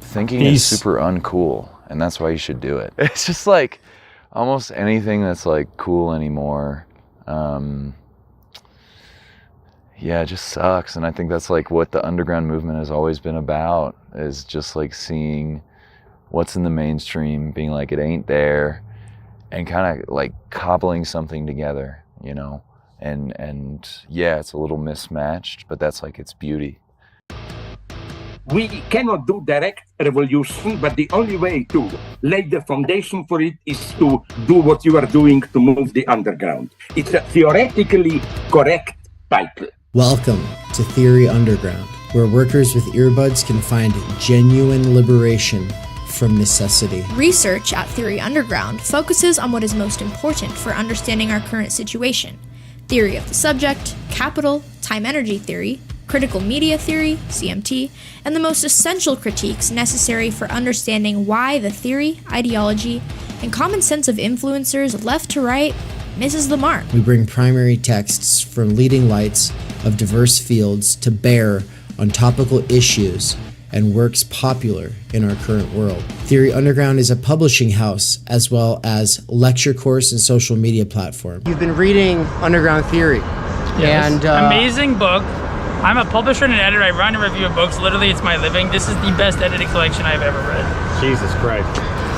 C: Thinking is super uncool, and that's why you should do it. It's just like almost anything that's like cool anymore. Yeah, it just sucks. And I think that's like what the underground movement has always been about, is just like seeing what's in the mainstream, being like it ain't there, and kind of like cobbling something together, and yeah, it's a little mismatched, but that's like its beauty.
D: We cannot do direct revolution, but the only way to lay the foundation for it is to do what you are doing to move the underground. It's a theoretically correct title.
A: Welcome to Theory Underground, where workers with earbuds can find genuine liberation from necessity.
E: Research at Theory Underground focuses on what is most important for understanding our current situation: theory of the subject, capital, time-energy theory, critical media theory, CMT, and the most essential critiques necessary for understanding why the theory, ideology, and common sense of influencers left to right misses the mark.
A: We bring primary texts from leading lights of diverse fields to bear on topical issues and works popular in our current world. Theory Underground is a publishing house as well as lecture course and social media platform.
F: You've been reading Underground Theory.
G: Yes.
F: And
G: amazing book. I'm a publisher and an editor. I run a review of books. Literally, it's my living. This is the best edited collection I've ever read.
H: Jesus Christ.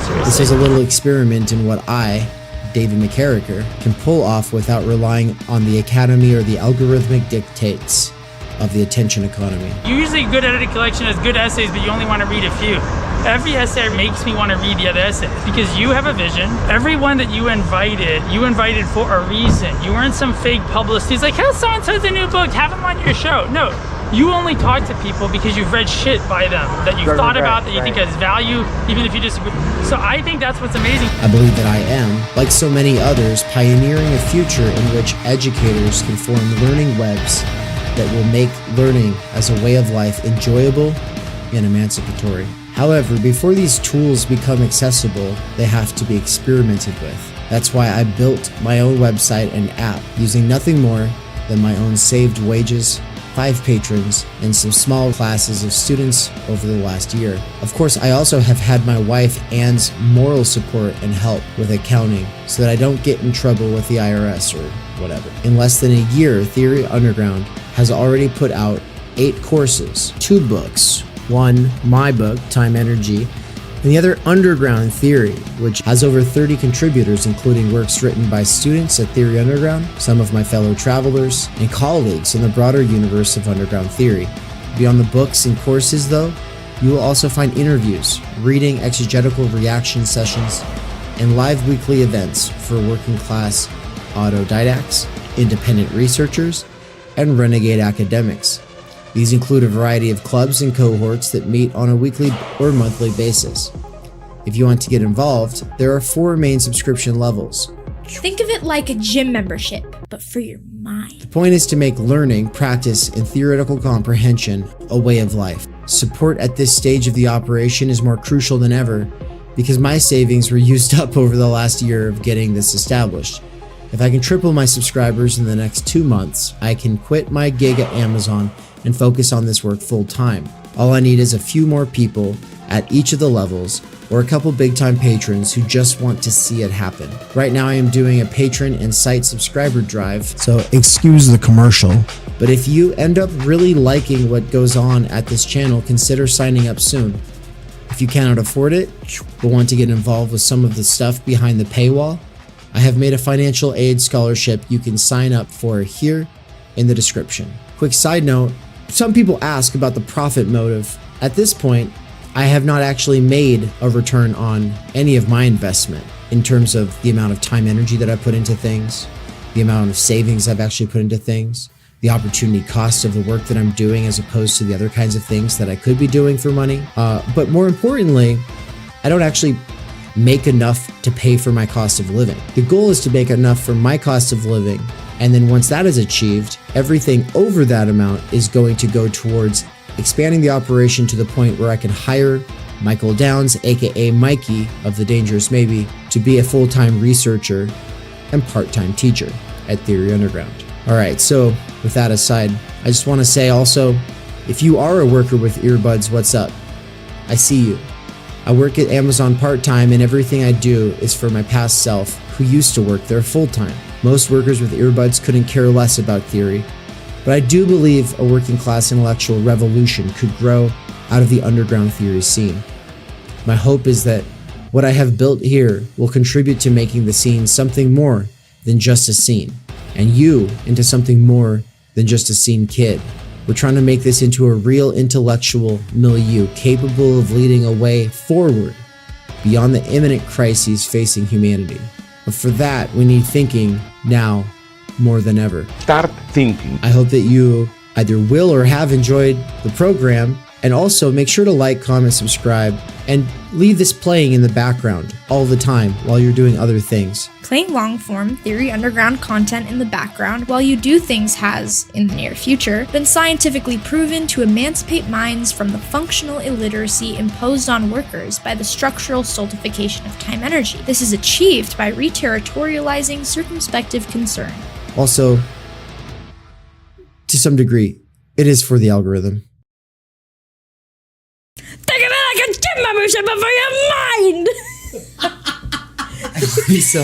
G: Seriously.
A: This is a little experiment in what I, David McCarricker, can pull off without relying on the academy or the algorithmic dictates of the attention economy.
G: Usually a good edited collection has good essays, but you only want to read a few. Every essay makes me want to read the other essays because you have a vision. Everyone that you invited for a reason. You weren't some fake publicist. He's like, how's so-and-so's a new book? Have them on your show. No, you only talk to people because you've read shit by them, that you've thought about, that you think has value, even if you disagree. So I think that's what's amazing.
A: I believe that I am, like so many others, pioneering a future in which educators can form learning webs that will make learning as a way of life enjoyable and emancipatory. However, before these tools become accessible, they have to be experimented with. That's why I built my own website and app using nothing more than my own saved wages, 5 patrons, and some small classes of students over the last year. Of course, I also have had my wife Anne's moral support and help with accounting so that I don't get in trouble with the IRS or whatever. In less than a year, Theory Underground has already put out 8 courses, 2 books, one, my book, Time Energy, and the other, Underground Theory, which has over 30 contributors, including works written by students at Theory Underground, some of my fellow travelers, and colleagues in the broader universe of Underground Theory. Beyond the books and courses, though, you will also find interviews, reading exegetical reaction sessions, and live weekly events for working class autodidacts, independent researchers, and renegade academics. These include a variety of clubs and cohorts that meet on a weekly or monthly basis. If you want to get involved, there are 4 main subscription levels.
E: Think of it like a gym membership, but for your mind.
A: The point is to make learning, practice, and theoretical comprehension a way of life. Support at this stage of the operation is more crucial than ever because my savings were used up over the last year of getting this established. If I can triple my subscribers in the next 2 months, I can quit my gig at Amazon and focus on this work full time. All I need is a few more people at each of the levels or a couple big time patrons who just want to see it happen. Right now I am doing a patron and site subscriber drive, so excuse the commercial. But if you end up really liking what goes on at this channel, consider signing up soon. If you cannot afford it, but want to get involved with some of the stuff behind the paywall, I have made a financial aid scholarship you can sign up for here in the description. Quick side note, some people ask about the profit motive. At this point, I have not actually made a return on any of my investment in terms of the amount of time energy that I put into things, the amount of savings I've actually put into things, the opportunity cost of the work that I'm doing as opposed to the other kinds of things that I could be doing for money. But more importantly, I don't actually make enough to pay for my cost of living. The goal is to make enough for my cost of living, and then once that is achieved, everything over that amount is going to go towards expanding the operation to the point where I can hire Michael Downs, aka Mikey of The Dangerous Maybe, to be a full-time researcher and part-time teacher at Theory Underground. Alright, so with that aside, I just want to say also, if you are a worker with earbuds, what's up? I see you. I work at Amazon part-time and everything I do is for my past self who used to work there full-time. Most workers with earbuds couldn't care less about theory, but I do believe a working class intellectual revolution could grow out of the underground theory scene. My hope is that what I have built here will contribute to making the scene something more than just a scene, and you into something more than just a scene kid. We're trying to make this into a real intellectual milieu capable of leading a way forward beyond the imminent crises facing humanity. But for that, we need thinking now more than ever.
H: Start thinking.
A: I hope that you either will or have enjoyed the program, And also make sure to like, comment, subscribe, and leave this playing in the background all the time while you're doing other things.
E: Playing long-form Theory Underground content in the background while you do things has, in the near future, been scientifically proven to emancipate minds from the functional illiteracy imposed on workers by the structural stultification of time energy. This is achieved by reterritorializing circumspective concern.
A: Also, to some degree, it is for the algorithm.
E: Think of it like a gym membership, but for your mind!
A: So